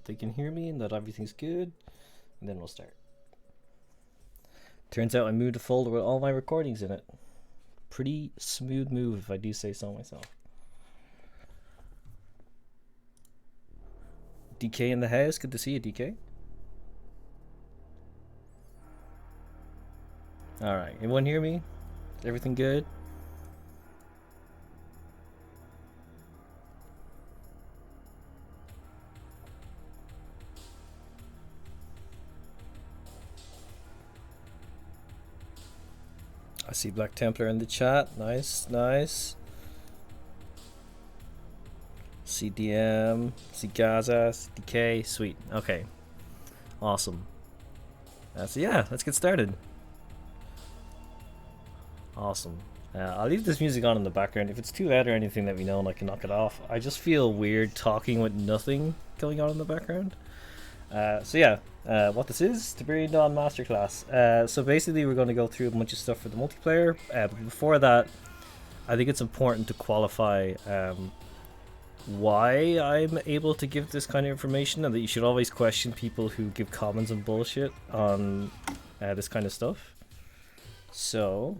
they can hear me and that everything's good, and then we'll start. Turns out I moved a folder with all my recordings in it. Pretty smooth move, if I do say so myself. DK in the house, good to see you, DK. Alright, everyone hear me? Everything good? I see Black Templar in the chat. Nice, nice. CDM, see Gaza, DK, sweet. Okay, awesome. So yeah, let's get started. Awesome. I'll leave this music on in the background. If it's too loud or anything, let me know and I can knock it off. I just feel weird talking with nothing going on in the background. So yeah, what this is, Tiberian Dawn Masterclass. So basically we're going to go through a bunch of stuff for the multiplayer. But before that, I think it's important to qualify why I'm able to give this kind of information, and that you should always question people who give comments and bullshit on this kind of stuff. So,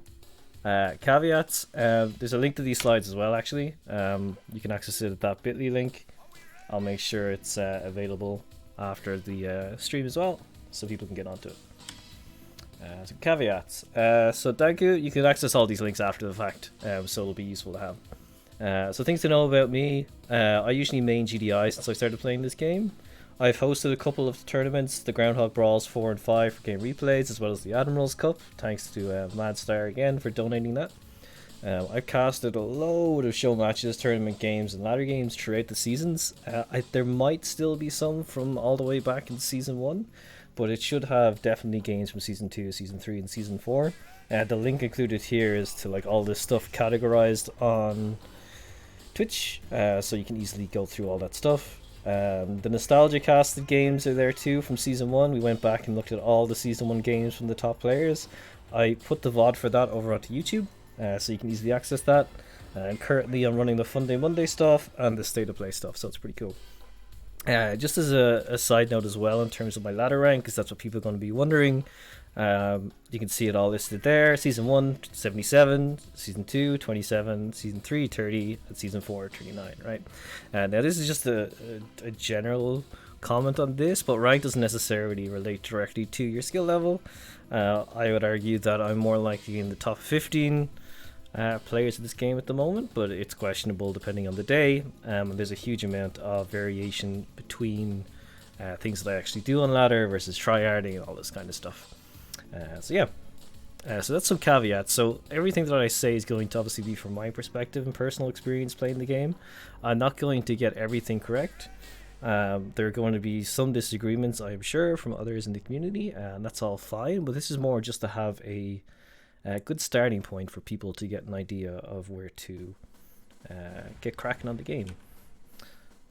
caveats, there's a link to these slides as well actually. You can access it at that bit.ly link. I'll make sure it's available after the stream as well, so people can get onto it. So caveats. So Danku, you can access all these links after the fact, so it'll be useful to have. So things to know about me. I usually main GDI since I started playing this game. I've hosted a couple of tournaments, the Groundhog Brawls 4 and 5 for game replays, as well as the Admirals Cup, thanks to Madstar again for donating that. I've casted a load of show matches, tournament games, and ladder games throughout the seasons. There might still be some from all the way back in Season 1, but it should have definitely games from Season 2, Season 3, and Season 4. The link included here is to like all this stuff categorized on Twitch, so you can easily go through all that stuff. The nostalgia casted games are there too from Season 1. We went back and looked at all the Season 1 games from the top players. I put the VOD for that over onto YouTube, so you can easily access that. And currently I'm running the Fun Day Monday stuff and the State of Play stuff, so it's pretty cool. Just as a side note as well, in terms of my ladder rank, because that's what people are going to be wondering. You can see it all listed there. Season 1, 77, Season 2, 27, Season 3, 30, and Season 4, 39, right? Now this is just a general comment on this, but rank doesn't necessarily relate directly to your skill level. I would argue that I'm more likely in the top 15 players of this game at the moment, but it's questionable depending on the day. There's a huge amount of variation between things that I actually do on ladder versus tryharding and all this kind of stuff. So yeah, so that's some caveats. So everything that I say is going to obviously be from my perspective and personal experience playing the game. I'm not going to get everything correct. There are going to be some disagreements, I'm sure, from others in the community, and that's all fine, but this is more just to have a good starting point for people to get an idea of where to get cracking on the game.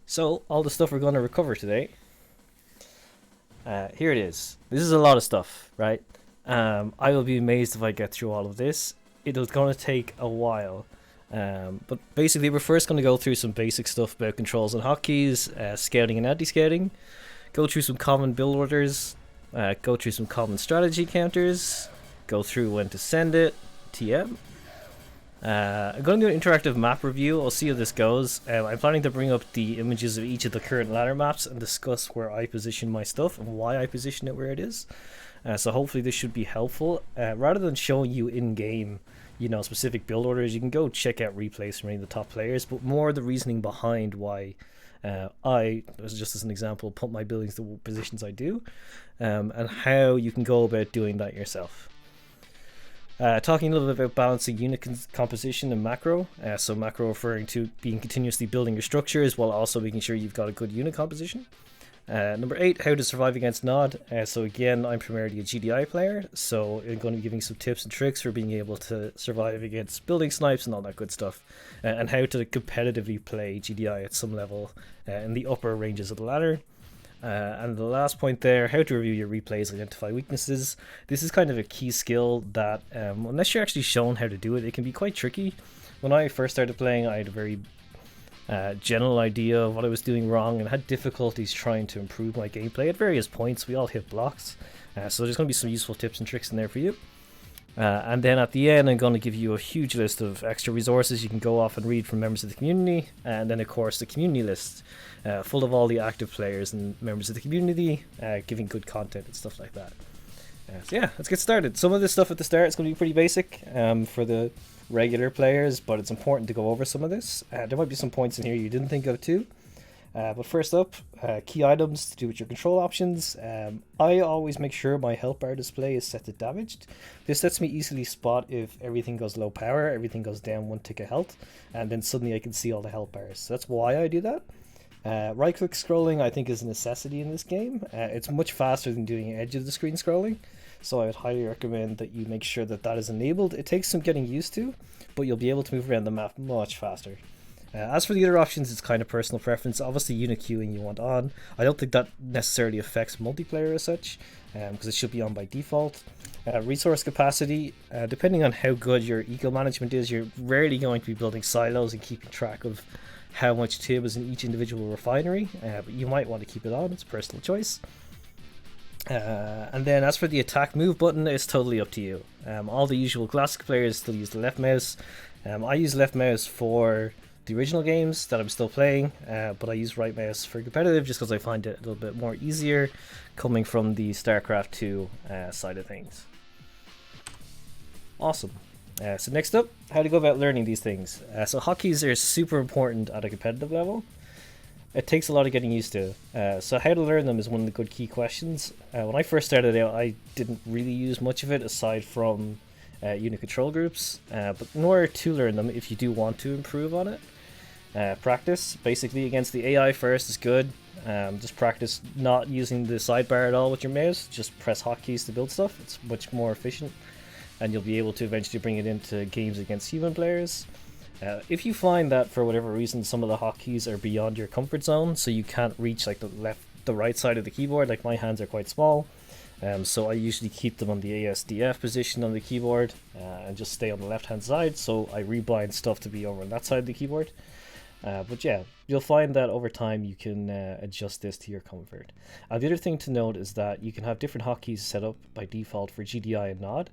So all the stuff we're going to recover today, here it is. This is a lot of stuff, right? I will be amazed if I get through all of this. It's going to take a while. But basically we're first going to go through some basic stuff about controls and hotkeys, scouting and anti-scouting, go through some common build orders, go through some common strategy counters, go through when to send it, TM. I'm going to do an interactive map review. I'll see how this goes. I'm planning to bring up the images of each of the current ladder maps and discuss where I position my stuff and why I position it where it is. So hopefully this should be helpful. Rather than showing you in-game, specific build orders, you can go check out replays from any of the top players, but more the reasoning behind why I, just as an example, put my buildings to the positions I do, and how you can go about doing that yourself. Talking a little bit about balancing unit composition and macro. So macro referring to being continuously building your structures while also making sure you've got a good unit composition. Number 8, how to survive against Nod. So again, I'm primarily a GDI player, so I'm going to be giving some tips and tricks for being able to survive against building snipes and all that good stuff, and how to competitively play GDI at some level in the upper ranges of the ladder. And the last point there, how to review your replays, identify weaknesses. This is kind of a key skill that, unless you're actually shown how to do it, it can be quite tricky. When I first started playing, I had a very general idea of what I was doing wrong, and had difficulties trying to improve my gameplay at various points. We all hit blocks, so there's going to be some useful tips and tricks in there for you. And then at the end, I'm going to give you a huge list of extra resources you can go off and read from members of the community, and then of course the community list, full of all the active players and members of the community, giving good content and stuff like that. So yeah, let's get started. Some of this stuff at the start is going to be pretty basic for the regular players, but it's important to go over some of this. There might be some points in here you didn't think of too. But first up, key items to do with your control options. I always make sure my health bar display is set to damaged. This lets me easily spot if everything goes low power, everything goes down 1 tick of health, and then suddenly I can see all the health bars. So that's why I do that. Right click scrolling I think is a necessity in this game. It's much faster than doing edge of the screen scrolling, so I would highly recommend that you make sure that that is enabled. It takes some getting used to, but you'll be able to move around the map much faster. As for the other options, it's kind of personal preference. Obviously unit queuing you want on. I don't think that necessarily affects multiplayer as such, because it should be on by default. Resource capacity, depending on how good your eco management is, you're rarely going to be building silos and keeping track of how much tib is in each individual refinery, but you might want to keep it on. It's a personal choice. And then as for the attack move button, it's totally up to you. All the usual classic players still use the left mouse. I use left mouse for the original games that I'm still playing, but I use right mouse for competitive just because I find it a little bit more easier coming from the StarCraft 2 side of things. Awesome. So next up, how to go about learning these things. So hotkeys are super important at a competitive level. It takes a lot of getting used to. So how to learn them is one of the good key questions. When I first started out, I didn't really use much of it aside from unit control groups, but in order to learn them, if you do want to improve on it, practice basically against the AI first is good. Just practice not using the sidebar at all with your mouse, just press hotkeys to build stuff. It's much more efficient, and you'll be able to eventually bring it into games against human players. If you find that for whatever reason some of the hotkeys are beyond your comfort zone, so you can't reach like the right side of the keyboard, like my hands are quite small, so I usually keep them on the ASDF position on the keyboard and just stay on the left hand side, so I rebind stuff to be over on that side of the keyboard. But yeah, you'll find that over time you can adjust this to your comfort. The other thing to note is that you can have different hotkeys set up by default for GDI and nod.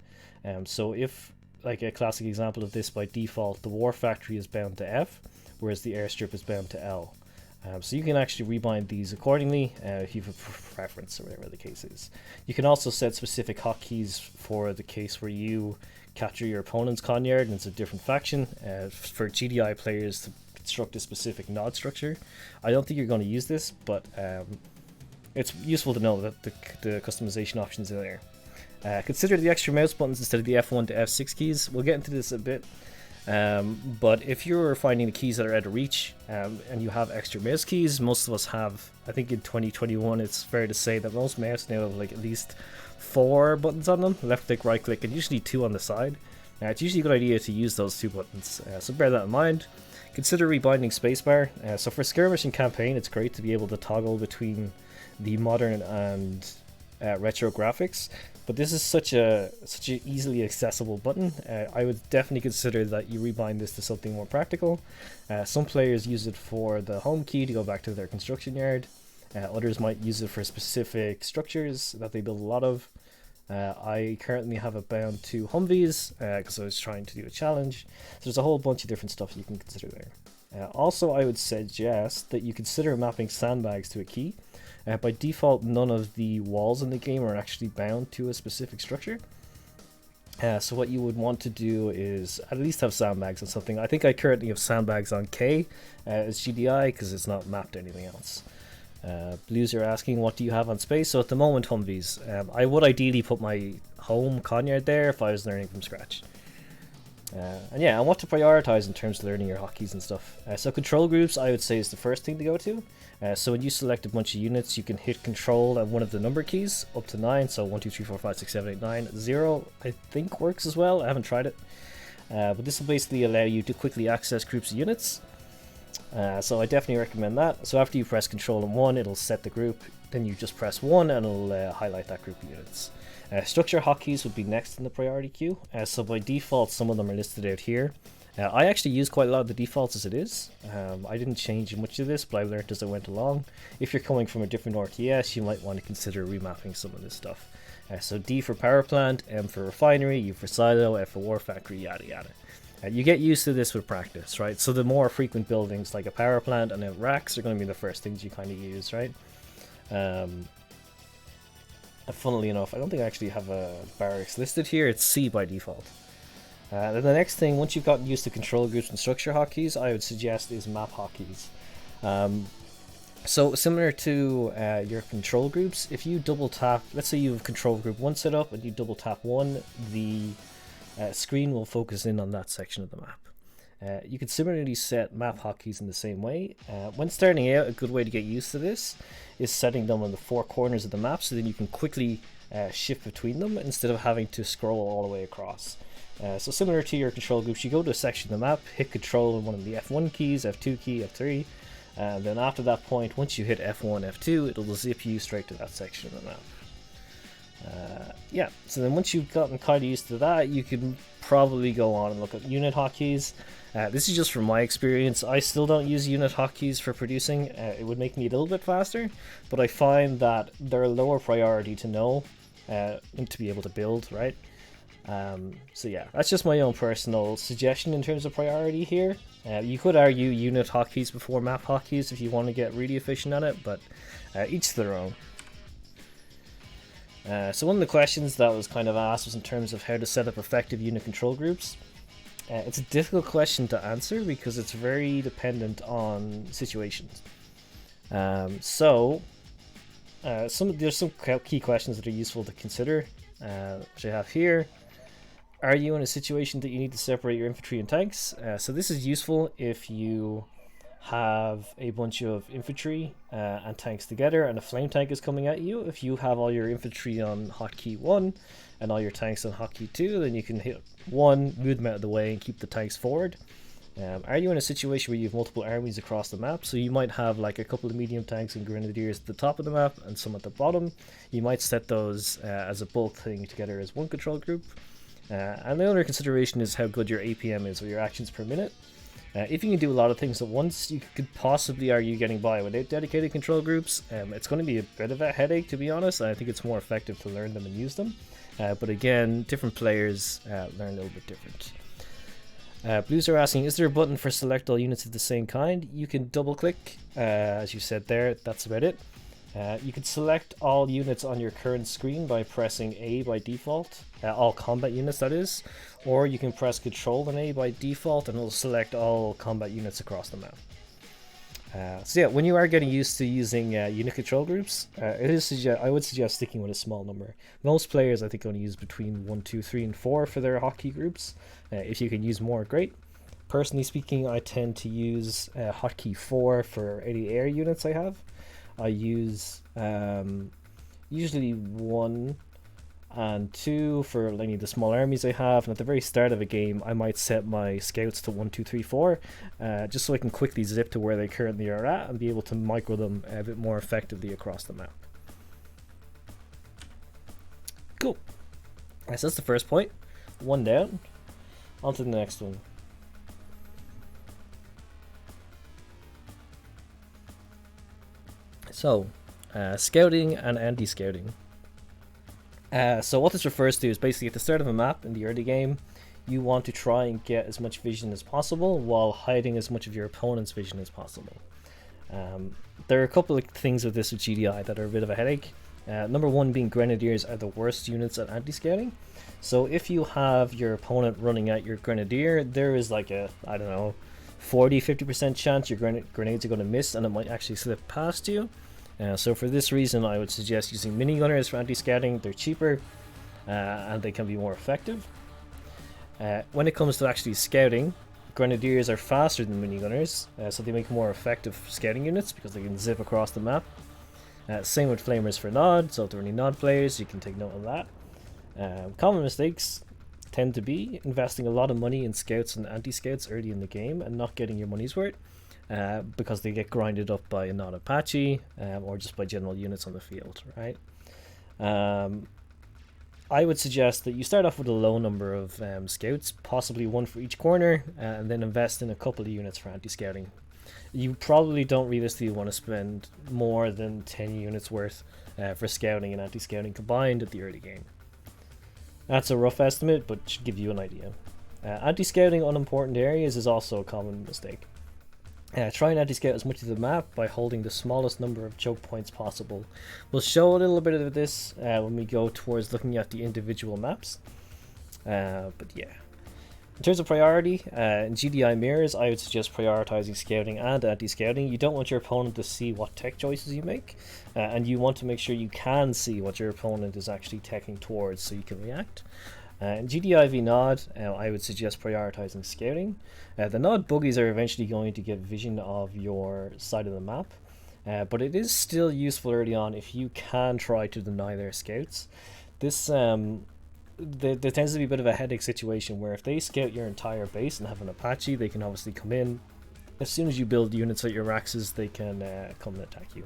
So if, like a classic example of this, by default the war factory is bound to F, whereas the airstrip is bound to L. So you can actually rebind these accordingly if you have a preference or whatever the case is. You can also set specific hotkeys for the case where you capture your opponent's conyard and it's a different faction, for GDI players to construct a specific nod structure. I don't think you're going to use this, but it's useful to know that the customization options are there. Consider the extra mouse buttons instead of the F1 to F6 keys. We'll get into this a bit, but if you're finding the keys that are out of reach and you have extra mouse keys, most of us have. I think in 2021 it's fair to say that most mouse now have like at least 4 buttons on them, left click, right click, and usually 2 on the side. It's usually a good idea to use those 2 buttons, so bear that in mind. Consider rebinding spacebar. So for skirmish and campaign, it's great to be able to toggle between the modern and retro graphics, but this is such a easily accessible button. I would definitely consider that you rebind this to something more practical. Some players use it for the home key to go back to their construction yard. Others might use it for specific structures that they build a lot of. I currently have it bound to Humvees because I was trying to do a challenge. So there's a whole bunch of different stuff you can consider there. Also, I would suggest that you consider mapping sandbags to a key. By default, none of the walls in the game are actually bound to a specific structure. So what you would want to do is at least have sandbags on something. I think I currently have sandbags on K as GDI because it's not mapped to anything else. Blues are asking, what do you have on space? So at the moment, Humvees. I would ideally put my home conyard there if I was learning from scratch. And yeah, and what to prioritize in terms of learning your hotkeys and stuff. So control groups, I would say, is the first thing to go to. So when you select a bunch of units, you can hit control and one of the number keys up to 9. So 1, 2, 3, 4, 5, 6, 7, 8, 9. 0, I think, works as well. I haven't tried it. But this will basically allow you to quickly access groups of units. So I definitely recommend that. So after you press control and 1, it'll set the group. Then you just press 1 and it'll highlight that group of units. Structure hotkeys would be next in the priority queue. So by default, some of them are listed out here. I actually use quite a lot of the defaults as it is. I didn't change much of this, but I learned as I went along. If you're coming from a different RTS, you might want to consider remapping some of this stuff. So D for power plant, M for refinery, U for silo, F for war factory, yada yada. You get used to this with practice, right? So the more frequent buildings like a power plant and then racks are going to be the first things you kind of use, right? Funnily enough, I don't think I actually have a barracks listed here. It's C by default. Then the next thing, once you've gotten used to control groups and structure hotkeys, I would suggest is map hotkeys. So similar to your control groups, if you double tap, let's say you have control group 1 set up and you double tap 1, the screen will focus in on that section of the map. You can similarly set map hotkeys in the same way. When starting out, a good way to get used to this is setting them on the 4 corners of the map, so then you can quickly shift between them instead of having to scroll all the way across. So similar to your control groups, you go to a section of the map, hit control on one of the F1 keys, F2 key, F3, and then after that point, once you hit F1, F2, it'll zip you straight to that section of the map. Yeah, so then once you've gotten kind of used to that, you can probably go on and look at unit hotkeys. This is just from my experience. I still don't use unit hotkeys for producing. It would make me a little bit faster, but I find that they're a lower priority to know and to be able to build, right? So yeah, that's just my own personal suggestion in terms of priority here. You could argue unit hotkeys before map hotkeys if you want to get really efficient at it, but each to their own. So one of the questions that was kind of asked was in terms of how to set up effective unit control groups. It's a difficult question to answer because it's very dependent on situations. There's some key questions that are useful to consider, which I have here. Are you in a situation that you need to separate your infantry and tanks? So this is useful if you have a bunch of infantry and tanks together and a flame tank is coming at you. If you have all your infantry on hotkey 1 and all your tanks on hotkey 2, then you can hit 1, move them out of the way and keep the tanks forward. Are you in a situation where you have multiple armies across the map? So you might have like a couple of medium tanks and grenadiers at the top of the map and some at the bottom. You might set those as a bulk thing together as one control group. And the other consideration is how good your APM is, or your actions per minute. If you can do a lot of things at once, you could possibly argue getting by without dedicated control groups. It's going to be a bit of a headache, to be honest. I think it's more effective to learn them and use them. But again, different players learn a little bit different. Blues are asking, is there a button for select all units of the same kind? You can double click, as you said there, that's about it. You can select all units on your current screen by pressing A by default, all combat units that is, or you can press Control and A by default and it'll select all combat units across the map. So yeah, when you are getting used to using unit control groups, I would suggest sticking with a small number. Most players I think only use between 1, 2, 3 and 4 for their hotkey groups. If you can use more, great. Personally speaking, I tend to use hotkey 4 for any air units I have. I use usually 1 and 2 for any of the small armies I have, and at the very start of a game I might set my scouts to 1, 2, 3, 4 just so I can quickly zip to where they currently are at and be able to micro them a bit more effectively across the map. Cool. So that's the first point. 1 down. On to the next one. So, scouting and anti-scouting. So what this refers to is basically at the start of a map in the early game, you want to try and get as much vision as possible while hiding as much of your opponent's vision as possible. There are a couple of things with this with GDI that are a bit of a headache. Number one being grenadiers are the worst units at anti-scouting. So if you have your opponent running at your grenadier, there is like a, 40-50% chance your grenades are going to miss and it might actually slip past you. So for this reason, I would suggest using minigunners for anti-scouting. They're cheaper and they can be more effective. When it comes to actually scouting, grenadiers are faster than minigunners, so they make more effective scouting units because they can zip across the map. Same with flamers for nod, so if there are any nod players, you can take note of that. Common mistakes tend to be investing a lot of money in scouts and anti-scouts early in the game and not getting your money's worth. Because they get grinded up by a non-Apache or just by general units on the field, right? I would suggest that you start off with a low number of scouts, possibly one for each corner, and then invest in a couple of units for anti-scouting. You probably don't realistically want to spend more than 10 units worth for scouting and anti-scouting combined at the early game. That's a rough estimate, but should give you an idea. Anti-scouting unimportant areas is also a common mistake. Try and anti-scout as much of the map by holding the smallest number of choke points possible. We'll show a little bit of this when we go towards looking at the individual maps. But yeah. In terms of priority, in GDI mirrors, I would suggest prioritizing scouting and anti-scouting. You don't want your opponent to see what tech choices you make, and you want to make sure you can see what your opponent is actually teching towards so you can react. In GDI v Nod, I would suggest prioritizing scouting. The Nod buggies are eventually going to get vision of your side of the map, but it is still useful early on if you can try to deny their scouts. This there tends to be a bit of a headache situation where if they scout your entire base and have an Apache, they can obviously come in. As soon as you build units at your Raxes, they can come and attack you.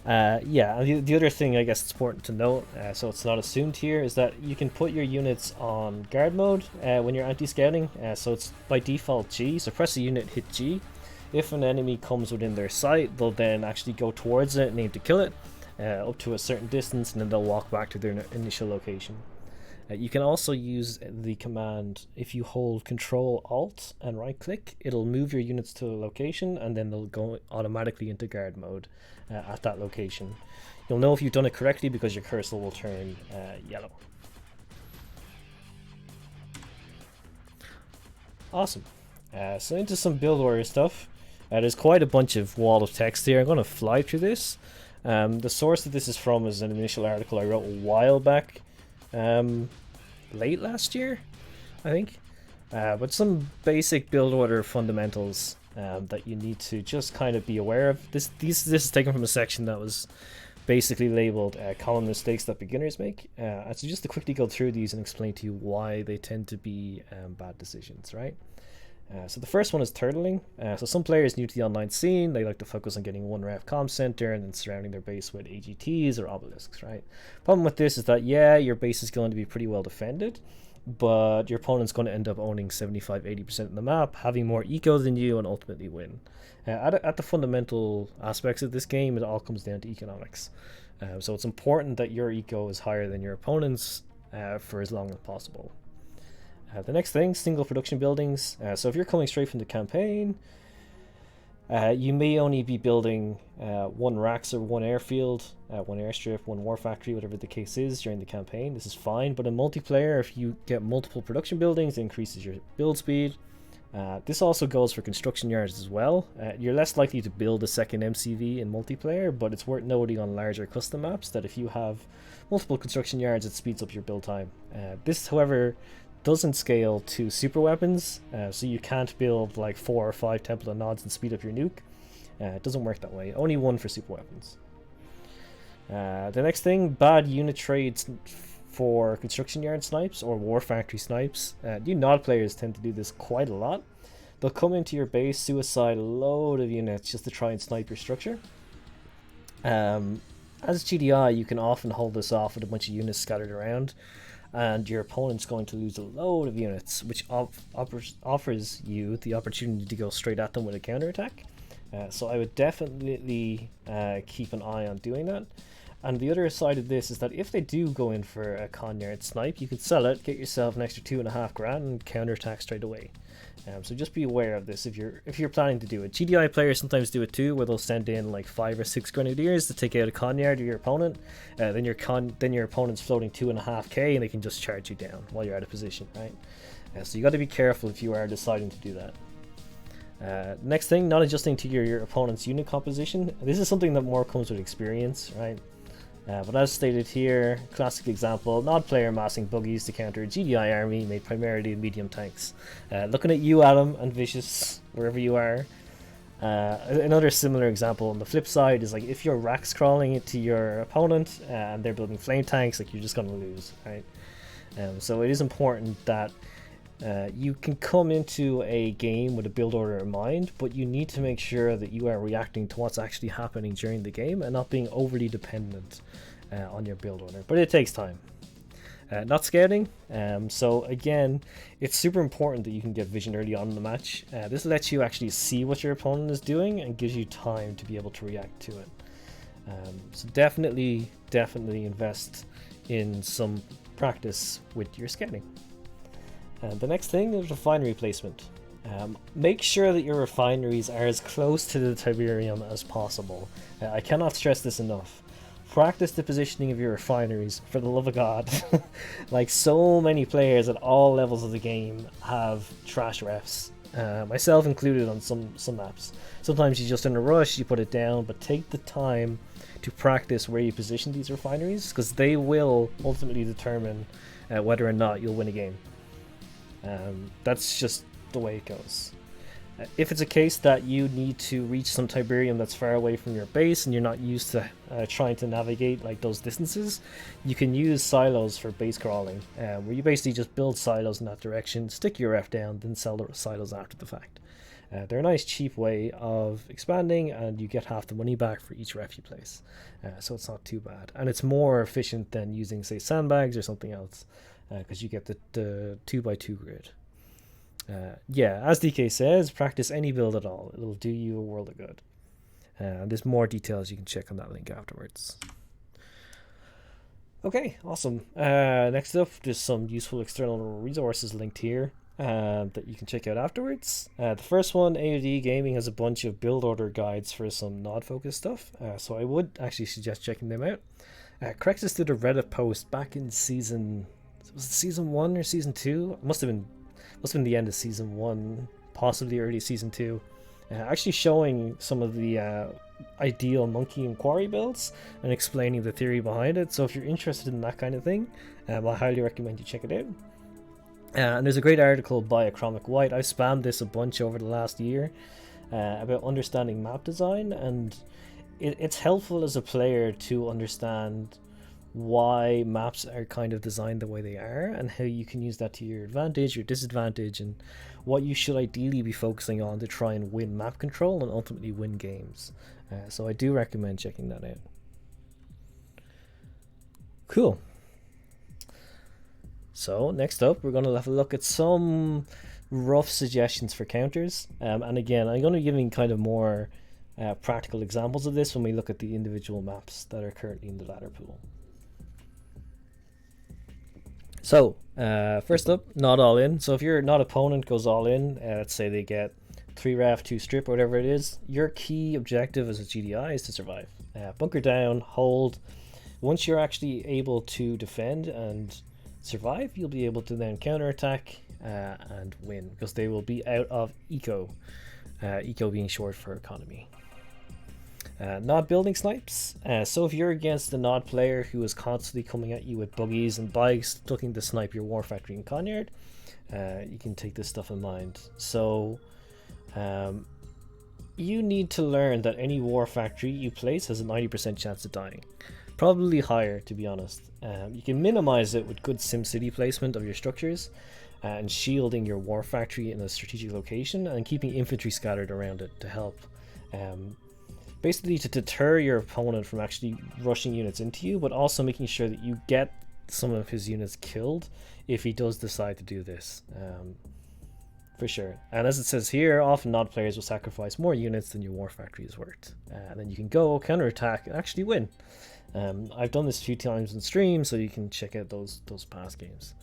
Yeah, the other thing I guess it's important to note, so it's not assumed here, is that you can put your units on guard mode when you're anti-scouting, so it's by default G, so press the unit, hit G. If an enemy comes within their sight, they'll then actually go towards it and aim to kill it up to a certain distance, and then they'll walk back to their initial location. You can also use the command, if you hold Control Alt and right click, it'll move your units to a location and then they'll go automatically into guard mode at that location. You'll know if you've done it correctly because your cursor will turn yellow. Awesome. So into some build order stuff. There's quite a bunch of wall of text here. I'm going to fly through this. The source that this is from is an initial article I wrote a while back. Late last year, I think. But some basic build order fundamentals that you need to just kind of be aware of. This is taken from a section that was basically labeled common mistakes that beginners make. So just to quickly go through these and explain to you why they tend to be bad decisions, right? So the first one is turtling. So some players new to the online scene, they like to focus on getting one ref comm center and then surrounding their base with AGTs or obelisks, right? Problem with this is that, yeah, your base is going to be pretty well defended, but your opponent's going to end up owning 75-80% of the map, having more eco than you, and ultimately win. At the fundamental aspects of this game, it all comes down to economics. So it's important that your eco is higher than your opponent's for as long as possible. The next thing, single production buildings. So if you're coming straight from the campaign, you may only be building one Rax or one airfield, one airstrip, one war factory, whatever the case is during the campaign. This is fine, but in multiplayer, if you get multiple production buildings, it increases your build speed. This also goes for construction yards as well. You're less likely to build a second MCV in multiplayer, but it's worth noting on larger custom maps that if you have multiple construction yards, it speeds up your build time. This, however, doesn't scale to super weapons, so you can't build like 4 or 5 Temple of Nods and speed up your nuke. It doesn't work that way. Only one for super weapons. The next thing, bad unit trades for construction yard snipes or war factory snipes. You Nod players tend to do this quite a lot. They'll come into your base, suicide a load of units just to try and snipe your structure. As GDI, you can often hold this off with a bunch of units scattered around, and your opponent's going to lose a load of units, which offers you the opportunity to go straight at them with a counterattack. So I would definitely keep an eye on doing that. And the other side of this is that if they do go in for a Conyard snipe, you can sell it, get yourself an extra $2.5 grand, and counterattack straight away. So just be aware of this if you're planning to do it. GDI players sometimes do it too, where they'll send in like 5 or 6 grenadiers to take out a Conyard of your opponent. Then your opponent's floating 2.5k, and they can just charge you down while you're out of position, right? So you got to be careful if you are deciding to do that. Next thing, not adjusting to your opponent's unit composition. This is something that more comes with experience, right? But as stated here, classic example, Nod player massing buggies to counter a GDI army made primarily of medium tanks. Looking at you, Adam, and Vicious, wherever you are. Another similar example on the flip side is like if you're Rax crawling into your opponent and they're building flame tanks, like you're just going to lose, right? So it is important that You can come into a game with a build order in mind, but you need to make sure that you are reacting to what's actually happening during the game and not being overly dependent on your build order. But it takes time. Not scouting, so again, it's super important that you can get vision early on in the match. This lets you actually see what your opponent is doing and gives you time to be able to react to it. So definitely invest in some practice with your scouting. The next thing is refinery placement. Make sure that your refineries are as close to the Tiberium as possible. I cannot stress this enough. Practice the positioning of your refineries, for the love of God. Like, so many players at all levels of the game have trash refs, myself included on some maps. Sometimes you're just in a rush, you put it down, but take the time to practice where you position these refineries, because they will ultimately determine whether or not you'll win a game. That's just the way it goes. If it's a case that you need to reach some Tiberium that's far away from your base and you're not used to trying to navigate like those distances, you can use silos for base crawling, where you basically just build silos in that direction, stick your ref down, then sell the silos after the fact. They're a nice cheap way of expanding, and you get half the money back for each ref you place, so it's not too bad, and it's more efficient than using, say, sandbags or something else, because you get the 2x2 grid. Yeah, as DK says, practice any build at all. It'll do you a world of good. There's more details you can check on that link afterwards. Okay, awesome. Next up, there's some useful external resources linked here that you can check out afterwards. The first one, AOD Gaming, has a bunch of build order guides for some nod-focused stuff, so I would actually suggest checking them out. Crexus did a Reddit post back in season 1 or season 2? Must have been the end of season 1, possibly early season 2, actually showing some of the ideal monkey and quarry builds and explaining the theory behind it. So if you're interested in that kind of thing, I highly recommend you check it out. And there's a great article by Achromic White. I've spammed this a bunch over the last year about understanding map design, and it's helpful as a player to understand why maps are kind of designed the way they are and how you can use that to your advantage, your disadvantage, and what you should ideally be focusing on to try and win map control and ultimately win games. So I do recommend checking that out. Cool. So next up, we're going to have a look at some rough suggestions for counters, and again, I'm going to be giving kind of more practical examples of this when we look at the individual maps that are currently in the ladder pool. So, first up, not all in. So if your not opponent goes all in, let's say they get 3 ref, 2 strip, or whatever it is, your key objective as a GDI is to survive. Bunker down, hold. Once you're actually able to defend and survive, you'll be able to then counterattack and win, because they will be out of eco. Eco being short for economy. Nod building snipes. So if you're against the nod player who is constantly coming at you with buggies and bikes looking to snipe your war factory and Conyard, you can take this stuff in mind. So you need to learn that any war factory you place has a 90% chance of dying. Probably higher, to be honest. You can minimize it with good SimCity placement of your structures and shielding your war factory in a strategic location and keeping infantry scattered around it to help. Basically to deter your opponent from actually rushing units into you, but also making sure that you get some of his units killed if he does decide to do this, for sure. And as it says here, often nod players will sacrifice more units than your war factory is worth, and then you can go counterattack and actually win. I've done this a few times in stream, so you can check out those past games.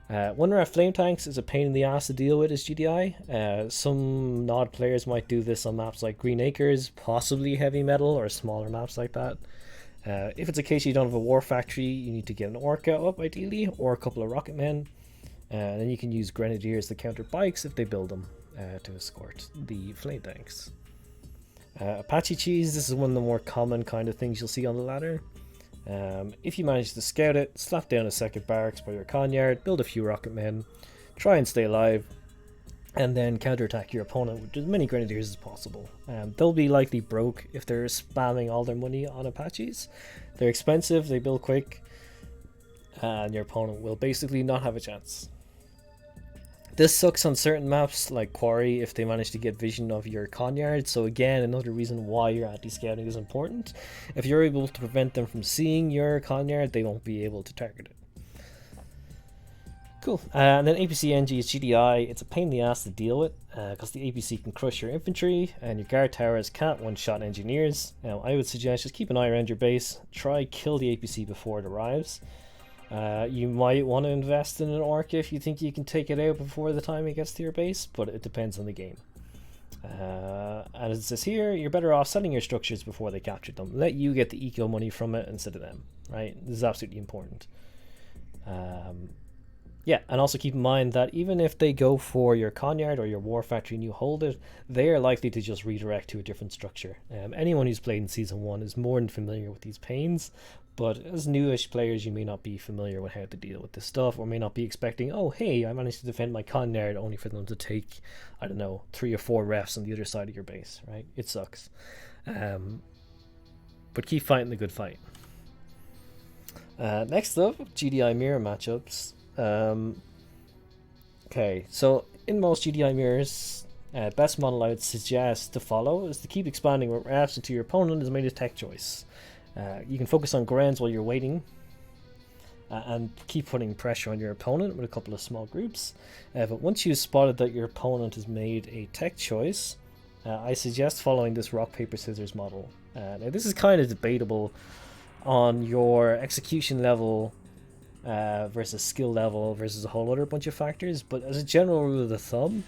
One ref flame tanks is a pain in the ass to deal with as GDI. Some nod players might do this on maps like Green Acres, possibly Heavy Metal, or smaller maps like that. If it's a case you don't have a war factory, you need to get an Orca up ideally, or a couple of rocket men. And then you can use Grenadiers to counter bikes if they build them to escort the flame tanks. Apache cheese, this is one of the more common kind of things you'll see on the ladder. If you manage to scout it, slap down a second barracks by your Conyard, build a few rocket men, try and stay alive, and then counterattack your opponent with as many Grenadiers as possible. They'll be likely broke if they're spamming all their money on Apaches. They're expensive, they build quick, and your opponent will basically not have a chance. This sucks on certain maps like Quarry if they manage to get vision of your Conyard, so again, another reason why your anti-scouting is important. If you're able to prevent them from seeing your Conyard, they won't be able to target it. Cool. And then APC NG is GDI. It's a pain in the ass to deal with because the APC can crush your infantry and your guard towers can't one-shot engineers. Now, I would suggest just keep an eye around your base. Try kill the APC before it arrives. You might want to invest in an orc if you think you can take it out before the time it gets to your base, but it depends on the game. And as it says here, you're better off selling your structures before they capture them. Let you get the eco money from it instead of them, right? This is absolutely important. Yeah, and also keep in mind that even if they go for your Conyard or your War Factory and you hold it, they are likely to just redirect to a different structure. Anyone who's played in Season 1 is more than familiar with these pains, but as newish players you may not be familiar with how to deal with this stuff, or may not be expecting, oh hey, I managed to defend my Conyard only for them to take, I don't know, 3 or 4 refs on the other side of your base, right? It sucks. But keep fighting the good fight. Next up, GDI mirror matchups. Okay, so in most GDI mirrors, best model I would suggest to follow is to keep expanding refs until your opponent has made a tech choice. You can focus on Grens while you're waiting and keep putting pressure on your opponent with a couple of small groups. But once you've spotted that your opponent has made a tech choice, I suggest following this rock, paper, scissors model. Now this is kind of debatable on your execution level versus skill level versus a whole other bunch of factors, but as a general rule of thumb,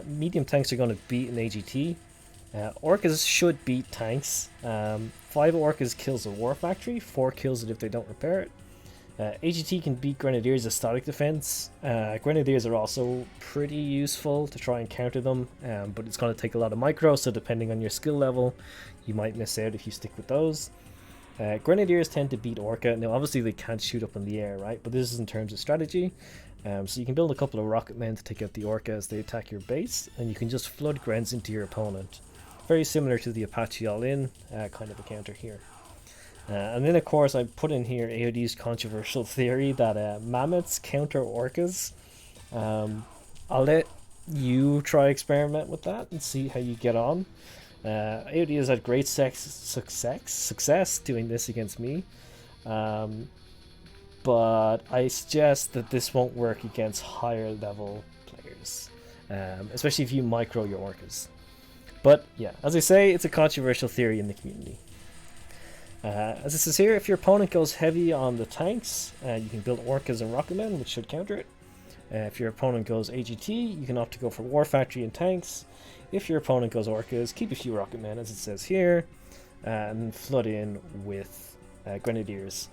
medium tanks are going to beat an AGT. Orcas should beat tanks. 5 Orcas kills a War Factory, 4 kills it if they don't repair it. AGT can beat Grenadiers as static defense. Grenadiers are also pretty useful to try and counter them, but it's going to take a lot of micro, so depending on your skill level, you might miss out if you stick with those. Grenadiers tend to beat Orca. Now obviously they can't shoot up in the air, right? But this is in terms of strategy. So you can build a couple of rocket men to take out the Orca as they attack your base, and you can just flood Grens into your opponent. Very similar to the Apache all-in kind of a counter here. And then of course I put in here AOD's controversial theory that mammoths counter Orcas. I'll let you try experiment with that and see how you get on. AOD has had great success doing this against me, but I suggest that this won't work against higher level players, especially if you micro your orcas. But yeah, as I say, it's a controversial theory in the community. As it says here, if your opponent goes heavy on the tanks, you can build orcas and rocketmen, which should counter it. If your opponent goes AGT, you can opt to go for War Factory and tanks. If your opponent goes Orcas, keep a few Rocketmen, as it says here, and flood in with Grenadiers.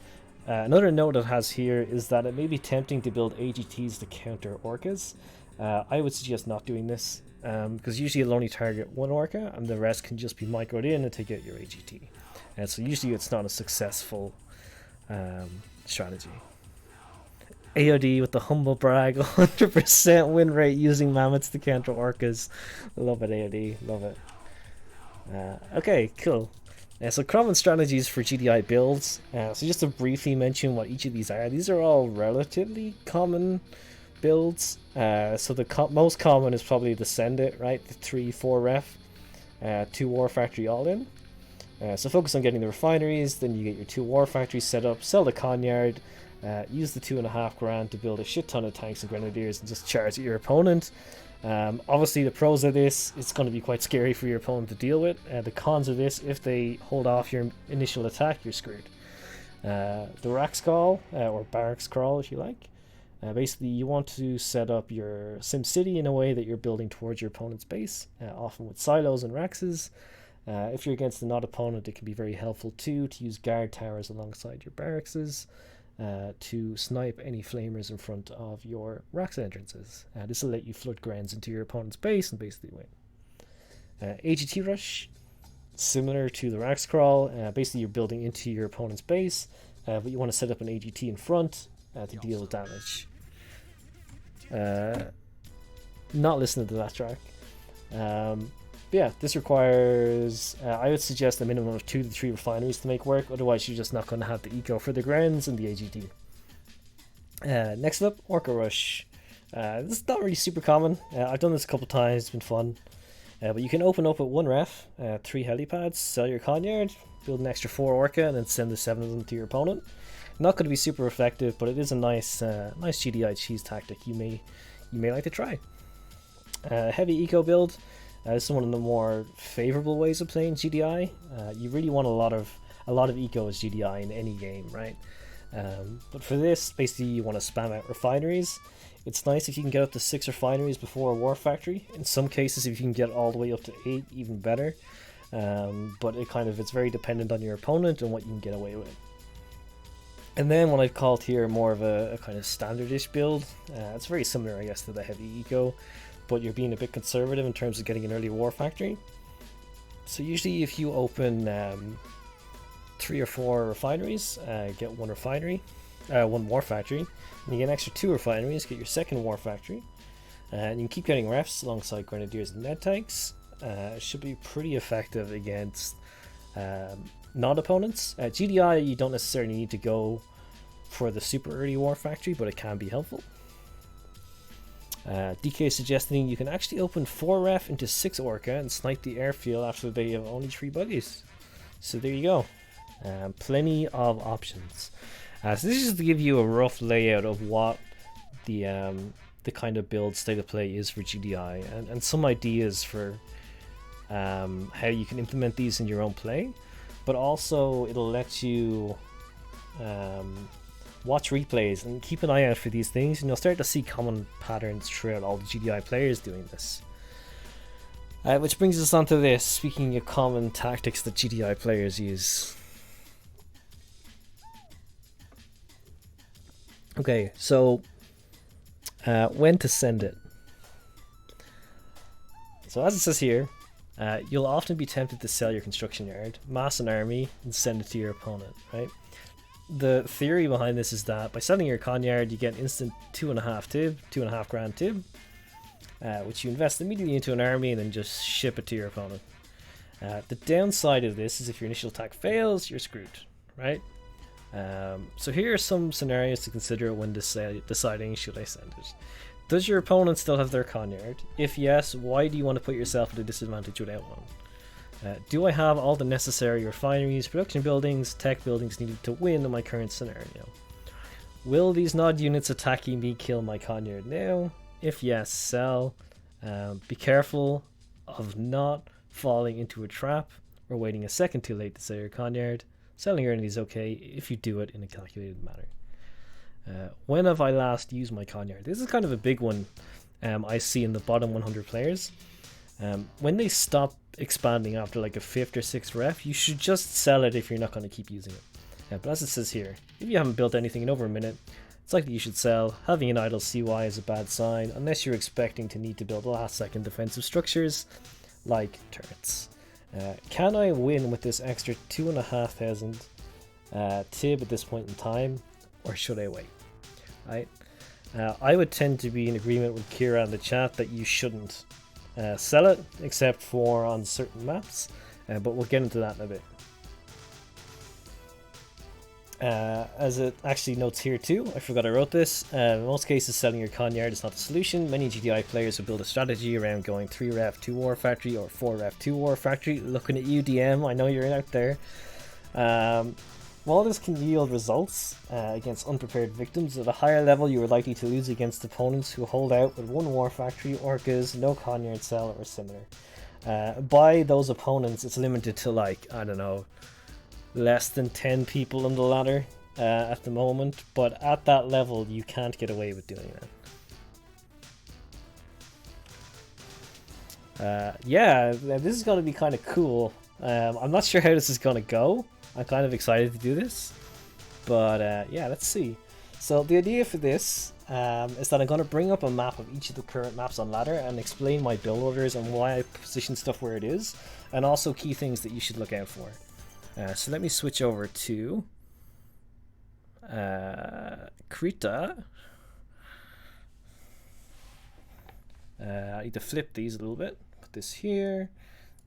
Another note it has here is that it may be tempting to build AGTs to counter Orcas. I would suggest not doing this, because usually it'll only target one Orca, and the rest can just be microed in and take out your AGT. So usually it's not a successful strategy. AOD with the humble brag, 100% win rate using mammoths to counter orcas. Love it, AOD, love it. Okay, cool. So common strategies for GDI builds. So just to briefly mention what each of these are all relatively common builds. So the most common is probably the Send It, right? The 3-4 ref, 2 War Factory all-in. So focus on getting the refineries, then you get your 2 War Factories set up, sell the Conyard, use the 2.5 grand to build a shit ton of tanks and grenadiers and just charge at your opponent. Obviously the pros of this, it's going to be quite scary for your opponent to deal with. The cons of this, if they hold off your initial attack, you're screwed. The Rax Crawl, or Barracks Crawl if you like. Basically you want to set up your Sim City in a way that you're building towards your opponent's base, often with silos and Raxes. If you're against a not opponent, it can be very helpful too to use guard towers alongside your barrackses. To snipe any flamers in front of your Rax entrances. This will let you flood Grens into your opponent's base and basically win. AGT Rush, similar to the Rax Crawl. Basically you're building into your opponent's base, but you want to set up an AGT in front to deal damage. Not listening to that track. But yeah, this requires, I would suggest a minimum of 2 to 3 refineries to make work, otherwise you're just not going to have the eco for the Grens and the AGT. Next up, Orca Rush. This is not really super common. I've done this a couple times, it's been fun. But you can open up with 1 ref, 3 helipads, sell your Conyard, build an extra 4 Orca, and then send the 7 of them to your opponent. Not going to be super effective, but it is a nice GDI cheese tactic you may like to try. Heavy eco build is one of the more favorable ways of playing GDI. You really want a lot of eco as GDI in any game, right? But for this, basically you want to spam out refineries. It's nice if you can get up to 6 refineries before a war factory. In some cases, if you can get all the way up to 8, even better. But it's very dependent on your opponent and what you can get away with. And then what I've called here more of a kind of standardish build. It's very similar, I guess, to the heavy eco, but you're being a bit conservative in terms of getting an early war factory. So usually if you open 3 or 4 refineries, get 1 refinery, 1 war factory, and you get an extra 2 refineries, get your 2nd war factory, and you can keep getting refs alongside grenadiers and med tanks. It should be pretty effective against non-opponents. GDI, you don't necessarily need to go for the super early war factory, but it can be helpful. DK suggesting you can actually open 4 ref into 6 Orca and snipe the airfield after they have only 3 buggies. So there you go. Plenty of options. So this is to give you a rough layout of what the kind of build state of play is for GDI, and some ideas for how you can implement these in your own play. But also it'll let you watch replays and keep an eye out for these things, and you'll start to see common patterns throughout all the GDI players doing this. Which brings us on to this, speaking of common tactics that GDI players use. Okay, so when to send it. So as it says here, you'll often be tempted to sell your construction yard, mass an army, and send it to your opponent, right? The theory behind this is that by selling your con yard, you get instant 2.5 tib, 2.5 grand tib, which you invest immediately into an army and then just ship it to your opponent. The downside of this is if your initial attack fails, you're screwed, right? So here are some scenarios to consider when deciding should I send it. Does your opponent still have their con yard? If yes, why do you want to put yourself at a disadvantage without one? Do I have all the necessary refineries, production buildings, tech buildings needed to win in my current scenario? Will these nod units attacking me kill my con yard now? If yes, sell. Be careful of not falling into a trap or waiting a second too late to sell your con yard. Selling early is okay if you do it in a calculated manner. When have I last used my con yard? This is kind of a big one I see in the bottom 100 players. When they stop expanding after like a 5th or 6th ref, you should just sell it if you're not going to keep using it. But as it says here, if you haven't built anything in over a minute, it's likely you should sell. Having an idle CY is a bad sign, unless you're expecting to need to build last-second defensive structures like turrets. Can I win with this extra 2,500 tib at this point in time, or should I wait? Right? I would tend to be in agreement with Kira in the chat that you shouldn't sell it, except for on certain maps, but we'll get into that in a bit. As it actually notes here too, I forgot I wrote this, in most cases selling your con yard is not the solution. Many GDI players will build a strategy around going 3 ref 2 war factory or 4 ref 2 war factory. Looking at you, DM, I know you're out there. While this can yield results against unprepared victims, at a higher level you are likely to lose against opponents who hold out with 1 war factory, orcas, no con yard cell, or similar. By those opponents, it's limited to like, I don't know, less than 10 people on the ladder at the moment, but at that level you can't get away with doing that. Yeah, this is going to be kind of cool. I'm not sure how this is going to go. I'm kind of excited to do this, but yeah, let's see. So the idea for this is that I'm going to bring up a map of each of the current maps on ladder and explain my build orders and why I position stuff where it is, and also key things that you should look out for. So let me switch over to Krita. I need to flip these a little bit. Put this here,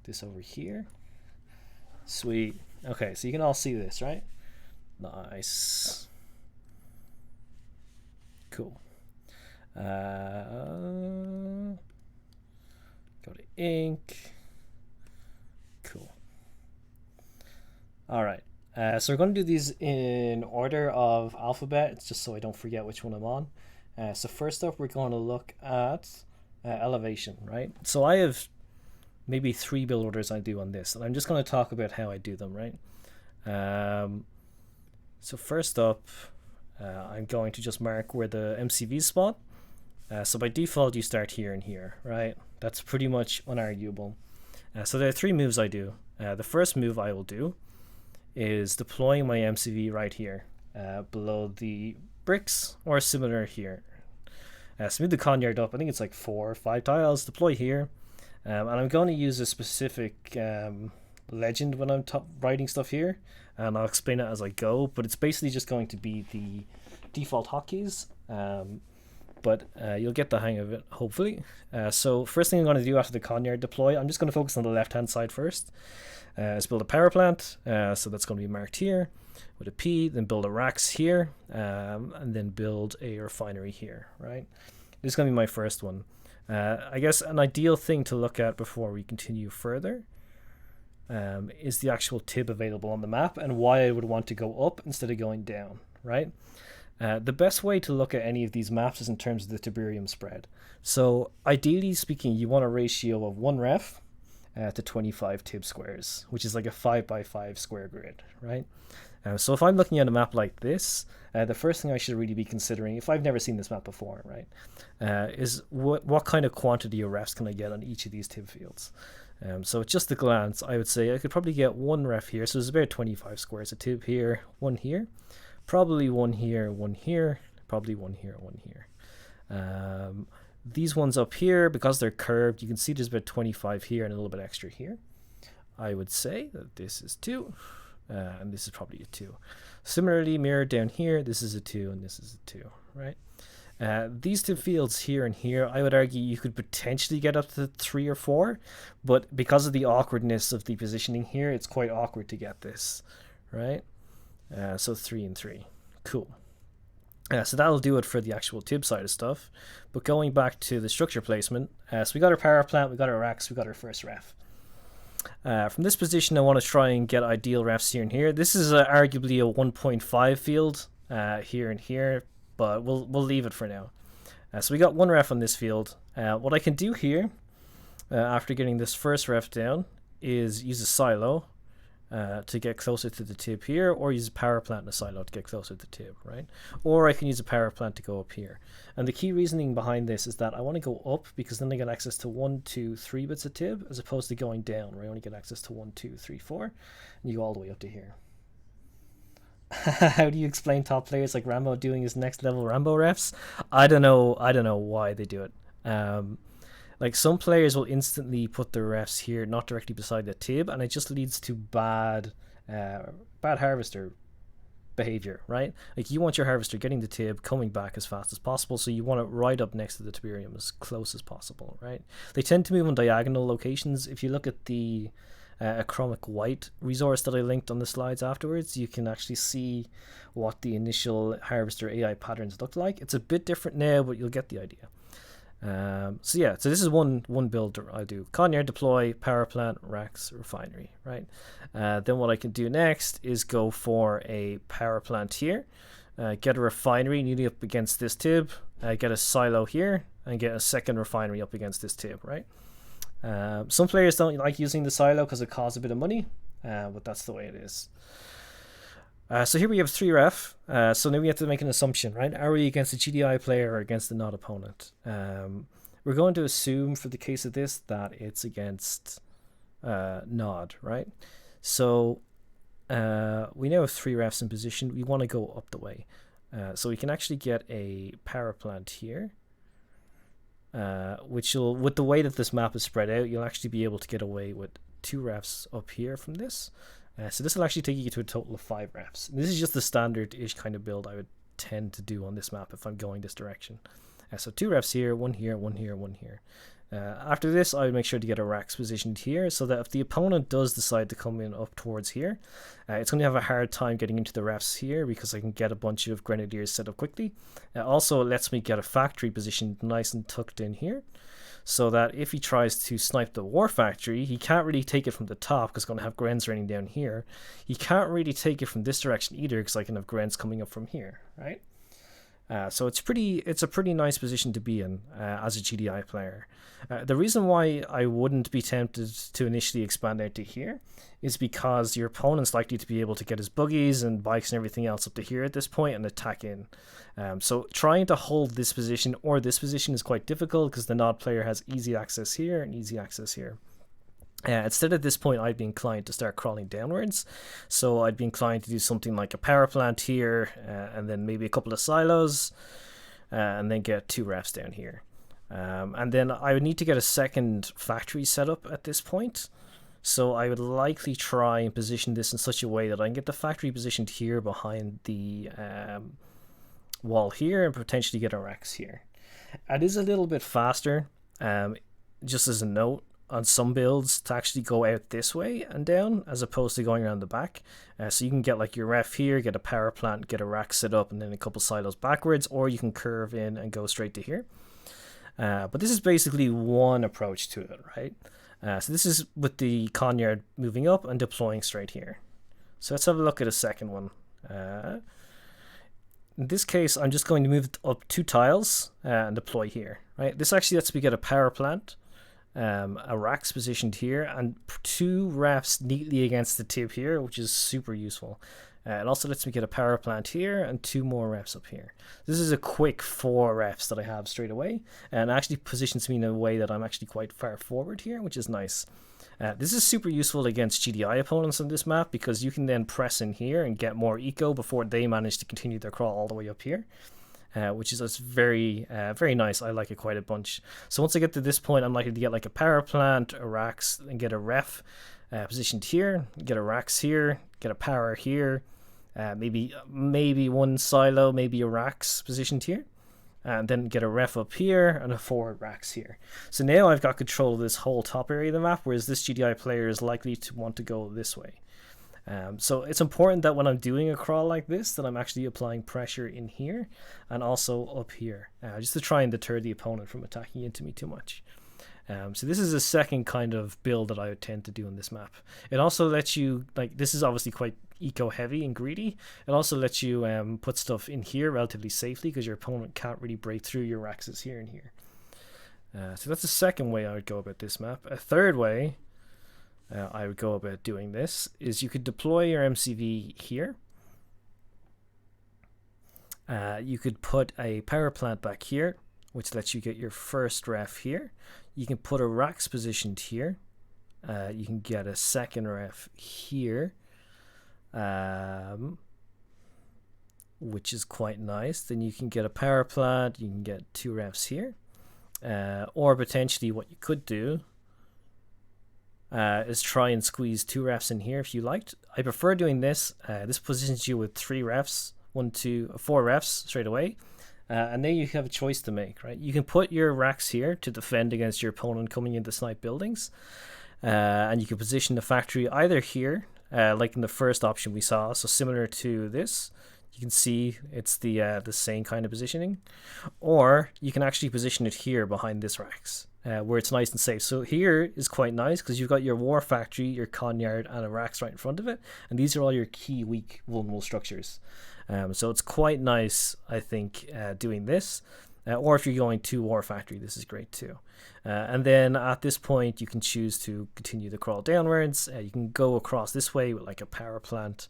this over here. Sweet. Okay, so you can all see this, right? Nice. Cool. Go to ink. Cool. All right. So we're going to do these in order of alphabet. It's just so I don't forget which one I'm on. So first up, we're going to look at elevation, right? So I have maybe 3 build orders I do on this, and I'm just going to talk about how I do them, right? So first up, I'm going to just mark where the MCV spot. So by default, you start here and here, right? That's pretty much unarguable. So there are 3 moves I do. The first move I will do is deploying my MCV right here, below the bricks or similar here. So move the Conyard up. I think it's like 4 or 5 tiles. Deploy here, and I'm going to use a specific legend when I'm writing stuff here, and I'll explain it as I go. But it's basically just going to be the default hotkeys. But you'll get the hang of it, hopefully. So first thing I'm going to do after the Conyard deploy, I'm just going to focus on the left-hand side first. Is build a power plant, so that's going to be marked here with a P, then build a racks here, and then build a refinery here, right? This is going to be my first one. I guess an ideal thing to look at before we continue further is the actual tib available on the map and why I would want to go up instead of going down, right? The best way to look at any of these maps is in terms of the Tiberium spread. So ideally speaking, you want a ratio of 1 ref to 25 tib squares, which is like a 5x5 square grid, right? So if I'm looking at a map like this, the first thing I should really be considering, if I've never seen this map before, right, is what kind of quantity of refs can I get on each of these tib fields? So at just a glance, I would say I could probably get 1 ref here, so there's about 25 squares. A tib here, 1 here, probably 1 here, 1 here, probably 1 here, 1 here. These ones up here, because they're curved, you can see there's about 25 here and a little bit extra here. I would say that this is 2, and this is probably a 2. Similarly, mirrored down here, this is a 2 and this is a 2, right? These 2 fields here and here, I would argue you could potentially get up to 3 or 4, but because of the awkwardness of the positioning here, it's quite awkward to get this, right? So 3 and 3. Cool. So that'll do it for the actual tib side of stuff. But going back to the structure placement, so we got our power plant, we got our racks, we got our first ref. From this position, I want to try and get ideal refs here and here. This is arguably a 1.5 field here and here, but we'll leave it for now. So we got 1 ref on this field. What I can do here, after getting this first ref down, is use a silo to get closer to the tib here, or use a power plant and a silo to get closer to the tib, right? Or I can use a power plant to go up here. And the key reasoning behind this is that I want to go up because then I get access to 1, 2, 3 bits of tib, as opposed to going down where I only get access to 1, 2, 3, 4, and you go all the way up to here. How do you explain top players like Rambo doing his next level Rambo refs? I don't know why they do it. Like some players will instantly put their refs here, not directly beside the tib, and it just leads to bad harvester behavior, right? Like you want your harvester getting the tib, coming back as fast as possible, so you want it right up next to the Tiberium as close as possible, right? They tend to move on diagonal locations. If you look at the achromic white resource that I linked on the slides afterwards, you can actually see what the initial harvester AI patterns looked like. It's a bit different now, but you'll get the idea. So this is one build I do: Conyard, deploy, power plant, racks, refinery, right? Then what I can do next is go for a power plant here, get a refinery nearly up against this tib, get a silo here, and get a second refinery up against this tib, right? Some players don't like using the silo because it costs a bit of money, but that's the way it is. So here we have 3 ref. So now we have to make an assumption, right? Are we against a GDI player or against a not opponent? We're going to assume for the case of this that it's against Nod, right? So we now have 3 refs in position. We want to go up the way. So we can actually get a power plant here, which will, with the way that this map is spread out, you'll actually be able to get away with 2 refs up here from this. So this will actually take you to a total of 5 refs. This is just the standard-ish kind of build I would tend to do on this map if I'm going this direction. So 2 refs here, 1 here, 1 here, 1 here. After this, I would make sure to get a racks positioned here so that if the opponent does decide to come in up towards here, it's going to have a hard time getting into the refs here because I can get a bunch of grenadiers set up quickly. Also, it lets me get a factory positioned nice and tucked in here so that if he tries to snipe the war factory, he can't really take it from the top because it's going to have Grens raining down here. He can't really take it from this direction either because I can have Grens coming up from here, right? So it's a pretty nice position to be in as a GDI player. The reason why I wouldn't be tempted to initially expand out to here is because your opponent's likely to be able to get his buggies and bikes and everything else up to here at this point and attack in. So trying to hold this position or this position is quite difficult because the Nod player has easy access here and easy access here. Instead, at this point, I'd be inclined to start crawling downwards. So I'd be inclined to do something like a power plant here, and then maybe a couple of silos, and then get 2 refs down here. And then I would need to get a second factory set up at this point. So I would likely try and position this in such a way that I can get the factory positioned here behind the wall here and potentially get a Rex here. It is a little bit faster, just as a note, on some builds to actually go out this way and down as opposed to going around the back. So you can get like your ref here, get a power plant, get a rack set up, and then a couple silos backwards, or you can curve in and go straight to here. But this is basically one approach to it, right? So this is with the Conyard moving up and deploying straight here. So let's have a look at a second one. In this case, I'm just going to move up 2 tiles and deploy here, right? This actually lets me get a power plant, a racks positioned here, and 2 refs neatly against the tip here, which is super useful. It also lets me get a power plant here and 2 more refs up here. This is a quick 4 refs that I have straight away, and actually positions me in a way that I'm actually quite far forward here, which is nice. This is super useful against GDI opponents on this map because you can then press in here and get more eco before they manage to continue their crawl all the way up here. Which is very nice. I like it quite a bunch. So once I get to this point, I'm likely to get like a power plant, a racks, and get a ref positioned here, get a racks here, get a power here, maybe 1 silo, maybe a racks positioned here, and then get a ref up here and a 4 racks here. So now I've got control of this whole top area of the map, whereas this GDI player is likely to want to go this way. So it's important that when I'm doing a crawl like this that I'm actually applying pressure in here and also up here, just to try and deter the opponent from attacking into me too much. So this is a second kind of build that I would tend to do in this map. It also lets you, like, this is obviously quite eco heavy and greedy. It also lets you put stuff in here relatively safely because your opponent can't really break through your axes here and here. So that's the second way I would go about this map. A third way I would go about doing this is you could deploy your MCV here. You could put a power plant back here, which lets you get your first ref here. You can put a racks positioned here. You can get a second ref here, which is quite nice. Then you can get a power plant. You can get 2 refs here, or potentially what you could do is try and squeeze 2 refs in here if you liked. I prefer doing this. This positions you with 3 refs, 4 refs straight away. And then you have a choice to make, right? You can put your racks here to defend against your opponent coming into snipe buildings. And you can position the factory either here, like in the first option we saw, so similar to this. You can see it's the same kind of positioning. Or you can actually position it here behind this racks, where it's nice and safe. So here is quite nice because you've got your war factory, your conyard, and a racks right in front of it. And these are all your key weak vulnerable structures. So it's quite nice, I think, doing this. Or if you're going to war factory, this is great too. And then at this point, you can choose to continue the crawl downwards. You can go across this way with like a power plant,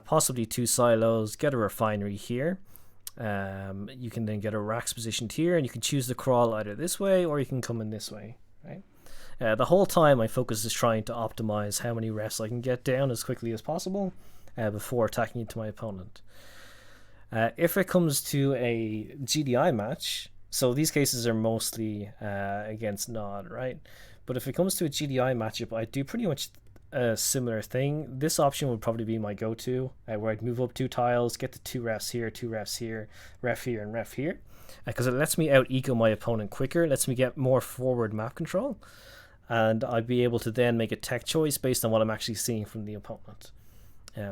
possibly 2 silos, get a refinery here. You can then get a racks positioned here, and you can choose to crawl either this way or you can come in this way, right? The whole time my focus is trying to optimize how many refs I can get down as quickly as possible before attacking into my opponent. If it comes to a GDI match, so these cases are mostly against Nod, right? But if it comes to a GDI matchup, I do pretty much a similar thing. This option would probably be my go-to, where I'd move up 2 tiles, get the 2 refs here, 2 refs here, ref here, and ref here. because it lets me out eco my opponent quicker, lets me get more forward map control, and I'd be able to then make a tech choice based on what I'm actually seeing from the opponent.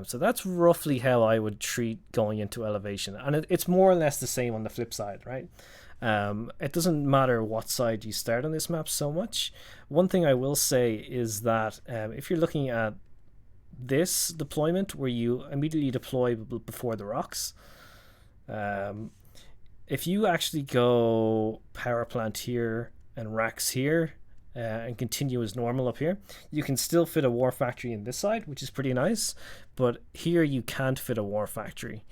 So that's roughly how I would treat going into elevation, and it's more or less the same on the flip side, right? It doesn't matter what side you start on this map so much. One thing I will say is that if you're looking at this deployment where you immediately deploy before the rocks, if you actually go power plant here and racks here, and continue as normal up here, you can still fit a war factory in this side, which is pretty nice, but here you can't fit a war factory,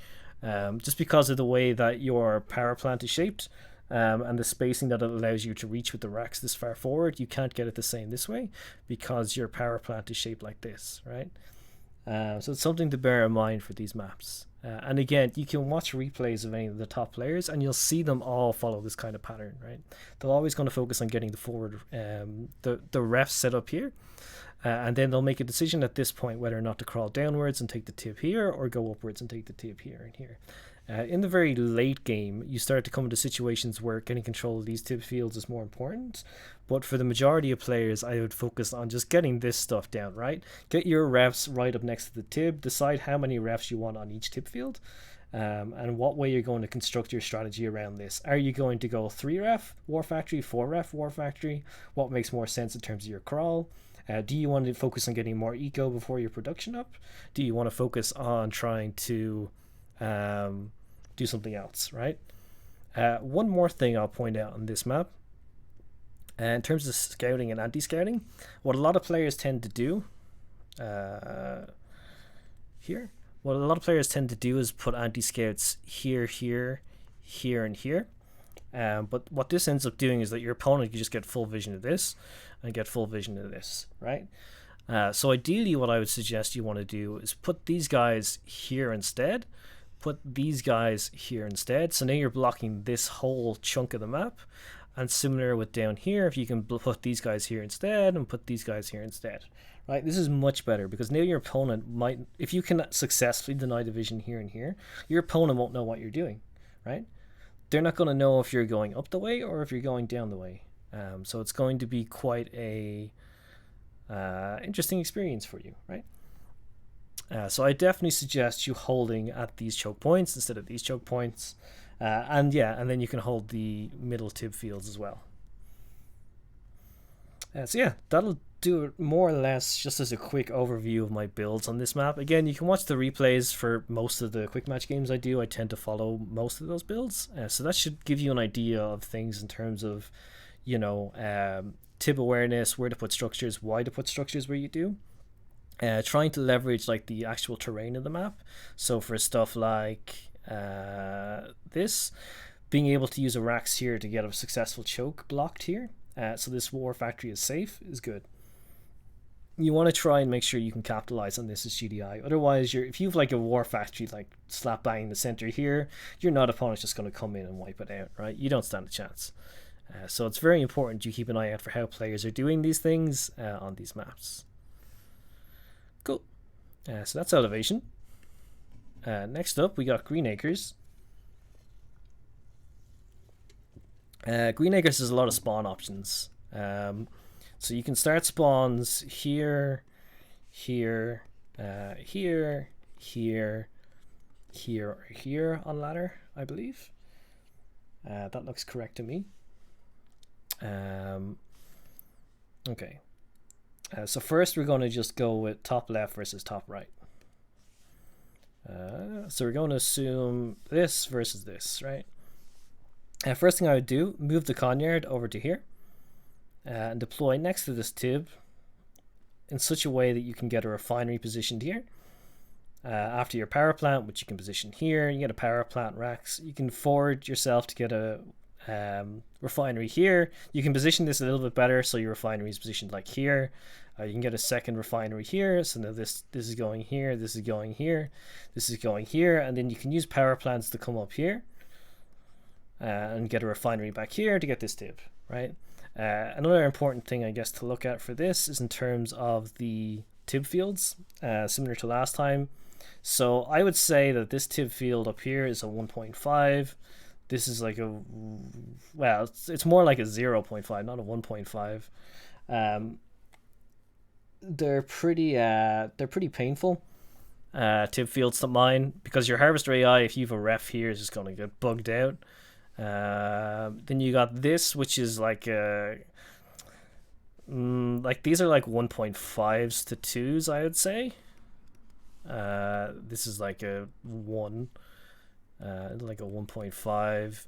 just because of the way that your power plant is shaped, and the spacing that it allows you to reach with the racks this far forward. You can't get it the same this way because your power plant is shaped like this, right? So it's something to bear in mind for these maps. And again, you can watch replays of any of the top players and you'll see them all follow this kind of pattern, right? They're always going to focus on getting the forward, the refs set up here, and then they'll make a decision at this point whether or not to crawl downwards and take the tip here or go upwards and take the tip here and here. In the very late game, you start to come into situations where getting control of these tip fields is more important. But for the majority of players, I would focus on just getting this stuff down, right? Get your refs right up next to the tip. Decide how many refs you want on each tip field, and what way you're going to construct your strategy around this. Are you going to go 3 ref war factory, 4 ref war factory? What makes more sense in terms of your crawl? Do you want to focus on getting more eco before your production up? Do you want to focus on trying to do something else, right? One more thing I'll point out on this map, in terms of scouting and anti-scouting, what a lot of players tend to do what a lot of players tend to do is put anti-scouts here, here, here, and here. But what this ends up doing is that your opponent can just get full vision of this and get full vision of this, right? So ideally what I would suggest you want to do is put these guys here instead. Put these guys here instead. So now you're blocking this whole chunk of the map. And similar with down here, if you can put these guys here instead and put these guys here instead, right? This is much better because now your opponent might, if you can successfully deny the vision here and here, your opponent won't know what you're doing, right? They're not going to know if you're going up the way or if you're going down the way. So it's going to be quite a interesting experience for you, right? So I definitely suggest you holding at these choke points instead of these choke points. And then you can hold the middle tib fields as well. So yeah, that'll do it more or less just as a quick overview of my builds on this map. Again, you can watch the replays for most of the quick match games I do. I tend to follow most of those builds. So that should give you an idea of things in terms of, tib awareness, where to put structures, why to put structures where you do. Trying to leverage like the actual terrain of the map. So for stuff like this, being able to use a racks here to get a successful choke blocked here, so this war factory is safe, is good. You want to try and make sure you can capitalize on this as GDI. Otherwise, if you've like a war factory like slap bang in the center here, your not opponent's just going to come in and wipe it out, right? You don't stand a chance. So it's very important you keep an eye out for how players are doing these things on these maps. Cool. So that's elevation. Next up, we got Green Acres. Green Acres has a lot of spawn options. So you can start spawns here, here, here, here, here, or here on ladder, I believe. That looks correct to me. Okay. So first we're going to just go with top left versus top right. So we're going to assume this versus this, right? First thing I would do, move the Conyard over to here and deploy next to this tib in such a way that you can get a refinery positioned here. After your power plant, which you can position here, you get a power plant racks. You can forward yourself to get a refinery here. You can position this a little bit better so your refinery is positioned like here. You can get a second refinery here, so now this is going here, this is going here, this is going here, and then you can use power plants to come up here and get a refinery back here to get this tip, right? Another important thing I guess to look at for this is in terms of the tib fields, similar to last time. So I would say that this tib field up here is a 1.5. This is like a, well, it's more like a 0.5, not a 1.5. Um, they're pretty painful. Tip fields to mine because your harvester AI, if you have a ref here, is just gonna get bugged out. Then you got this, which is like like these are like 1.5s to 2s, I would say. This is like a 1, like a 1.5.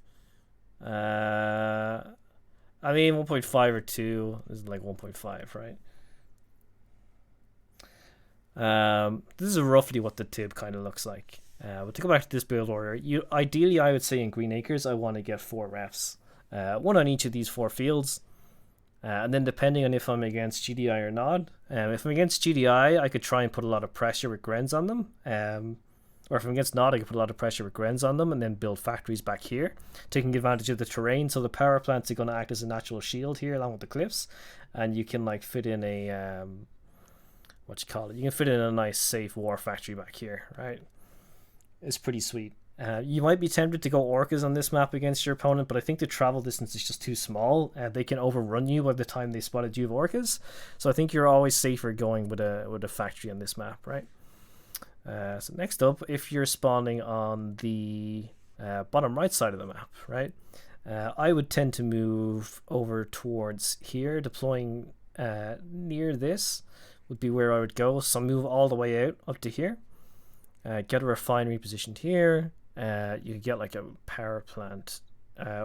I mean 1.5 or 2 is like 1.5, right? This is roughly what the tib kind of looks like. But to go back to this build order, you ideally I would say in Green Acres I want to get 4 refs, one on each of these 4 fields, and then depending on if I'm against GDI or not. If I'm against GDI, I could try and put a lot of pressure with Grens on them. Or if I'm against Nod, I could put a lot of pressure with Grens on them and then build factories back here, taking advantage of the terrain. So the power plants are going to act as a natural shield here along with the cliffs, and you can like fit in a what you call it? You can fit in a nice safe war factory back here, right? It's pretty sweet. You might be tempted to go orcas on this map against your opponent, but I think the travel distance is just too small. They can overrun you by the time they spotted you with orcas. So I think you're always safer going with a factory on this map, right? So next up, if you're spawning on the bottom right side of the map, right? I would tend to move over towards here, deploying near this would be where I would go. So move all the way out up to here. Get a refinery positioned here. You could get like a power plant,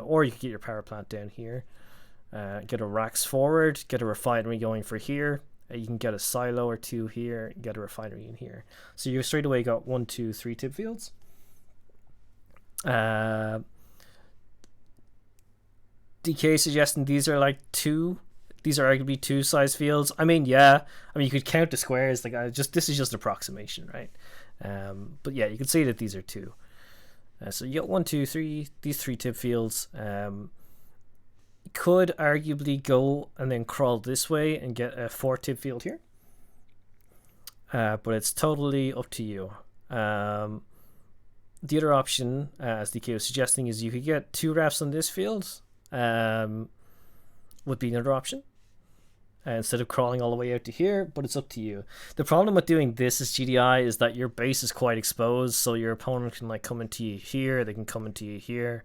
or you could get your power plant down here. Get a racks forward, get a refinery going for here. You can get a silo or 2 here, get a refinery in here. So you straight away got 1, 2, 3 tip fields. DK suggesting these are like 2. These are arguably 2 size fields. I mean, yeah. I mean, you could count the squares. Like, this is just approximation, right? But yeah, you can see that these are 2. So you got 1, 2, 3. These 3 tip fields. Could arguably go and then crawl this way and get a 4 tip field here. But it's totally up to you. The other option, as DK was suggesting, is you could get 2 rafts on this field. Would be another option. Instead of crawling all the way out to here, but it's up to you. The problem with doing this as GDI is that your base is quite exposed, so your opponent can like come into you here, they can come into you here,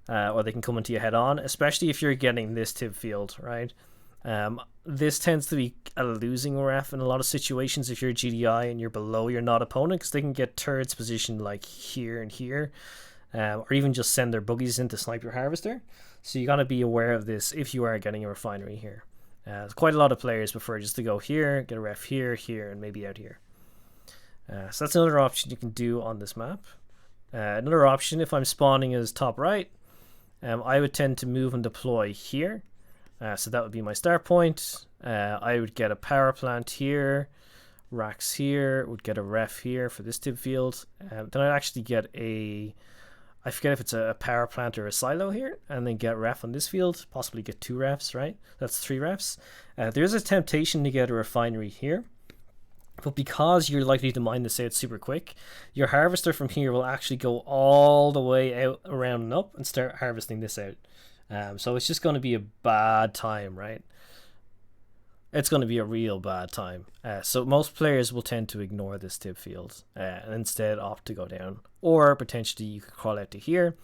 or they can come into you head on, especially if you're getting this tip field, right? This tends to be a losing ref in a lot of situations if you're GDI and you're below your not opponent, because they can get turrets positioned like here and here, or even just send their buggies in to snipe your harvester. So you got to be aware of this if you are getting a refinery here. Quite a lot of players prefer just to go here, get a ref here, here, and maybe out here. So that's another option you can do on this map. Another option, if I'm spawning as top right, I would tend to move and deploy here. So that would be my start point. I would get a power plant here, racks here, would get a ref here for this tip field. Then I'd actually get I forget if it's a power plant or a silo here, and then get ref on this field, possibly get 2 refs, right? That's 3 refs. There's a temptation to get a refinery here, but because you're likely to mine this out super quick, your harvester from here will actually go all the way out, around and up, and start harvesting this out. So it's just going to be a bad time, right? It's going to be a real bad time. So most players will tend to ignore this tip field and instead opt to go down. Or potentially you could crawl out to here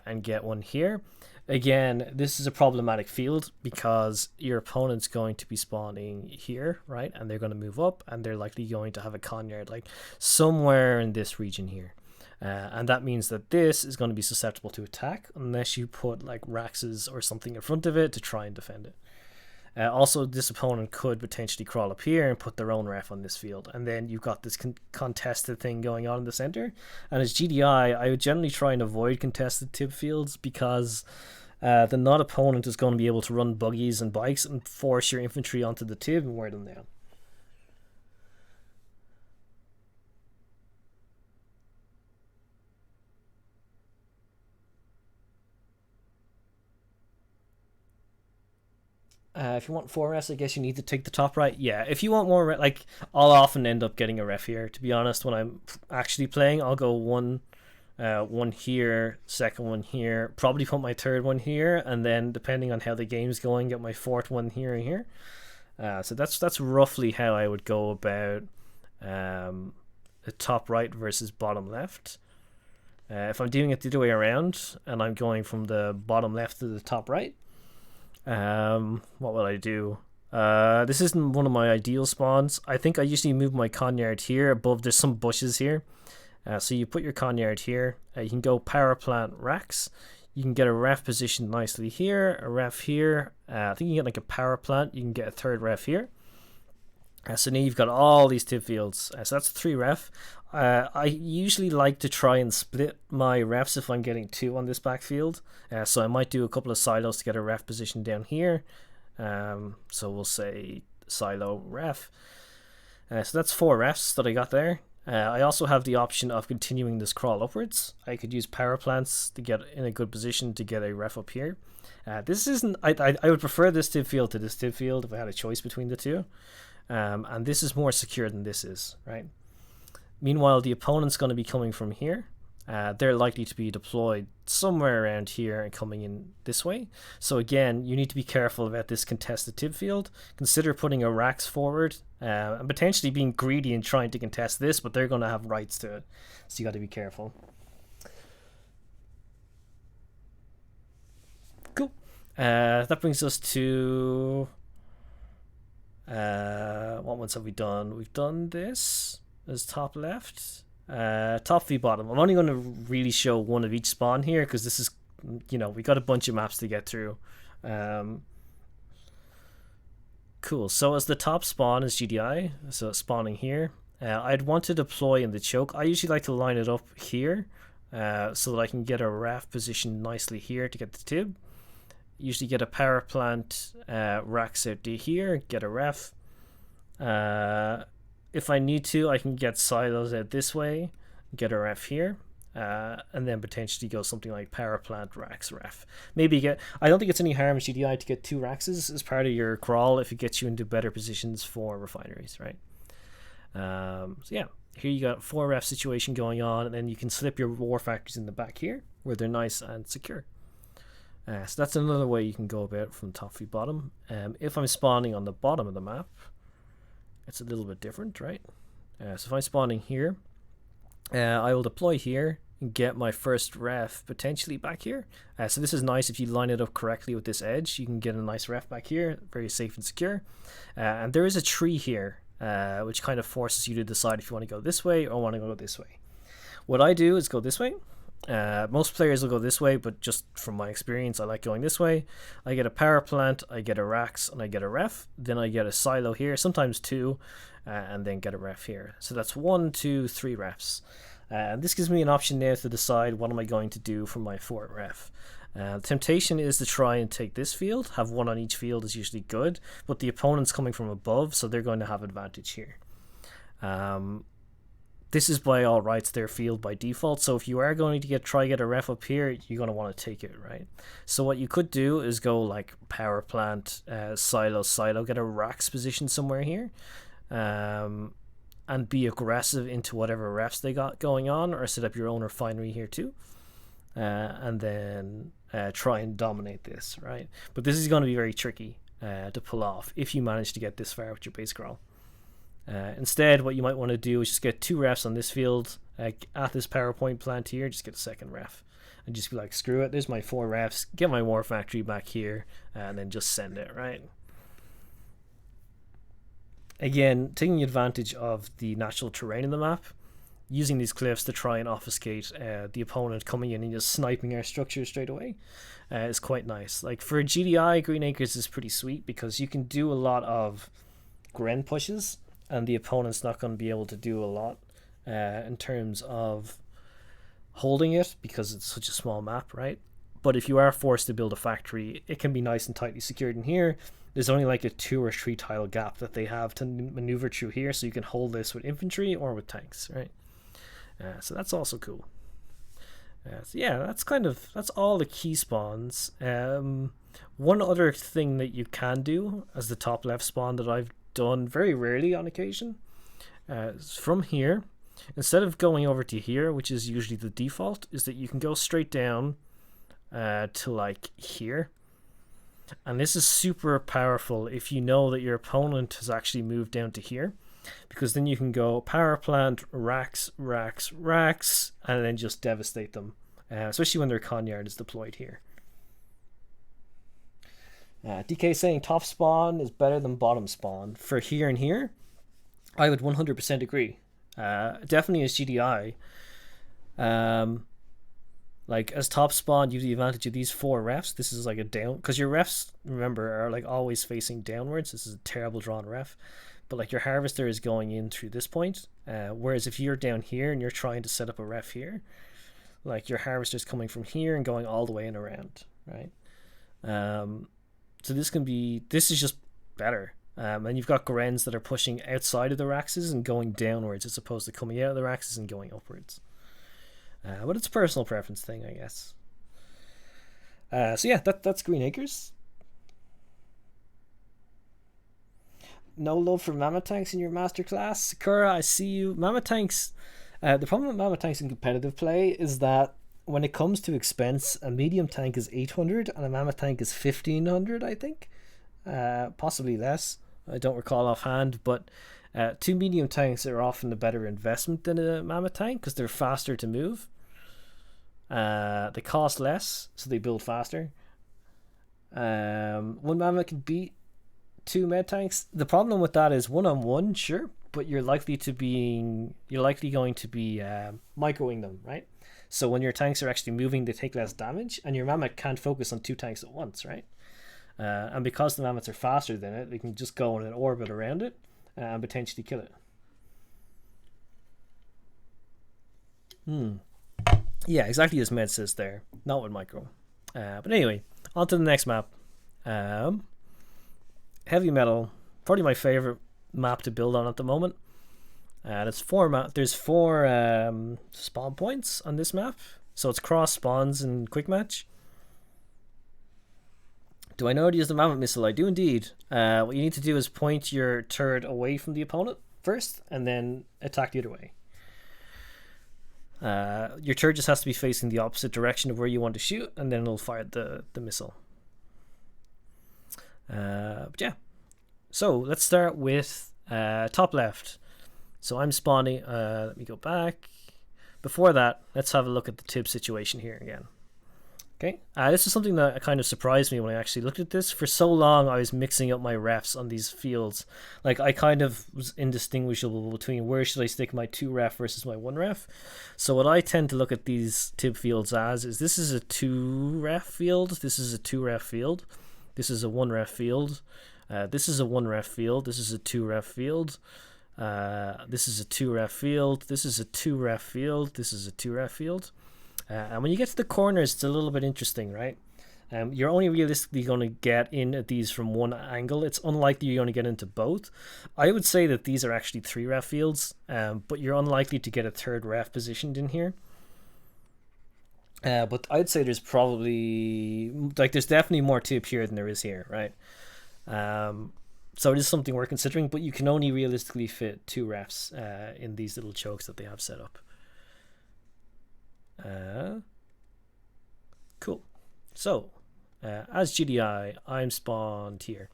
and get one here. Again, this is a problematic field because your opponent's going to be spawning here, right? And they're going to move up and they're likely going to have a conyard like somewhere in this region here. And that means that this is going to be susceptible to attack unless you put like Raxes or something in front of it to try and defend it. Also, this opponent could potentially crawl up here and put their own ref on this field, and then you've got this contested thing going on in the center. And as GDI, I would generally try and avoid contested tip fields because the not opponent is going to be able to run buggies and bikes and force your infantry onto the tib and wear them down. If you want 4 refs, I guess you need to take the top right. Yeah, if you want more, like, I'll often end up getting a ref here. To be honest, when I'm actually playing, I'll go 1, one here, second one here, probably put my third one here, and then depending on how the game's going, get my fourth one here and here. So that's roughly how I would go about the top right versus bottom left. If I'm doing it the other way around and I'm going from the bottom left to the top right, what will I do? This isn't one of my ideal spawns. I think I usually move my conyard here above. There's some bushes here. So you put your conyard here. You can go power plant racks. You can get a ref position nicely here, a ref here. I think you can get like a power plant. You can get a third ref here. So now you've got all these tip fields. So that's 3 ref. I usually like to try and split my refs if I'm getting 2 on this backfield. So I might do a couple of silos to get a ref position down here. So we'll say silo ref. So that's 4 refs that I got there. I also have the option of continuing this crawl upwards. I could use power plants to get in a good position to get a ref up here. This isn't. I would prefer this tip field to this tip field if I had a choice between the two. And this is more secure than this is, right? Meanwhile, the opponent's going to be coming from here. They're likely to be deployed somewhere around here and coming in this way. So again, you need to be careful about this contested tip field. Consider putting a racks forward and potentially being greedy and trying to contest this, but they're going to have rights to it. So you got to be careful. Cool. That brings us to... what ones have we done? We've done this as top left. Top v bottom. I'm only going to really show one of each spawn here because this is, we got a bunch of maps to get through. Cool. So as the top spawn is GDI, so it's spawning here. I'd want to deploy in the choke. I usually like to line it up here so that I can get a raf position nicely here to get the tib. Usually get a power plant racks out to here, get a ref. If I need to, I can get silos out this way, get a ref here, and then potentially go something like power plant racks ref. Maybe get. I don't think it's any harm in GDI to get 2 racks as part of your crawl if it gets you into better positions for refineries, right? So yeah, here you got 4 ref situation going on, and then you can slip your war factories in the back here where they're nice and secure. So that's another way you can go about it from top to bottom. If I'm spawning on the bottom of the map, it's a little bit different, right? So if I'm spawning here, I will deploy here and get my first ref potentially back here. So this is nice if you line it up correctly with this edge. You can get a nice ref back here, very safe and secure. And there is a tree here, which kind of forces you to decide if you want to go this way or want to go this way. What I do is go this way. Most players will go this way, but just from my experience, I like going this way. I get a power plant, I get a racks, and I get a ref. Then I get a silo here, sometimes 2, and then get a ref here. So that's 1, 2, 3 refs. And this gives me an option now to decide what am I going to do for my 4th ref. The temptation is to try and take this field. Have 1 on each field is usually good, but the opponent's coming from above, so they're going to have advantage here. This is by all rights their field by default, so if you are going to try get a ref up here, you're going to want to take it, right? So what you could do is go like power plant, silo, get a racks position somewhere here, and be aggressive into whatever refs they got going on, or set up your own refinery here too, and then try and dominate this, right? But this is going to be very tricky to pull off if you manage to get this far with your base crawl. Instead, what you might want to do is just get 2 refs on this field at this PowerPoint plant here. Just get a second ref and just be like, screw it, there's my 4 refs, get my war factory back here, and then just send it, right? Again, taking advantage of the natural terrain in the map, using these cliffs to try and obfuscate the opponent coming in and just sniping our structure straight away is quite nice. Like for a GDI, Green Acres is pretty sweet because you can do a lot of Gren pushes, and the opponent's not going to be able to do a lot in terms of holding it because it's such a small map, right? But if you are forced to build a factory, it can be nice and tightly secured in here. There's only like a 2 or 3 tile gap that they have to maneuver through here, so you can hold this with infantry or with tanks, right? So that's also cool. So yeah, that's all the key spawns. One other thing that you can do as the top left spawn that I've done very rarely on occasion, from here instead of going over to here, which is usually the default, is that you can go straight down to like here. And this is super powerful if you know that your opponent has actually moved down to here, because then you can go power plant, racks, racks, racks, and then just devastate them, especially when their Conyard is deployed here. DK saying top spawn is better than bottom spawn. For here and here, I would 100% agree. Definitely as GDI. Like as top spawn, you have the advantage of these 4 refs. This is like a down, because your refs, remember, are like always facing downwards. This is a terrible drawn ref. But like your harvester is going in through this point. Whereas if you're down here and you're trying to set up a ref here, like your harvester is coming from here and going all the way and around, right? So this is just better. And you've got Garens that are pushing outside of the Raxes and going downwards as opposed to coming out of the Raxes and going upwards. But it's a personal preference thing, I guess. So yeah, that's Green Acres. No love for Mammoth Tanks in your Masterclass. Sakura, I see you. Mammoth Tanks, the problem with Mammoth Tanks in competitive play is that when it comes to expense, a medium tank is 800 and a mammoth tank is 1500, I think. Possibly less. I don't recall offhand, but 2 medium tanks are often a better investment than a mammoth tank because they're faster to move. They cost less, so they build faster. One mammoth can beat 2 med tanks. The problem with that is 1-on-1, sure, but you're likely going to be microing them, right? So when your tanks are actually moving, they take less damage, and your mammoth can't focus on 2 tanks at once, right? And because the mammoths are faster than it, they can just go in an orbit around it and potentially kill it. Yeah, exactly as Med says there. Not with micro. But anyway, on to the next map. Heavy Metal, probably my favorite map to build on at the moment. There's 4 spawn points on this map, so it's cross spawns and quick match. Do I know how to use the mammoth missile? I do indeed. What you need to do is point your turret away from the opponent first, and then attack the other way. Your turret just has to be facing the opposite direction of where you want to shoot, and then it'll fire the missile. But yeah, so let's start with top left. So I'm spawning, let me go back. Before that, let's have a look at the tib situation here again. Okay, this is something that kind of surprised me when I actually looked at this. For so long, I was mixing up my refs on these fields. Like, I kind of was indistinguishable between where should I stick my 2 ref versus my 1 ref. So what I tend to look at these tib fields as is this is a 2 ref field, this is a 2 ref field, this is a 1 ref field, this is a 1 ref field, this is a 2 ref field, this is a 2 ref field, this is a 2 ref field, this is a 2 ref field. And when you get to the corners, it's a little bit interesting, right? You're only realistically going to get in at these from one angle. It's unlikely you're going to get into both. I would say that these are actually 3 ref fields, but you're unlikely to get a 3rd ref positioned in here. But I'd say there's there's definitely more tip here than there is here, right? So it is something we're considering, but you can only realistically fit 2 refs in these little chokes that they have set up. Cool. So, as GDI, I'm spawned here.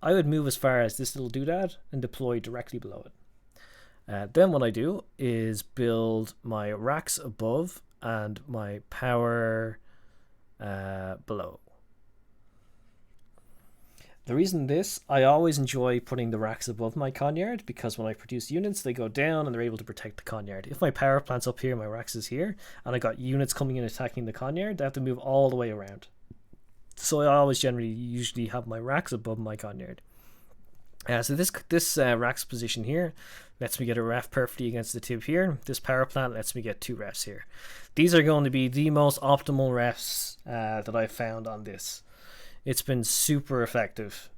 I would move as far as this little doodad and deploy directly below it. Then what I do is build my racks above and my power below. The reason I always enjoy putting the racks above my Conyard, because when I produce units, they go down and they're able to protect the Conyard. If my power plant's up here, my racks is here, and I got units coming in attacking the Conyard, they have to move all the way around. So I always usually have my racks above my Conyard. So this racks position here lets me get a ref perfectly against the tip here. This power plant lets me get 2 refs here. These are going to be the most optimal refs that I've found on this. It's been super effective.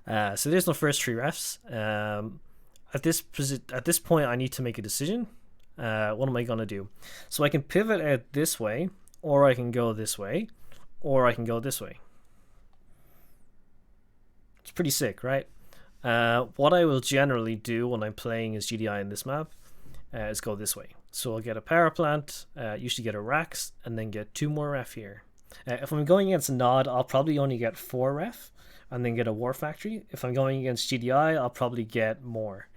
So there's the first 3 refs. At this point, I need to make a decision. What am I going to do? So I can pivot out this way, or I can go this way, or I can go this way. It's pretty sick, right? What I will generally do when I'm playing as GDI in this map is go this way. So I'll get a power plant, usually get a Rax, and then get 2 more ref here. If I'm going against Nod, I'll probably only get 4 ref, and then get a War Factory. If I'm going against GDI, I'll probably get more.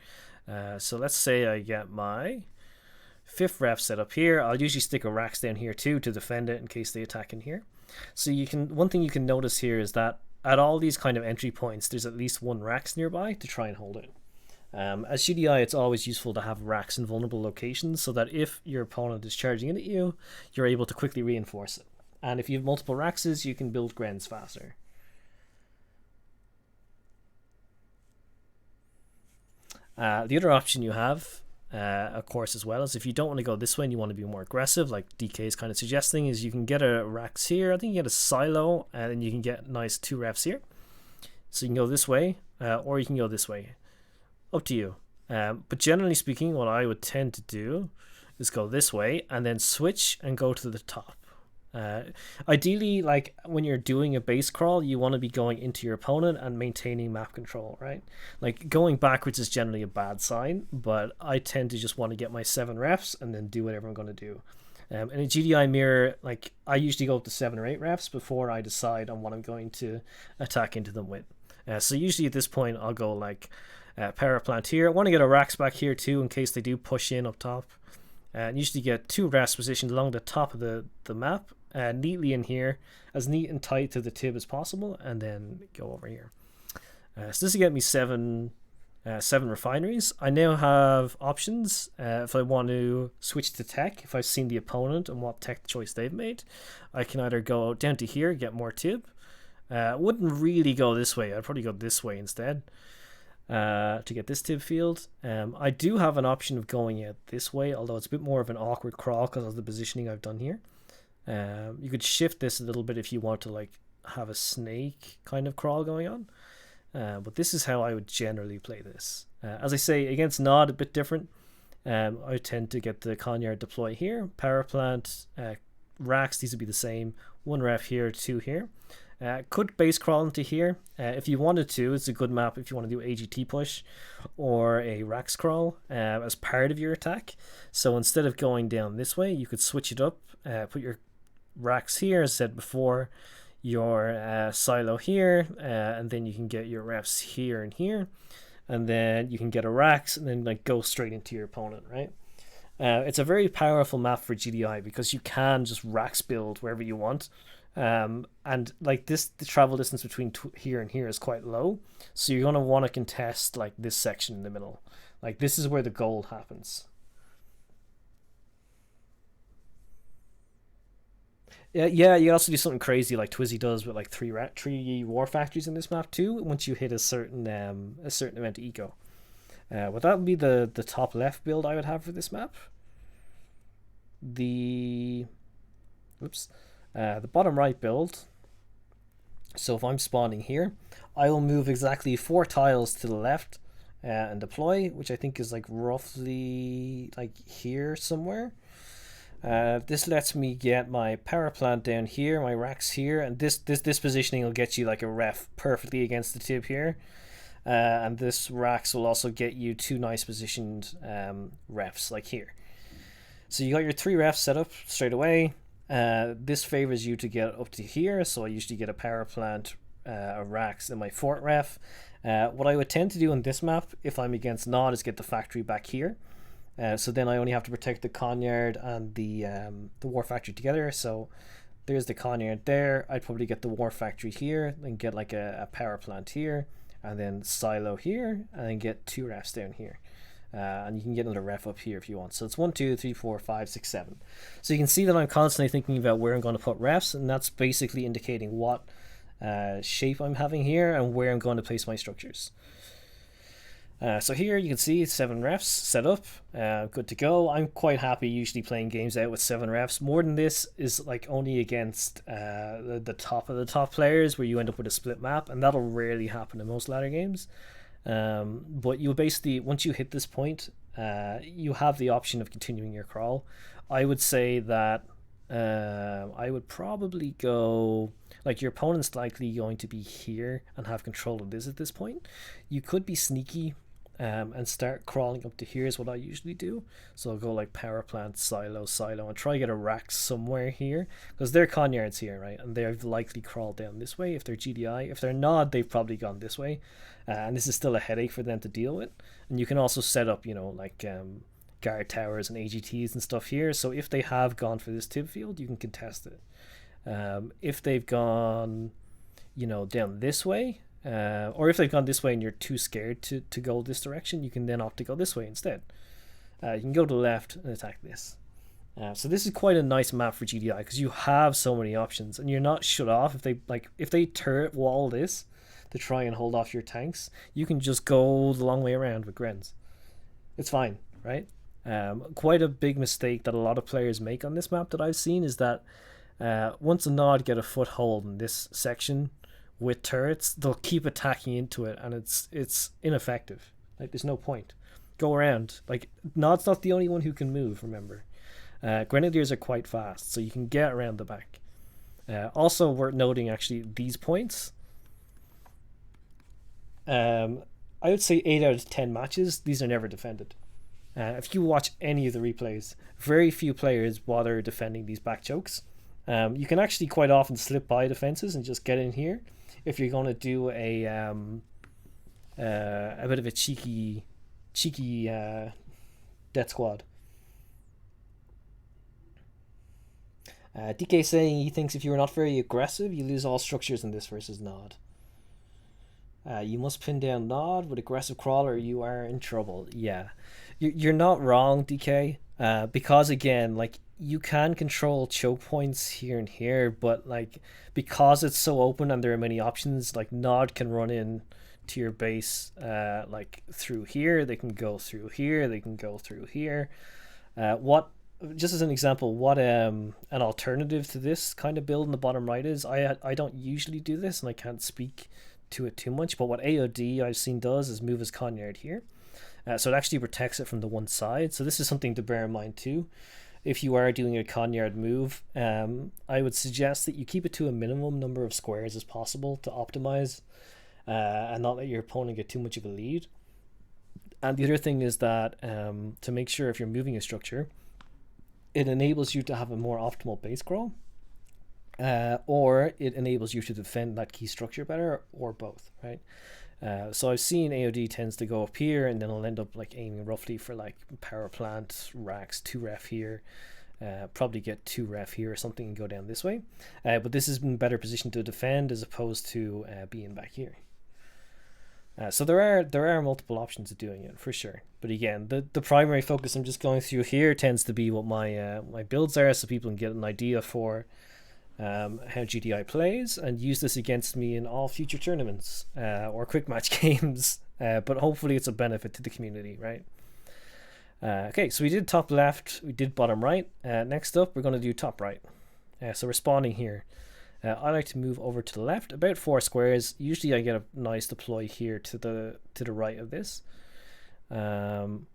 So let's say I get my 5th ref set up here. I'll usually stick a Rax down here too to defend it in case they attack in here. So one thing you can notice here is that at all these kind of entry points, there's at least 1 Rax nearby to try and hold it. As GDI, it's always useful to have racks in vulnerable locations so that if your opponent is charging in at you, you're able to quickly reinforce it. And if you have multiple Raxes, you can build Grens faster. The other option you have, of course, as well, is if you don't want to go this way and you want to be more aggressive, like DK is kind of suggesting, is you can get a Rax here. I think you get a Silo, and then you can get nice 2 refs here. So you can go this way, or you can go this way. Up to you. But generally speaking, what I would tend to do is go this way and then switch and go to the top. Ideally, like when you're doing a base crawl, you want to be going into your opponent and maintaining map control, right? Like going backwards is generally a bad sign, but I tend to just want to get my 7 refs and then do whatever I'm going to do. In a GDI mirror, like I usually go up to 7 or 8 refs before I decide on what I'm going to attack into them with. So usually at this point, I'll go like power plant here. I want to get a Rax back here too in case they do push in up top. And usually get 2 refs positioned along the top of the map, neatly in here, as neat and tight to the tib as possible, and then go over here. So this will get me 7 refineries. I now have options if I want to switch to tech. If I've seen the opponent and what tech choice they've made, I can either go down to here, get more tib. Wouldn't really go this way. I'd probably go this way instead. To get this tib field. I do have an option of going out this way, although it's a bit more of an awkward crawl because of the positioning I've done here. You could shift this a little bit if you want to like have a snake kind of crawl going on. But this is how I would generally play this. As I say, against Nod, a bit different. I tend to get the Conyard deploy here. Power plant, Rax, these would be the same. 1 ref here, 2 here. Could base crawl into here if you wanted to. It's a good map if you want to do AGT push or a Rax crawl as part of your attack. So instead of going down this way, you could switch it up, put your Rax here, as said before, your Silo here, and then you can get your refs here and here, and then you can get a Rax and then like go straight into your opponent, right? It's a very powerful map for GDI because you can just Rax build wherever you want. And like the travel distance between here and here is quite low, so you're going to want to contest like this section in the middle. Like this is where the gold happens. Yeah, you can also do something crazy like Twizzy does with like 3 war factories in this map too once you hit a certain amount of eco. Well, that would be the top left build I would have for this map. The bottom right build. So if I'm spawning here, I will move exactly 4 tiles to the left and deploy, which I think is like roughly like here somewhere. This lets me get my power plant down here, my Rax here, and this positioning will get you like a ref perfectly against the tib here. And this Rax will also get you 2 nice positioned refs like here. So you got your 3 refs set up straight away. This favors you to get up to here, so I usually get a power plant, a Rax, and my fort ref. What I would tend to do on this map, if I'm against Nod, is get the factory back here. So then I only have to protect the Conyard and the War Factory together. So there's the Conyard there. I'd probably get the War Factory here, and get like a power plant here, and then Silo here, and then get 2 refs down here. And you can get another ref up here if you want. So it's 1, 2, 3, 4, 5, 6, 7. So you can see that I'm constantly thinking about where I'm going to put refs, and that's basically indicating what shape I'm having here and where I'm going to place my structures. So here you can see 7 refs set up, good to go. I'm quite happy usually playing games out with 7 refs. More than this is like only against the top of the top players, where you end up with a split map, and that'll rarely happen in most ladder games. But you basically, once you hit this point, you have the option of continuing your crawl. I would say that I would probably go, like, your opponent's likely going to be here and have control of this at this point. You could be sneaky and start crawling up to here is what I usually do. So I'll go like power plant, silo, silo, and try to get a rack somewhere here, because they're Conyards here, right? And they've likely crawled down this way if they're GDI. If they're not, they've probably gone this way. And this is still a headache for them to deal with. And you can also set up, you know, like guard towers and AGTs and stuff here. So if they have gone for this tib field, you can contest it. If they've gone, you know, down this way, or if they've gone this way and you're too scared to go this direction, you can then opt to go this way instead. You can go to the left and attack this. So this is quite a nice map for GDI because you have so many options and you're not shut off. If they turret wall this to try and hold off your tanks, you can just go the long way around with Grens. It's fine, right? Quite a big mistake that a lot of players make on this map that I've seen is that once a Nod get a foothold in this section with turrets, they'll keep attacking into it and it's ineffective. Like, there's no point. Go around. Like, Nod's not the only one who can move, remember. Grenadiers are quite fast, so you can get around the back. Also worth noting, actually, these points. I would say 8 out of 10 matches, these are never defended. If you watch any of the replays, very few players bother defending these back chokes. You can actually quite often slip by defenses and just get in here if you're going to do a bit of a cheeky death squad. DK saying he thinks if you are not very aggressive, you lose all structures in this versus Nod. You must pin down Nod with aggressive crawler, you are in trouble. Yeah, you're not wrong, DK. Because again, like, you can control choke points here and here, but like, because it's so open and there are many options, like Nod can run in to your base like through here, they can go through here, they can go through here. Just as an example, what an alternative to this kind of build in the bottom right is, I don't usually do this and I can't speak to it too much, but what AOD I've seen does is move his Conyard here. So it actually protects it from the one side. So this is something to bear in mind too. If you are doing a Conyard move, I would suggest that you keep it to a minimum number of squares as possible to optimize and not let your opponent get too much of a lead. And the other thing is that to make sure if you're moving a structure, it enables you to have a more optimal base crawl, or it enables you to defend that key structure better, or both, right? So I've seen AOD tends to go up here and then I'll end up like aiming roughly for like power plant, racks, 2 ref here, probably get 2 ref here or something and go down this way. But this is in better position to defend as opposed to being back here. So there are multiple options of doing it for sure, but again, the primary focus I'm just going through here tends to be what my builds are, so people can get an idea for how GDI plays and use this against me in all future tournaments or quick match games. But hopefully it's a benefit to the community, right? Okay, so we did top left, we did bottom right. Next up, we're going to do top right. So we're spawning here. I like to move over to the left about 4 squares. Usually I get a nice deploy here to the right of this. And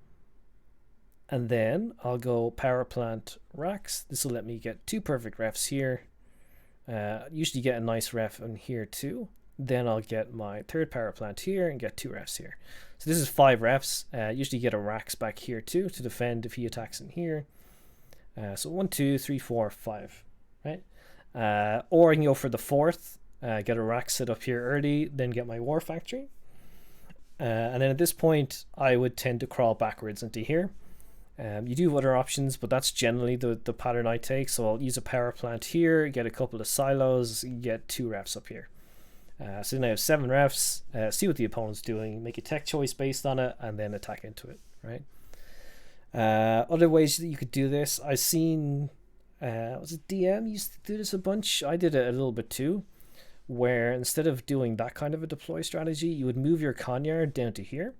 then I'll go power plant racks. This will let me get 2 perfect refs here. Usually get a nice ref in here too. Then I'll get my 3rd power plant here and get 2 refs here. So this is 5 refs. Usually get a racks back here too to defend if he attacks in here. So 1, 2, 3, 4, 5, right? Or I can go for the 4th, get a rack set up here early, then get my war factory. And then at this point, I would tend to crawl backwards into here. You do have other options, but that's generally the pattern I take. So I'll use a power plant here, get a couple of silos, get 2 refs up here. So then I have 7 refs, see what the opponent's doing, make a tech choice based on it, and then attack into it, right? Other ways that you could do this, I've seen... was it DM used to do this a bunch? I did it a little bit too, where instead of doing that kind of a deploy strategy, you would move your Conyard down to here,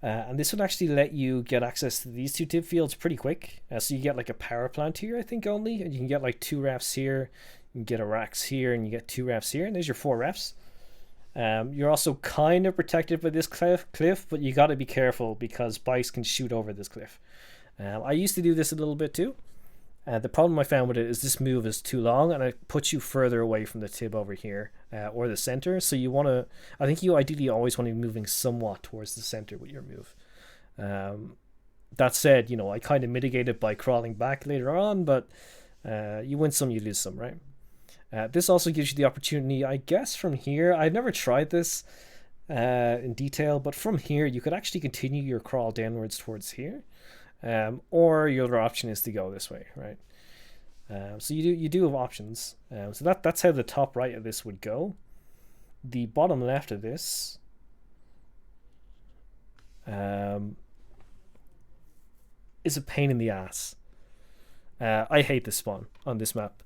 and this would actually let you get access to these 2 tip fields pretty quick. So you get like a power plant here, I think, only, and you can get like 2 refs here, you can get a racks here, and you get 2 refs here, and there's your 4 refs. You're also kind of protected by this cliff, but you got to be careful because bikes can shoot over this cliff. I used to do this a little bit too. The problem I found with it is this move is too long, and it puts you further away from the tib over here, or the center. So you want to, I think you ideally always want to be moving somewhat towards the center with your move. That said, you know, I kind of mitigate it by crawling back later on, but you win some, you lose some, right? This also gives you the opportunity, I guess, from here. I've never tried this in detail, but from here you could actually continue your crawl downwards towards here. Or your other option is to go this way, right? So you do have options. So that's how the top right of this would go. The bottom left of this is a pain in the ass. I hate this spawn on this map.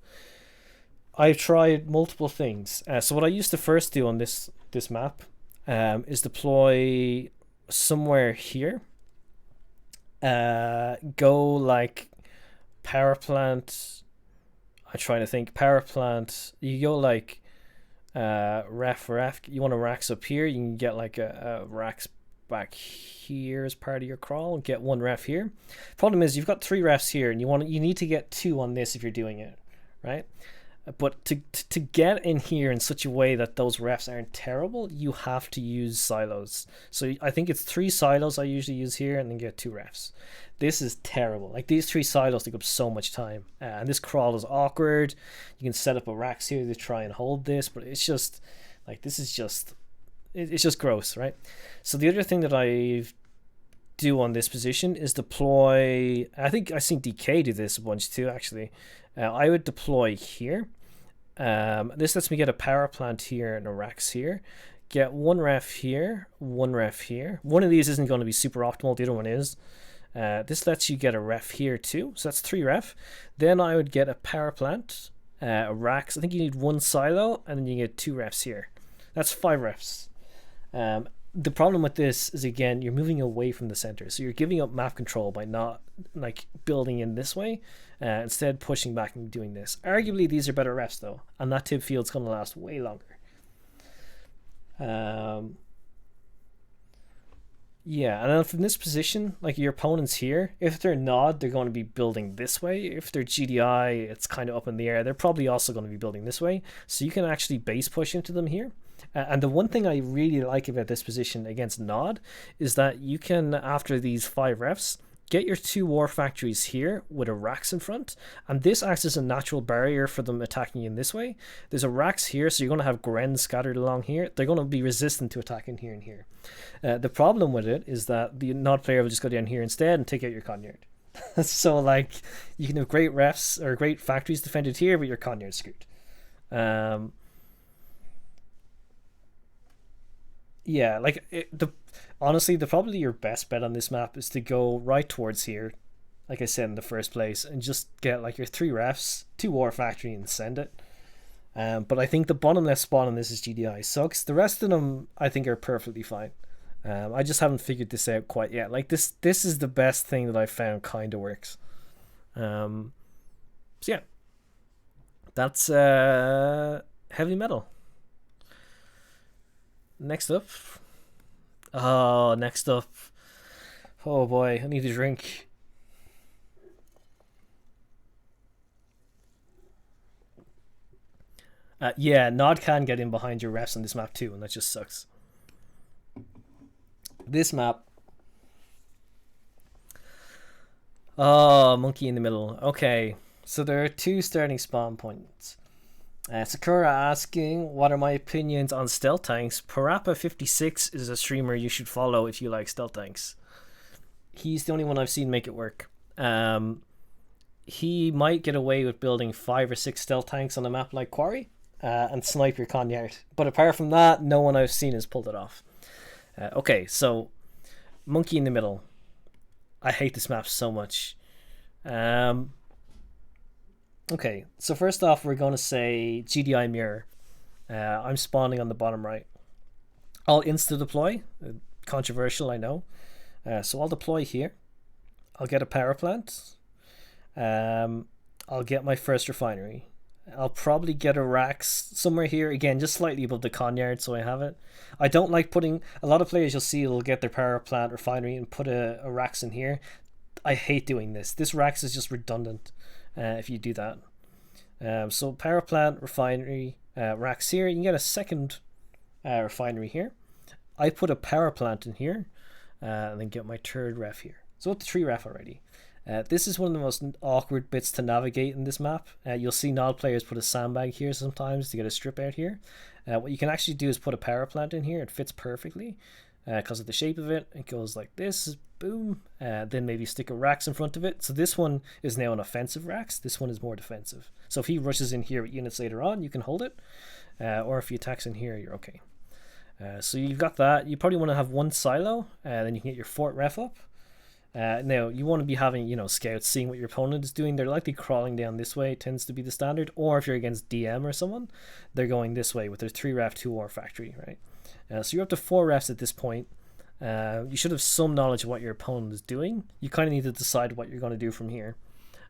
I've tried multiple things. So what I used to first do on this map is deploy somewhere here. Go like power plant. I'm trying to think. Power plant. You go like ref. You want a racks up here. You can get like a racks back here as part of your crawl and get one ref here. Problem is you've got 3 refs here, and you need to get 2 on this if you're doing it, right? But to get in here in such a way that those refs aren't terrible, you have to use silos. So I think it's 3 silos I usually use here, and then get 2 refs. This is terrible. Like, these 3 silos take up so much time, and this crawl is awkward. You can set up a racks here to try and hold this, but it's just like, this is just, it's just gross, right? So the other thing that I do on this position is deploy. I think I've seen DK do this a bunch too, actually. I would deploy here. This lets me get a power plant here and a racks here. Get 1 ref here, 1 ref here. One of these isn't going to be super optimal, the other one is. This lets you get a ref here too, so that's 3 ref. Then I would get a power plant, a racks. I think you need 1 silo, and then you get 2 refs here. That's 5 refs. The problem with this is, again, you're moving away from the center, so you're giving up map control by not like building in this way, instead pushing back and doing this. Arguably these are better refs though, and that tib field's going to last way longer. Yeah, and then from this position, like, your opponents here, if they're Nod, they're going to be building this way. If they're GDI, it's kind of up in the air. They're probably also going to be building this way, so you can actually base push into them here. And the one thing I really like about this position against Nod is that you can, after these 5 refs, get your 2 war factories here with a racks in front, and this acts as a natural barrier for them attacking in this way. There's a racks here, so you're going to have Gren scattered along here. They're going to be resistant to attacking here and here. The problem with it is that the Nod player will just go down here instead and take out your Conyard. So, like, you can have great refs or great factories defended here, but your Conyard's screwed. Yeah, like, honestly, probably your best bet on this map is to go right towards here, like I said in the first place, and just get like your 3 refs, 2 war factory, and send it. But I think the bottom left spawn on this is GDI sucks. The rest of them I think are perfectly fine. I just haven't figured this out quite yet. Like, this is the best thing that I've found kind of works. So yeah, that's heavy metal. Next up. Oh boy, I need a drink. Yeah, Nod can get in behind your refs on this map too, and that just sucks. This map. Oh, monkey in the middle. Okay, so there are 2 starting spawn points. Sakura asking, what are my opinions on stealth tanks? Parappa56 is a streamer you should follow if you like stealth tanks. He's the only one I've seen make it work. He might get away with building 5 or 6 stealth tanks on a map like Quarry and snipe your Conyard. But apart from that, no one I've seen has pulled it off. Okay, so monkey in the middle. I hate this map so much. Okay, so first off, we're going to say GDI mirror. I'm spawning on the bottom right. I'll insta-deploy. Controversial, I know. So I'll deploy here. I'll get a power plant. I'll get my first refinery. I'll probably get a racks somewhere here. Again, just slightly above the Conyard, so I have it. I don't like putting... A lot of players you'll see will get their power plant refinery and put a racks in here. I hate doing this. This racks is just redundant. if you do that. So power plant, refinery, racks here. You can get a second refinery here. I put a power plant in here, and then get my third ref here. So up to 3 ref already. This is one of the most awkward bits to navigate in this map. You'll see nod players put a sandbag here sometimes to get a strip out here. What you can actually do is put a power plant in here. It fits perfectly because of the shape of it. It goes like this, boom. Then maybe stick a racks in front of it. So this one is now an offensive racks. This one is more defensive. So if he rushes in here with units later on, you can hold it. Or if he attacks in here, you're okay. So you've got that. You probably want to have 1 silo, then you can get your 4th ref up. Now you want to be having, you know, scouts seeing what your opponent is doing. They're likely crawling down this way, tends to be the standard. Or if you're against DM or someone, they're going this way with their 3 ref 2 war factory, right? So you're up to 4 refs at this point. You should have some knowledge of what your opponent is doing. You kind of need to decide what you're going to do from here.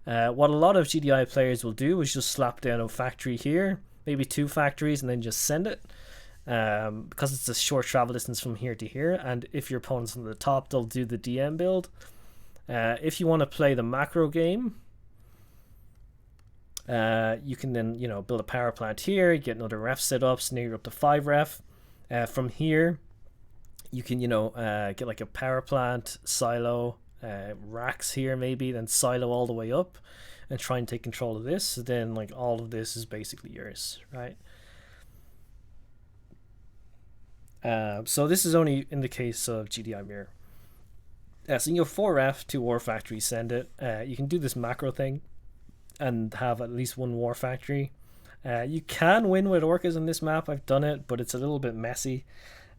What a lot of GDI players will do is just slap down a factory here, maybe 2 factories, and then just send it. Because it's a short travel distance from here to here, and if your opponent's on the top, they'll do the DM build. If you want to play the macro game, you can then, you know, build a power plant here, get another ref set up, so now you're up to 5 ref. From here, you can, you know, get like a power plant, silo, racks here maybe, then silo all the way up, and try and take control of this. So then, like, all of this is basically yours, right? So this is only in the case of GDI Mirror. So you can go 4 ref, 2 war factories, send it. You can do this macro thing and have at least 1 war factory. You can win with orcas in this map. I've done it, but it's a little bit messy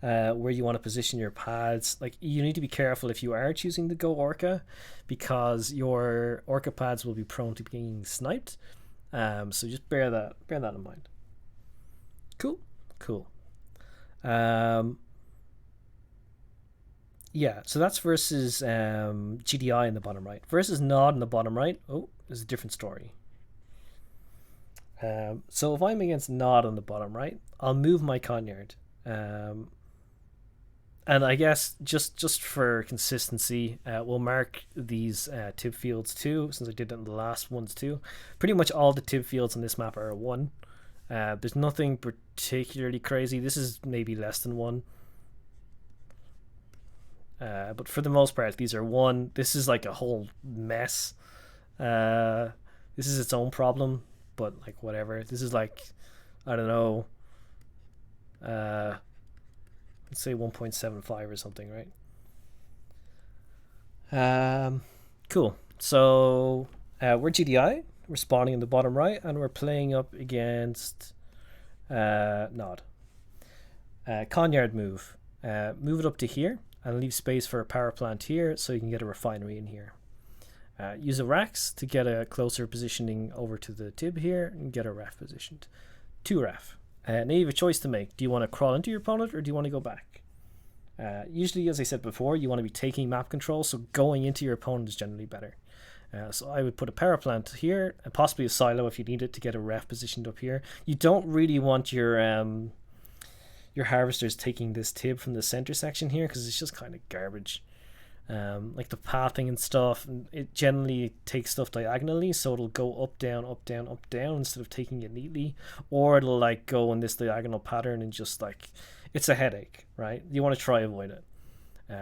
where you want to position your pads. Like, you need to be careful if you are choosing to go orca, because your orca pads will be prone to being sniped. So just bear that in mind. Cool. Yeah, so that's versus GDI in the bottom right. Versus Nod in the bottom right, there's a different story. So if I'm against Nod on the bottom right, I'll move my Conyard. And I guess just for consistency, we'll mark these tib fields too, since I did it in the last ones too. Pretty much all the tib fields on this map are 1. There's nothing particularly crazy. This is maybe less than 1. But for the most part, these are 1. This is like a whole mess. This is its own problem, but like whatever. This is like, I don't know, let's say 1.75 or something, right? Cool. So we're GDI. We're spawning in the bottom right, and we're playing up against Nod. Conyard move. Move it up to here and leave space for a power plant here so you can get a refinery in here. Use a racks to get a closer positioning over to the tib here and get a ref positioned. 2 ref. Now you have a choice to make. Do you want to crawl into your opponent or do you want to go back? Usually, as I said before, you want to be taking map control, so going into your opponent is generally better. So I would put a power plant here and possibly a silo if you need it to get a ref positioned up here. You don't really want your harvesters taking this tib from the center section here, because it's just kind of garbage. Like the pathing and stuff, and it generally takes stuff diagonally, so it'll go up down up down up down instead of taking it neatly, or it'll like go in this diagonal pattern and just like, it's a headache, right? You want to try avoid it.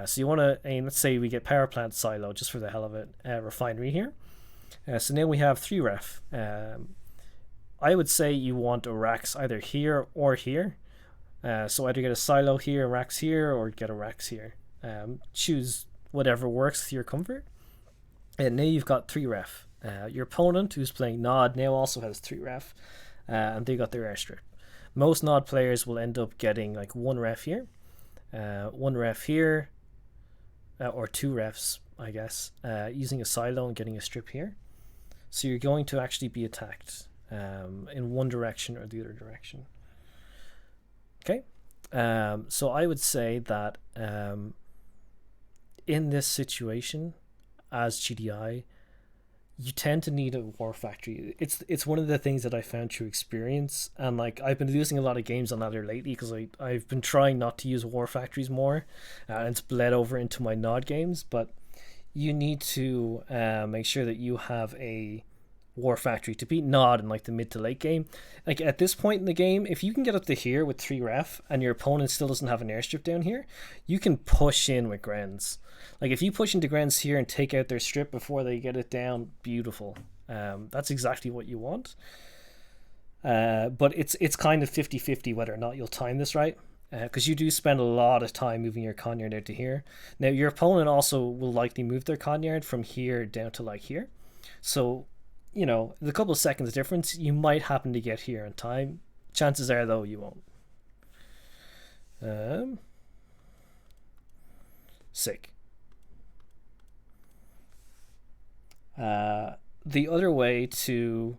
So you want to aim, let's say we get power plant silo just for the hell of it, refinery here. So now we have 3 ref. I would say you want a racks either here or here. So either get a silo here, a racks here, or get a racks here. Choose whatever works to your comfort. And now you've got 3 ref. Your opponent, who's playing Nod, now also has 3 ref, and they got their airstrip. Most Nod players will end up getting like 1 ref here, 1 ref here, or 2 refs, I guess, using a silo and getting a strip here. So you're going to actually be attacked in one direction or the other direction. Okay, so I would say that in this situation, as GDI, you tend to need a war factory. It's one of the things that I found through experience, and like I've been losing a lot of games on ladder lately because I've been trying not to use war factories more, and it's bled over into my Nod games. But you need to make sure that you have a war factory to beat Nod in like the mid to late game. Like at this point in the game, if you can get up to here with 3 ref and your opponent still doesn't have an airstrip down here, you can push in with Grens. Like if you push into Grens here and take out their strip before they get it down, beautiful. That's exactly what you want. But it's kind of 50-50 whether or not you'll time this right, because you do spend a lot of time moving your Conyard out to here. Now your opponent also will likely move their Conyard from here down to like here, so you know the couple of seconds difference you might happen to get here in time. Chances are though you won't. Sick. The other way to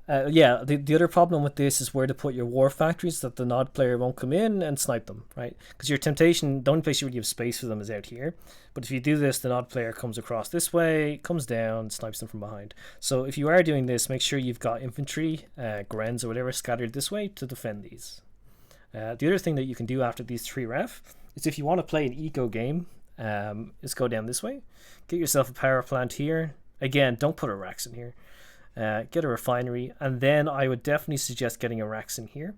the other problem with this is where to put your war factories that the Nod player won't come in and snipe them, right? Because your temptation, the only place you really have space for them is out here. But if you do this, the Nod player comes across this way, comes down, snipes them from behind. So if you are doing this, make sure you've got infantry, Grens or whatever scattered this way to defend these. The other thing that you can do after these 3 ref is if you want to play an eco game, is go down this way, get yourself a power plant here. Again, don't put a Rax in here. Get a refinery, and then I would definitely suggest getting a Rax in here,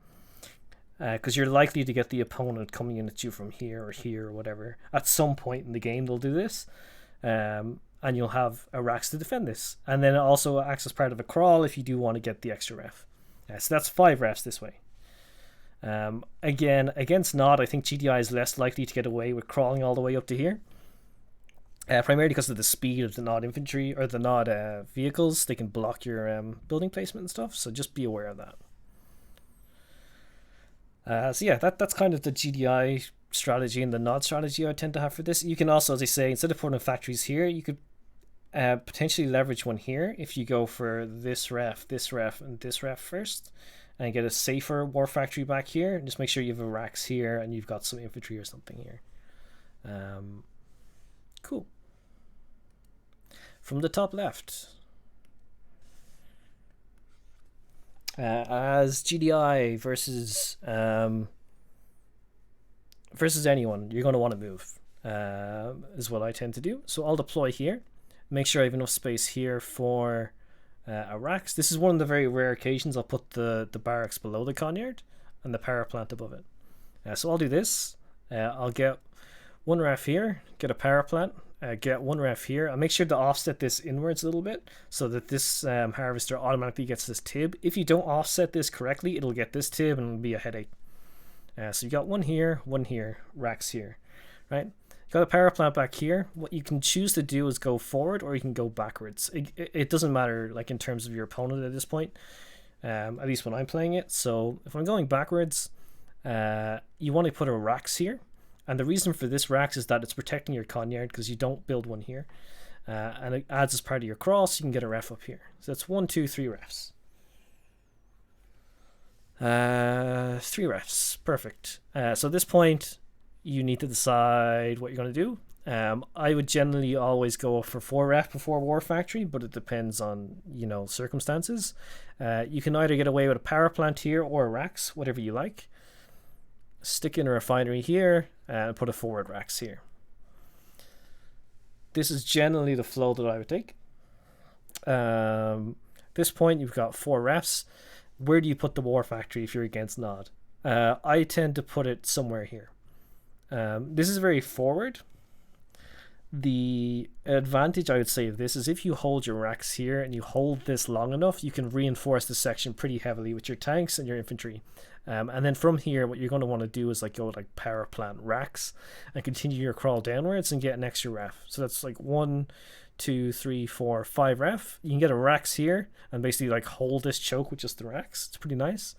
because you're likely to get the opponent coming in at you from here or whatever. At some point in the game they'll do this, and you'll have a Rax to defend this, and then it also acts as part of a crawl if you do want to get the extra ref. So that's 5 refs this way. Again, against Nod, I think GDI is less likely to get away with crawling all the way up to here. Primarily because of the speed of the Nod infantry or the Nod vehicles. They can block your building placement and stuff, so just be aware of that. So yeah, that's kind of the GDI strategy and the Nod strategy I tend to have for this. You can also, as I say, instead of putting factories here, you could potentially leverage one here if you go for this ref, and this ref first, and get a safer war factory back here. And just make sure you have a Rax here and you've got some infantry or something here. Cool. From the top left, as GDI versus anyone, you're going to want to move, is what I tend to do. So I'll deploy here, make sure I have enough space here for a Rax. This is one of the very rare occasions I'll put the barracks below the Conyard and the power plant above it. So I'll do this. I'll get 1 ref here, get a power plant, get 1 ref here. I'll make sure to offset this inwards a little bit so that this harvester automatically gets this tib. If you don't offset this correctly, it'll get this tib and it'll be a headache. So you got 1 here, Rax here, right? You got a power plant back here. What you can choose to do is go forward or you can go backwards. It doesn't matter, like in terms of your opponent at this point, at least when I'm playing it. So if I'm going backwards, you want to put a Rax here. And the reason for this Rax is that it's protecting your Conyard because you don't build one here. And it adds as part of your crawl, so you can get a ref up here. So that's 1, 2, 3 refs. 3 refs. Perfect. So at this point, you need to decide what you're going to do. I would generally always go for 4 ref before War Factory, but it depends on, circumstances. You can either get away with a power plant here or a Rax, whatever you like. Stick in a refinery here and put a forward Rax here. This is generally the flow that I would take. This point you've got 4 refs. Where do you put the war factory if you're against Nod? I tend to put it somewhere here. This is very forward. The advantage I would say of this is if you hold your Rax here and you hold this long enough, you can reinforce this section pretty heavily with your tanks and your infantry. And then from here, what you're going to want to do is go with power plant Rax and continue your crawl downwards and get an extra ref. So that's 1, 2, 3, 4, 5 ref. You can get a Rax here and basically hold this choke with just the Rax. It's pretty nice.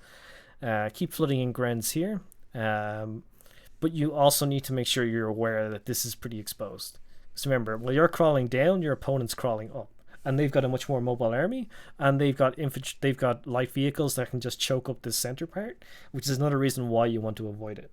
Keep flooding in Grens here. But you also need to make sure you're aware that this is pretty exposed. So remember, while you're crawling down, your opponent's crawling up. And they've got a much more mobile army, and they've got they've got light vehicles that can just choke up this center part, which is another reason why you want to avoid it.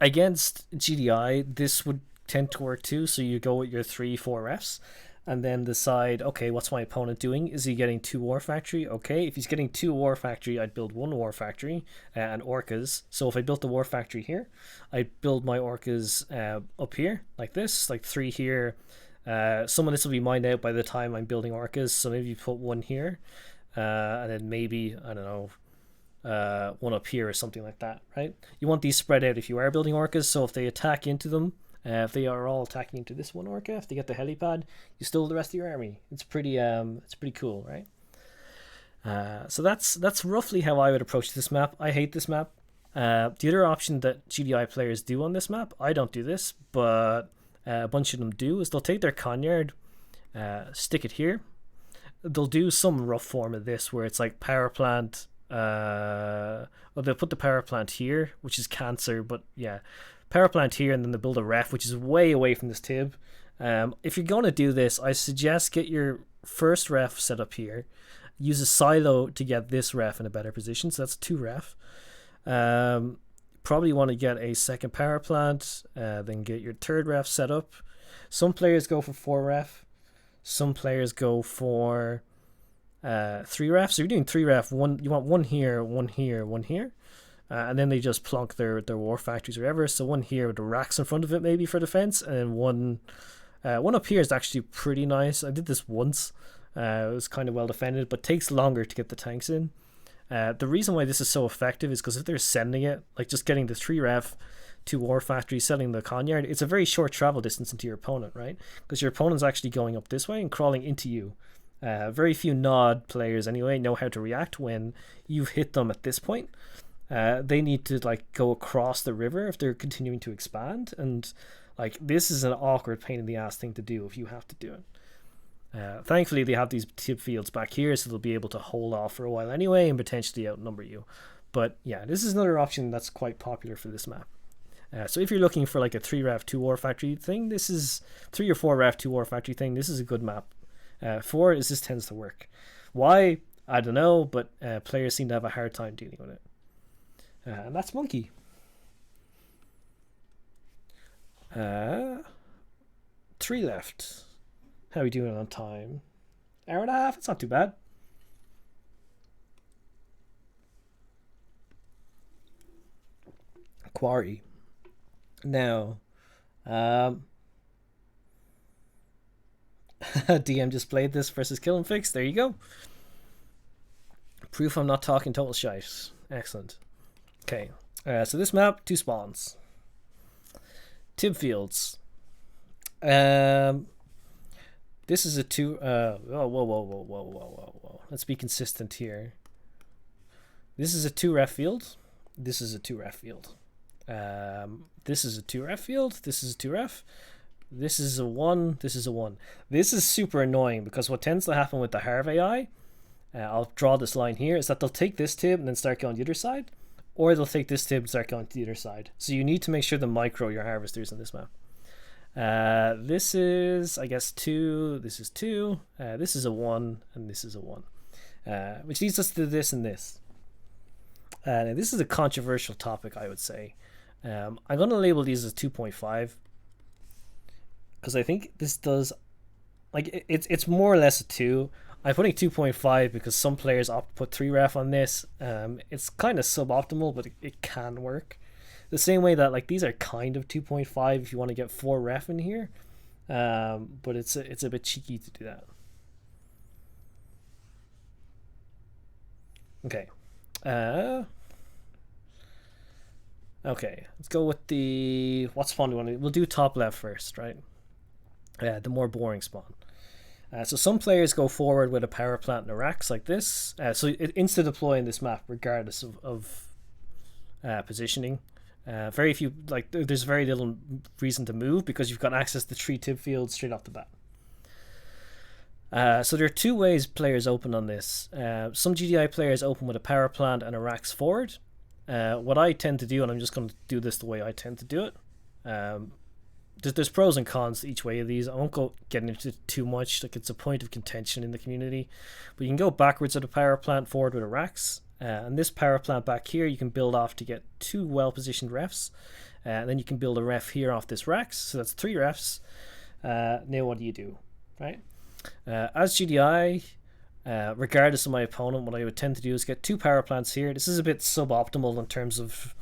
Against GDI, this would tend to work too. So you go with your 3, 4 refs, and then decide, okay, what's my opponent doing? Is he getting 2 war factory? Okay, if he's getting 2 war factory, I'd build 1 war factory and orcas. So if I built the war factory here, I'd build my orcas up here like this, 3 here, Some of this will be mined out by the time I'm building orcas, so maybe you put one here, and then maybe, I don't know, one up here or something like that, right? You want these spread out if you are building orcas, so if they attack into them, if they are all attacking into this one orca, if they get the helipad, you still have the rest of your army. It's pretty cool, right? So that's roughly how I would approach this map. I hate this map. The other option that GDI players do on this map, I don't do this, but a bunch of them do, is they'll take their Conyard, stick it here. They'll do some rough form of this where it's like power plant. Well, they'll put the power plant here, which is cancer, but yeah, power plant here, and then they build a ref, which is way away from this tib. If you're going to do this, I suggest get your first ref set up here. Use a silo to get this ref in a better position, so that's 2 ref. Probably want to get a second power plant, then get your third ref set up. Some players go for 4 ref. Some players go for 3 ref. So you're doing 3 ref. You want one here, one here, one here. And then they just plonk their war factories or whatever. So one here with the racks in front of it maybe for defense, and then one up here is actually pretty nice. I did this once. It was kind of well defended, but takes longer to get the tanks in. The reason why this is so effective is because if they're sending it, like just getting the 3 ref, 2 war factories, selling the Conyard, it's a very short travel distance into your opponent, right? Because your opponent's actually going up this way and crawling into you. Very few nod players anyway know how to react when you've hit them at this point. They need to like go across the river if they're continuing to expand, and like this is an awkward pain in the ass thing to do if you have to do it. Thankfully they have these tip fields back here, so they'll be able to hold off for a while anyway and potentially outnumber you. But yeah, this is another option that's quite popular for this map. So if you're looking for like a 3 ref 2 war factory thing, this is 3 or 4 ref 2 war factory thing, this is a good map. 4 is this tends to work. Why? I don't know, but players seem to have a hard time dealing with it. And that's Monkey. 3 left. How are we doing on time? Hour and a half? It's not too bad. Quarry. Now, DM just played this versus Kill and Fix. There you go. Proof I'm not talking total shite. Excellent. Okay, so this map, 2 spawns. Tib fields. This is a 2. Whoa. Let's be consistent here. This is a 2 ref field. This is a 2 ref field. This is a 2 ref field. This is a 2 ref. This is a 1. This is a 1. This is super annoying because what tends to happen with the Harv AI, I'll draw this line here, is that they'll take this tib and then start going the other side, or they'll take this tib and start going to the other side. So you need to make sure to micro your harvesters in this map. This is, I guess, 2. This is 2. This is a 1, and this is a 1. Which leads us to this and this. Now this is a controversial topic, I would say. I'm going to label these as 2.5 because I think this does, like, it's more or less a 2. I'm putting 2.5 because some players opt to put 3 ref on this. It's kind of suboptimal, but it can work. The same way that like these are kind of 2.5 if you want to get 4 ref in here, but it's a bit cheeky to do that. Okay. Okay, let's go with the, what spawn do we want to do? We'll do top left first, right? The more boring spawn. So some players go forward with a power plant and a racks like this. So it insta-deploy in this map regardless of positioning. Very few, like there's very little reason to move because you've got access to 3 tib fields straight off the bat. So there are 2 ways players open on this. Some GDI players open with a power plant and a racks forward. What I tend to do, and I'm just going to do this the way I tend to do it. There's pros and cons to each way of these. I won't go get into it too much. Like it's a point of contention in the community. But you can go backwards with a power plant, forward with a racks. And this power plant back here, you can build off to get 2 well-positioned refs. And then you can build a ref here off this racks. So that's 3 refs. Now what do you do, right? As GDI, regardless of my opponent, what I would tend to do is get 2 power plants here. This is a bit suboptimal in terms of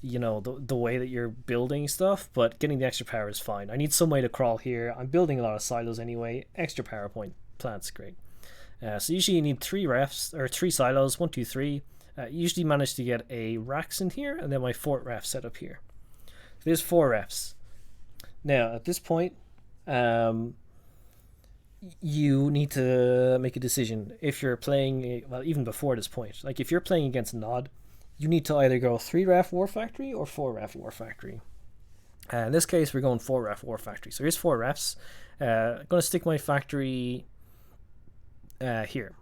you know, the way that you're building stuff, but getting the extra power is fine. I need some way to crawl here. I'm building a lot of silos anyway. Extra power point plants, great. So usually you need 3 refs or 3 silos, 1, 2, 3. Usually manage to get a racks in here, and then my fort ref set up here. So there's 4 refs. Now at this point, you need to make a decision. If you're playing, well, even before this point, like if you're playing against Nod, you need to either go 3 ref War Factory or 4 ref War Factory. In this case, we're going 4 ref War Factory. So here's 4 refs. I'm going to stick my factory here.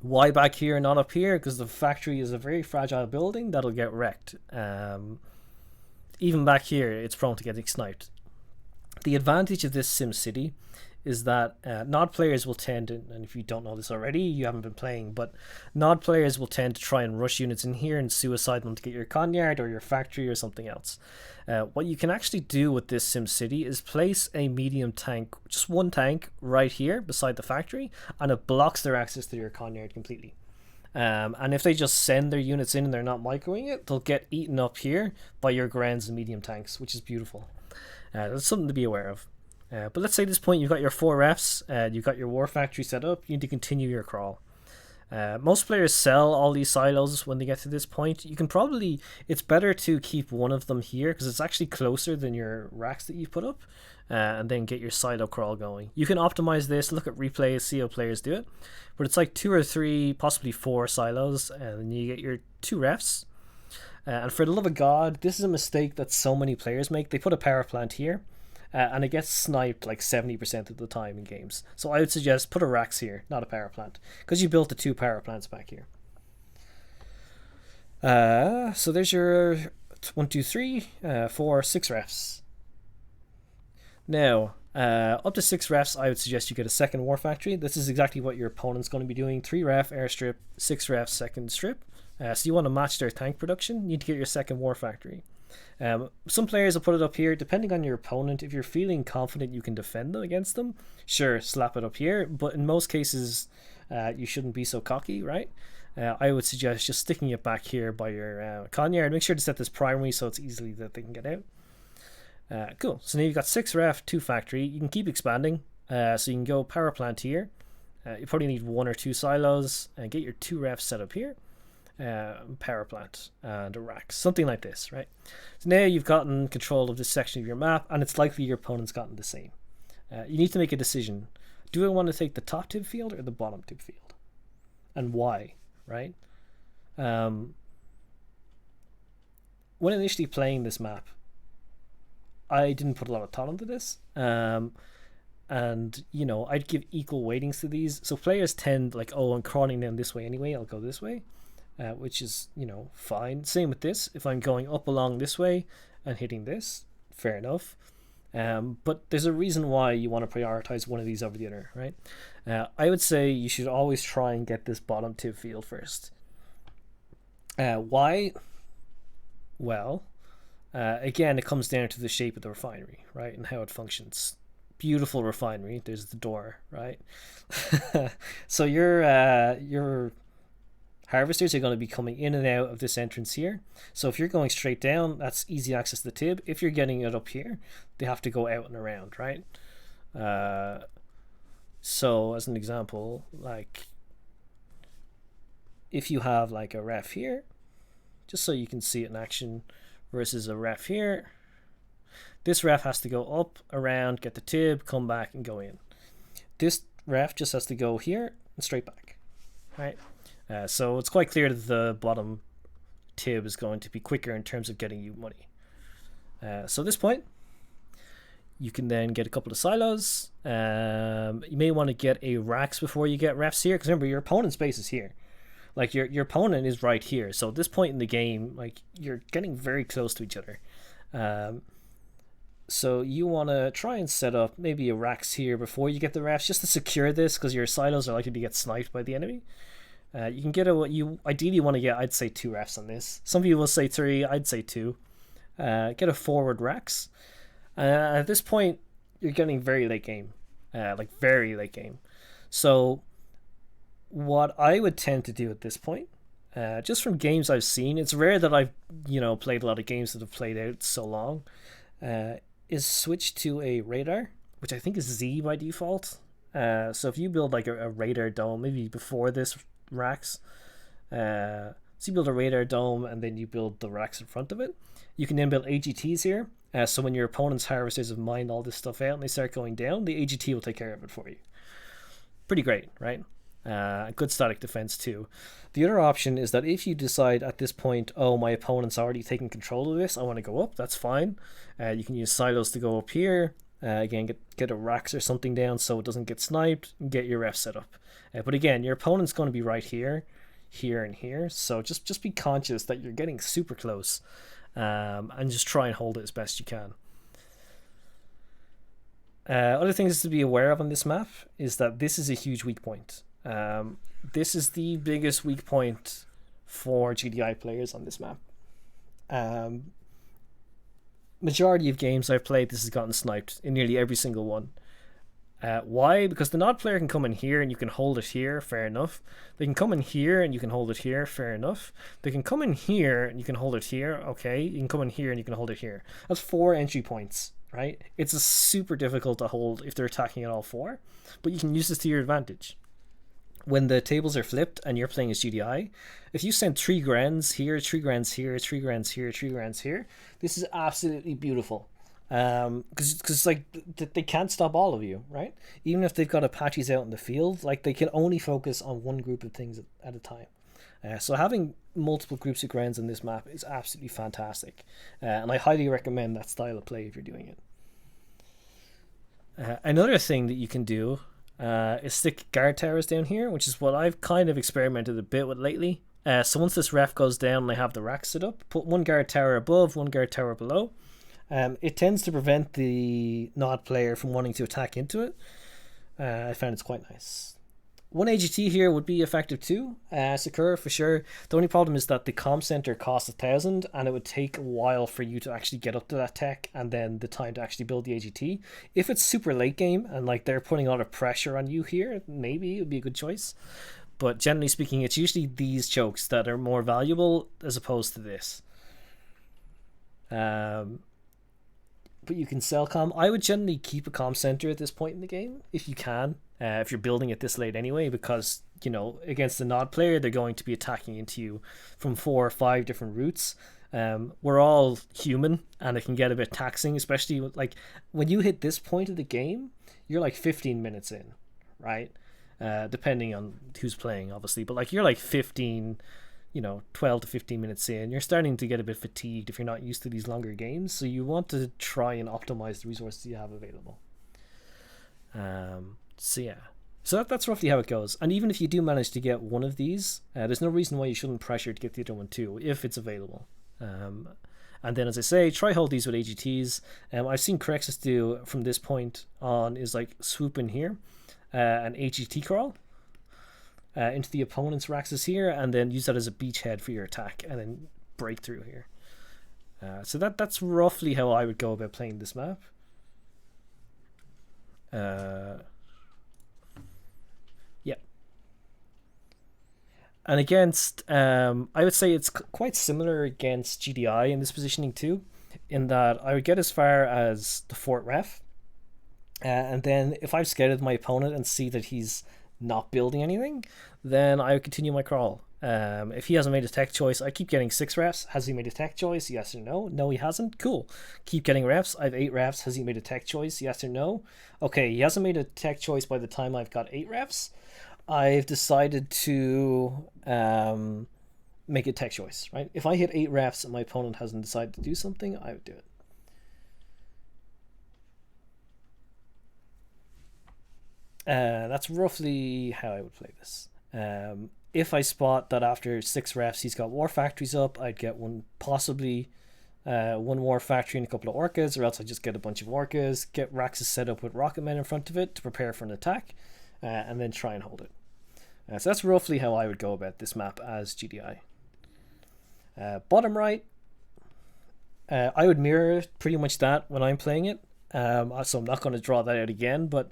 Why back here, not up here? Because the factory is a very fragile building that'll get wrecked. Even back here, it's prone to getting sniped. The advantage of this Sim City is that Nod players will tend to, and if you don't know this already, you haven't been playing, but Nod players will tend to try and rush units in here and suicide them to get your Conyard or your factory or something else. What you can actually do with this Sim City is place a medium tank, just one tank right here beside the factory, and it blocks their access to your Conyard completely. And if they just send their units in and they're not microing it, they'll get eaten up here by your Grands and medium tanks, which is beautiful. That's something to be aware of. But let's say at this point you've got your 4 refs, you've got your war factory set up, you need to continue your crawl. Most players sell all these silos when they get to this point. You can probably, it's better to keep one of them here because it's actually closer than your racks that you've put up, and then get your silo crawl going. You can optimize this, look at replays, see how players do it, but it's like 2 or 3, possibly 4 silos, and then you get your 2 refs. And for the love of God, this is a mistake that so many players make. They put a power plant here, and it gets sniped like 70% of the time in games. So I would suggest put a racks here, not a power plant, because you built the 2 power plants back here. So there's your 1, 2, 3, 4, 6 refs. Now, up to 6 refs, I would suggest you get a second war factory. This is exactly what your opponent's going to be doing. 3 ref airstrip, 6 ref second strip. So you want to match their tank production, you need to get your second war factory. Some players will put it up here depending on your opponent. If you're feeling confident you can defend them against them, sure, slap it up here, but in most cases you shouldn't be so cocky, right? I would suggest just sticking it back here by your Conyard. Make sure to set this primary so it's easily that they can get out. Cool, so now you've got 6 ref, 2 factory. You can keep expanding, so you can go power plant here. You probably need 1 or 2 silos and get your 2 refs set up here. Power plant and a rack, something like this, right? So now you've gotten control of this section of your map, and it's likely your opponent's gotten the same. You need to make a decision. Do I want to take the top tip field or the bottom tip field, and why, right? When initially playing this map, I didn't put a lot of thought into this, and you know, I'd give equal weightings to these. So players tend like, oh, I'm crawling down this way anyway, I'll go this way. Which is, you know, fine. Same with this. If I'm going up along this way and hitting this, fair enough. But there's a reason why you want to prioritize one of these over the other, right? I would say you should always try and get this bottom tip field first. Why? Well, again, it comes down to the shape of the refinery, right, and how it functions. Beautiful refinery. There's the door, right? So your harvesters are going to be coming in and out of this entrance here. So if you're going straight down, that's easy access to the tib. If you're getting it up here, they have to go out and around, right? So as an example, like if you have like a ref here, just so you can see it in action, versus a ref here, this ref has to go up, around, get the tib, come back and go in. This ref just has to go here and straight back, right? So it's quite clear that the bottom tib is going to be quicker in terms of getting you money. So at this point, you can then get a couple of silos. You may want to get a racks before you get refs here, because remember, your opponent's base is here. Like your opponent is right here. So at this point in the game, like you're getting very close to each other. So you want to try and set up maybe a racks here before you get the refs, just to secure this, because your silos are likely to get sniped by the enemy. You can get what you ideally want to get. I'd say 2 refs on this. Some people will say 3. I'd say 2. Get a forward racks. At this point, you're getting very late game, like very late game. So what I would tend to do at this point, just from games I've seen, it's rare that I've played a lot of games that have played out so long. Is switch to a radar, which I think is Z by default. So if you build like a radar dome, maybe before this racks, so you build a radar dome and then you build the racks in front of it. You can then build AGTs here. So when your opponent's harvesters have mined all this stuff out and they start going down, the AGT will take care of it for you. Pretty great, right? Good static defense too. The other option is that if you decide at this point, oh, my opponent's already taking control of this, I want to go up, that's fine. You can use silos to go up here. Again, get a racks or something down so it doesn't get sniped, and get your ref set up. But again, your opponent's going to be right here, here, and here. So just be conscious that you're getting super close, and just try and hold it as best you can. Other things to be aware of on this map is that this is a huge weak point. This is the biggest weak point for GDI players on this map. Majority of games I've played, this has gotten sniped in nearly every single one. Why? Because the nod player can come in here and you can hold it here, fair enough. They can come in here and you can hold it here, fair enough. They can come in here and you can hold it here, okay. You can come in here and you can hold it here. That's 4 entry points, right? It's super difficult to hold if they're attacking at all 4, but you can use this to your advantage. When the tables are flipped and you're playing as GDI, if you send 3 grands here, 3 grands here, 3 grands here, 3 grands here, this is absolutely beautiful. Because like they can't stop all of you, right? Even if they've got Apaches out in the field, like they can only focus on one group of things at a time. So having multiple groups of grands on this map is absolutely fantastic, and I highly recommend that style of play if you're doing it. Another thing that you can do is stick guard towers down here, which is what I've kind of experimented a bit with lately. So once this ref goes down and I have the rack set up, put 1 guard tower above, 1 guard tower below. It tends to prevent the nod player from wanting to attack into it. I found it's quite nice. 1 AGT here would be effective too, Sakura for sure. The only problem is that the comm center costs 1,000 and it would take a while for you to actually get up to that tech and then the time to actually build the AGT. If it's super late game and like they're putting a lot of pressure on you here, maybe it would be a good choice. But generally speaking, it's usually these chokes that are more valuable as opposed to this. But you can sell comm. I would generally keep a comm center at this point in the game if you can, if you're building it this late anyway, because against the nod player they're going to be attacking into you from 4 or 5 different routes. We're all human and it can get a bit taxing, especially like when you hit this point of the game, you're like 15 minutes in, right? Depending on who's playing, obviously, but like you're like 12 to 15 minutes in, you're starting to get a bit fatigued if you're not used to these longer games, so you want to try and optimize the resources you have available. So that's roughly how it goes. And even if you do manage to get one of these, there's no reason why you shouldn't pressure to get the other one too, if it's available. And then, as I say, try hold these with AGTs. I've seen Crexus do from this point on is like swoop in here, an AGT crawl into the opponent's Raxus here, and then use that as a beachhead for your attack, and then break through here. So that's roughly how I would go about playing this map. Yeah. And against, I would say it's quite similar against GDI in this positioning too, in that I would get as far as the fort ref, and then if I've scouted my opponent and see that he's not building anything, then I would continue my crawl. If he hasn't made a tech choice, I keep getting 6 refs. Has he made a tech choice? Yes or no? No, he hasn't. Cool. Keep getting refs. I have 8 refs. Has he made a tech choice? Yes or no? Okay, he hasn't made a tech choice by the time I've got 8 refs. I've decided to make a tech choice, right? If I hit 8 refs and my opponent hasn't decided to do something, I would do it. That's roughly how I would play this. If I spot that after 6 refs he's got war factories up, I'd get one war factory and a couple of orcas, or else I just get a bunch of orcas, get Raxus set up with rocket men in front of it to prepare for an attack, and then try and hold it. So that's roughly how I would go about this map as GDI. Bottom right, I would mirror pretty much that when I'm playing it, so I'm not going to draw that out again, but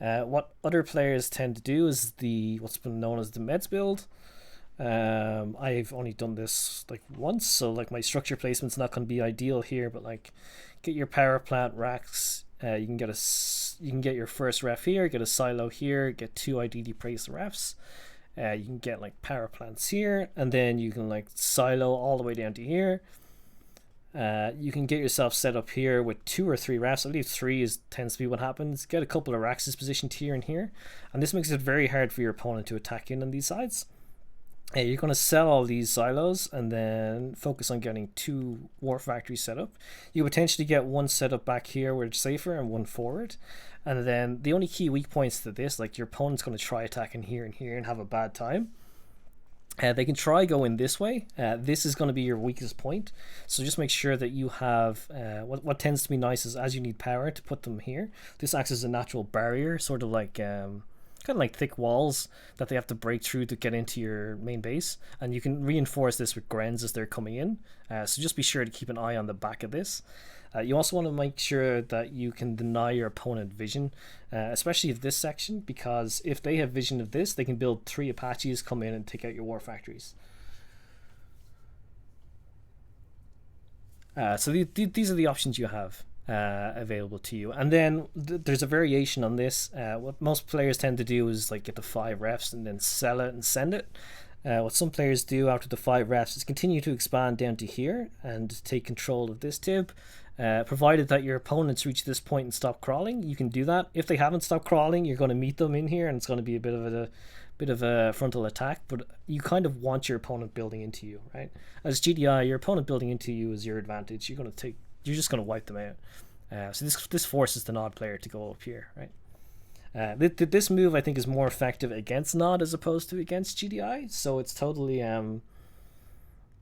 what other players tend to do is what's been known as the meds build. I've only done this like once, so like my structure placement's not going to be ideal here, but like get your power plant racks. You can get your first ref here, get a silo here, get 2 ideally placed refs. You can get like power plants here, and then you can like silo all the way down to here. You can get yourself set up here with 2 or 3 rafts. I believe 3 tends to be what happens. Get a couple of racks positioned here and here, and this makes it very hard for your opponent to attack in on these sides. You're going to sell all these silos and then focus on getting 2 war factories set up. You potentially get 1 set up back here where it's safer and 1 forward. And then the only key weak points to this, like your opponent's going to try attacking here and have a bad time. They can try going this way. This is going to be your weakest point. So just make sure that you have, what tends to be nice is as you need power to put them here. This acts as a natural barrier, sort of like kind of like thick walls that they have to break through to get into your main base, and you can reinforce this with Grens as they're coming in, so just be sure to keep an eye on the back of this. You also want to make sure that you can deny your opponent vision, especially of this section, because if they have vision of this, they can build 3 Apaches, come in and take out your war factories. So these are the options you have available to you, and then there's a variation on this. What most players tend to do is like get the 5 refs and then sell it and send it. What some players do after the 5 refs is continue to expand down to here and take control of this tib, provided that your opponents reach this point and stop crawling. You can do that. If they haven't stopped crawling, you're going to meet them in here, and it's going to be a bit of a frontal attack, but you kind of want your opponent building into you, right? As GDI, your opponent building into you is your advantage. You're just going to wipe them out. So this forces the Nod player to go up here, right? This move I think is more effective against Nod as opposed to against GDI. So it's totally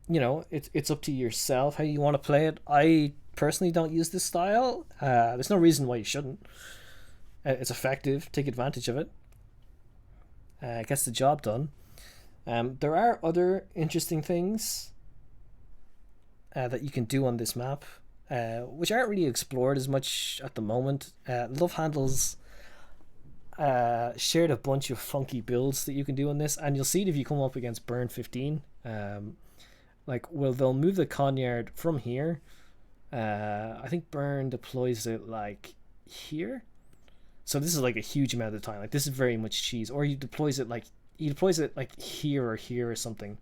it's up to yourself how you want to play it. I personally don't use this style. There's no reason why you shouldn't. It's effective. Take advantage of it. Gets the job done. There are other interesting things that you can do on this map, which aren't really explored as much at the moment. Love Handles shared a bunch of funky builds that you can do on this, and you'll see it if you come up against Burn 15. They'll move the Conyard from here. I think Burn deploys it like here. So this is like a huge amount of time. Like this is very much cheese. Or he deploys it like here or here or something.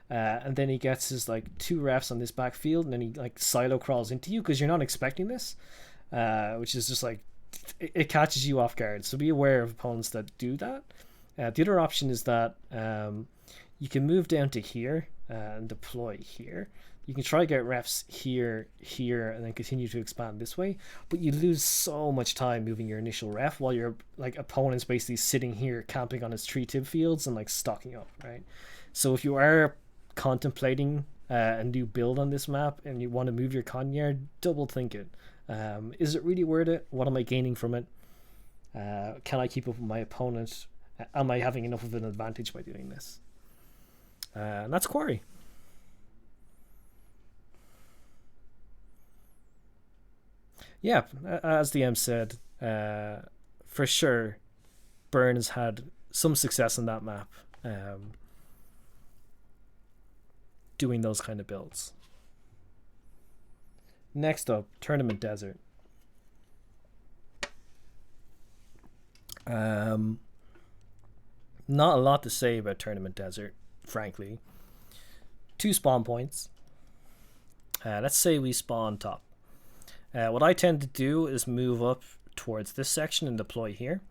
And then he gets his like 2 refs on this backfield, and then he like silo crawls into you because you're not expecting this, which is just like it catches you off guard. So be aware of opponents that do that. The other option is that you can move down to here and deploy here. You can try to get refs here, and then continue to expand this way, but you lose so much time moving your initial ref while your like opponent's basically sitting here camping on his 3 tib fields and like stocking up, right? So if you are contemplating a new build on this map and you want to move your Conyard, double think it. Is it really worth it? What am I gaining from it? Can I keep up with my opponent? Am I having enough of an advantage by doing this? And that's Quarry. Yeah, as the M said, for sure, Burn has had some success on that map, doing those kind of builds. Next up, Tournament Desert. Not a lot to say about Tournament Desert, frankly. 2 spawn points. Let's say we spawn top. What I tend to do is move up towards this section and deploy here.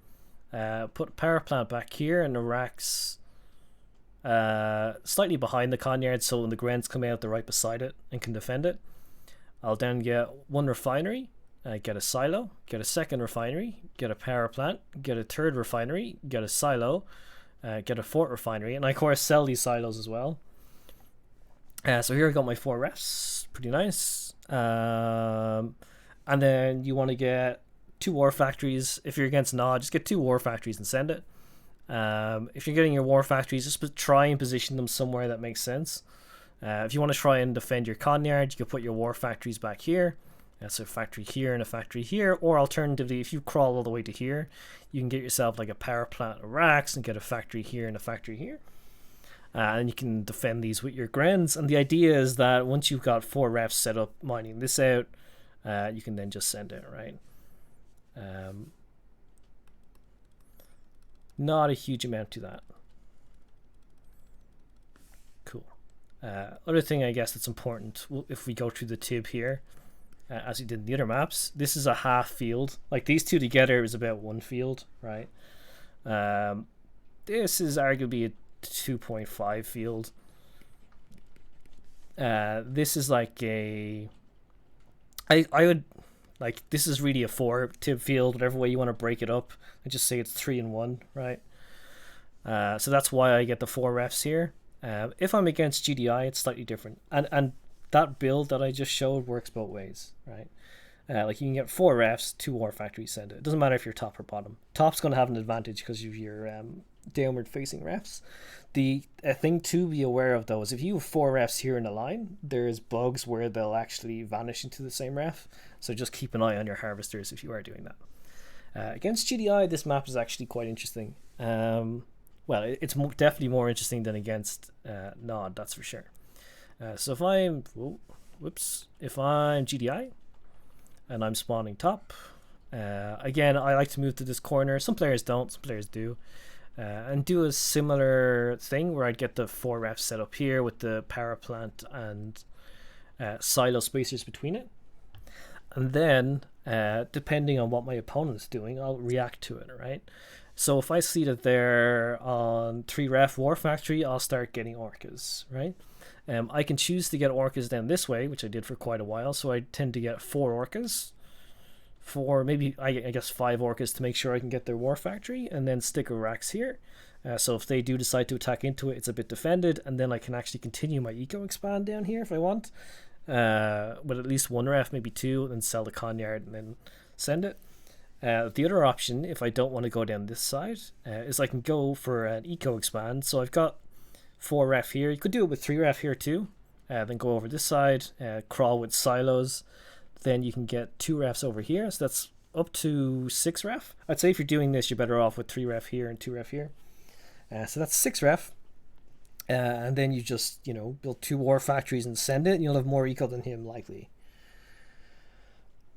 Put a power plant back here and the racks slightly behind the Conyard, so when the Grens come out, they're right beside it and can defend it. I'll then get 1 refinery, get a silo, get a 2nd refinery, get a power plant, get a 3rd refinery, get a silo, get a 4th refinery, and I of course sell these silos as well. So here I got my 4 refs, pretty nice. And then you want to get 2 war factories. If you're against Nod, just get 2 war factories and send it. If you're getting your war factories, just try and position them somewhere that makes sense. If you want to try and defend your Conyard, you can put your war factories back here. So a factory here and a factory here. Or alternatively, if you crawl all the way to here, you can get yourself like a power plant of racks and get a factory here and a factory here. And you can defend these with your Grens. And the idea is that once you've got 4 refs set up mining this out, you can then just send it, right? Not a huge amount to that. Cool. Other thing I guess that's important, if we go through the tib here, as we did in the other maps, this is a half field. Like these two together is about 1 field, right? This is arguably a 2.5 field. This is like I would like, this is really a 4 tib field, whatever way you want to break it up. I just say it's 3 and 1, right? So that's why I get the 4 refs here. If I'm against GDI, it's slightly different, and that build that I just showed works both ways, right? Like you can get 4 refs, 2 war factories, send it. It doesn't matter if you're top or bottom. Top's going to have an advantage because of your downward facing refs. The thing to be aware of though is if you have 4 refs here in a line, there's bugs where they'll actually vanish into the same ref. So just keep an eye on your harvesters if you are doing that. Against GDI, this map is actually quite interesting. Well, it's definitely more interesting than against Nod, that's for sure. So if I'm if I'm GDI and I'm spawning top, again, I like to move to this corner. Some players don't, some players do. And do a similar thing where I'd get the 4 refs set up here with the power plant and silo spacers between it. And then, depending on what my opponent's doing, I'll react to it, right? So if I see that they're on 3 ref war factory, I'll start getting orcas, right? I can choose to get orcas down this way, which I did for quite a while. So I tend to get 4 orcas. 4, maybe I guess 5 orcas to make sure I can get their war factory, and then stick a Rax here. So if they do decide to attack into it, it's a bit defended, and then I can actually continue my eco expand down here if I want. With at least 1 ref, maybe 2, and sell the Conyard and then send it. The other option, if I don't want to go down this side, is I can go for an eco expand. So I've got 4 ref here. You could do it with 3 ref here too. Then go over this side, crawl with silos. Then you can get 2 refs over here. So that's up to 6 ref. I'd say if you're doing this, you're better off with 3 ref here and 2 ref here. So that's 6 ref. And then you just, build 2 war factories and send it, and you'll have more eco than him, likely.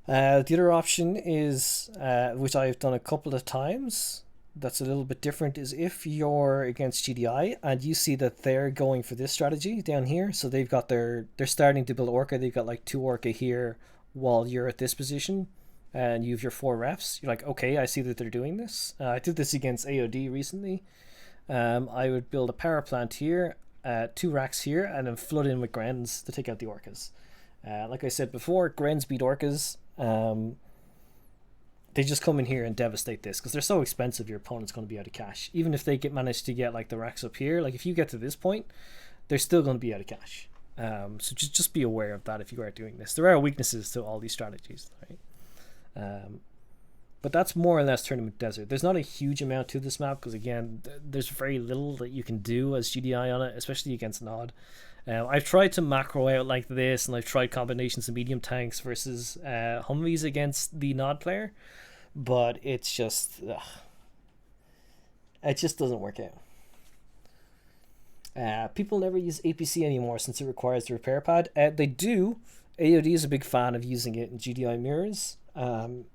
The other option is, which I've done a couple of times, that's a little bit different, is if you're against GDI and you see that they're going for this strategy down here, so they've got they're starting to build Orca, they've got like 2 Orca here while you're at this position, and you have your 4 refs, you're like, okay, I see that they're doing this. I did this against AOD recently. I would build a power plant here, 2 racks here, and then flood in with Grens to take out the Orcas. Like I said before, Grens beat Orcas. They just come in here and devastate this because they're so expensive. Your opponent's going to be out of cash. Even if they manage to get like the racks up here, like if you get to this point, they're still going to be out of cash. So just be aware of that if you are doing this. There are weaknesses to all these strategies, right? But that's more or less Tournament Desert. There's not a huge amount to this map because, again, there's very little that you can do as GDI on it, especially against Nod. I've tried to macro out like this, and I've tried combinations of medium tanks versus Humvees against the Nod player, but it's just... it just doesn't work out. People never use APC anymore since it requires the repair pad. They do. AOD is a big fan of using it in GDI mirrors.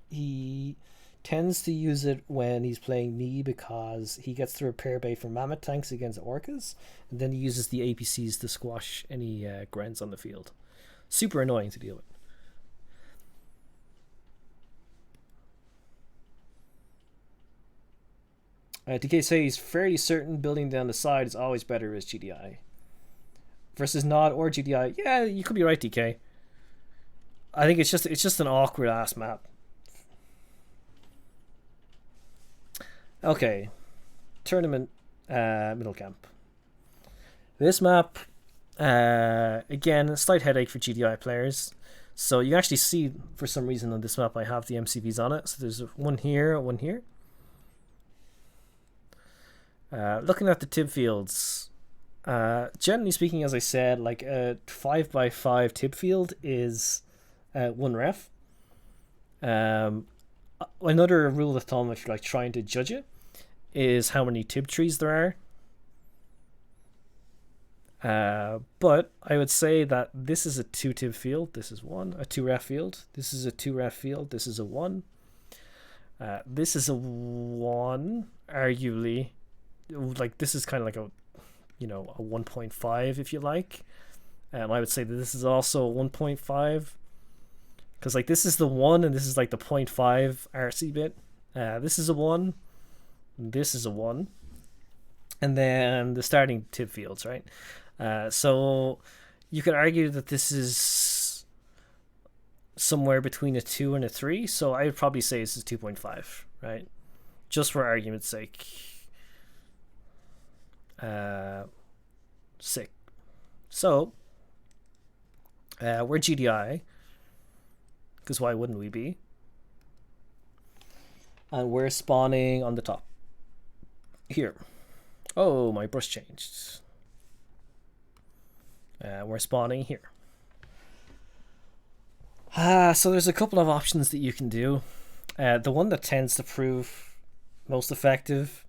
He tends to use it when he's playing me because he gets the repair bay from mammoth tanks against orcas, and then he uses the APCs to squash any Grens on the field. Super annoying to deal with. DK says he's fairly certain building down the side is always better as GDI. Versus Nod or GDI. Yeah, you could be right, DK. I think it's just an awkward ass map. Okay, tournament middle camp. This map, again, a slight headache for GDI players. So you actually see, for some reason on this map, I have the MCVs on it. So there's one here, one here. Looking at the tib fields, generally speaking, as I said, like a 5x5 tib field is 1 ref. Another rule of thumb, if you're like trying to judge it, is how many tib trees there are. But I would say that this is a 2-tib field. This is one, a 2-ref field. This is a 2-ref field. This is a 1. This is a 1, arguably. Like, this is kind of like a, you know, a 1.5 if you like. I would say that this is also a 1.5. Because, like, this is the 1 and this is like the 0.5 RC bit. This is a 1. This is a 1. And then the starting tib fields, right? So you could argue that this is somewhere between a 2 and a 3. So I would probably say this is 2.5, right? Just for argument's sake. Sick. So we're GDI, because why wouldn't we be? And we're spawning on the top here. Oh, my brush changed. We're spawning here. So there's a couple of options that you can do. The one that tends to prove most effective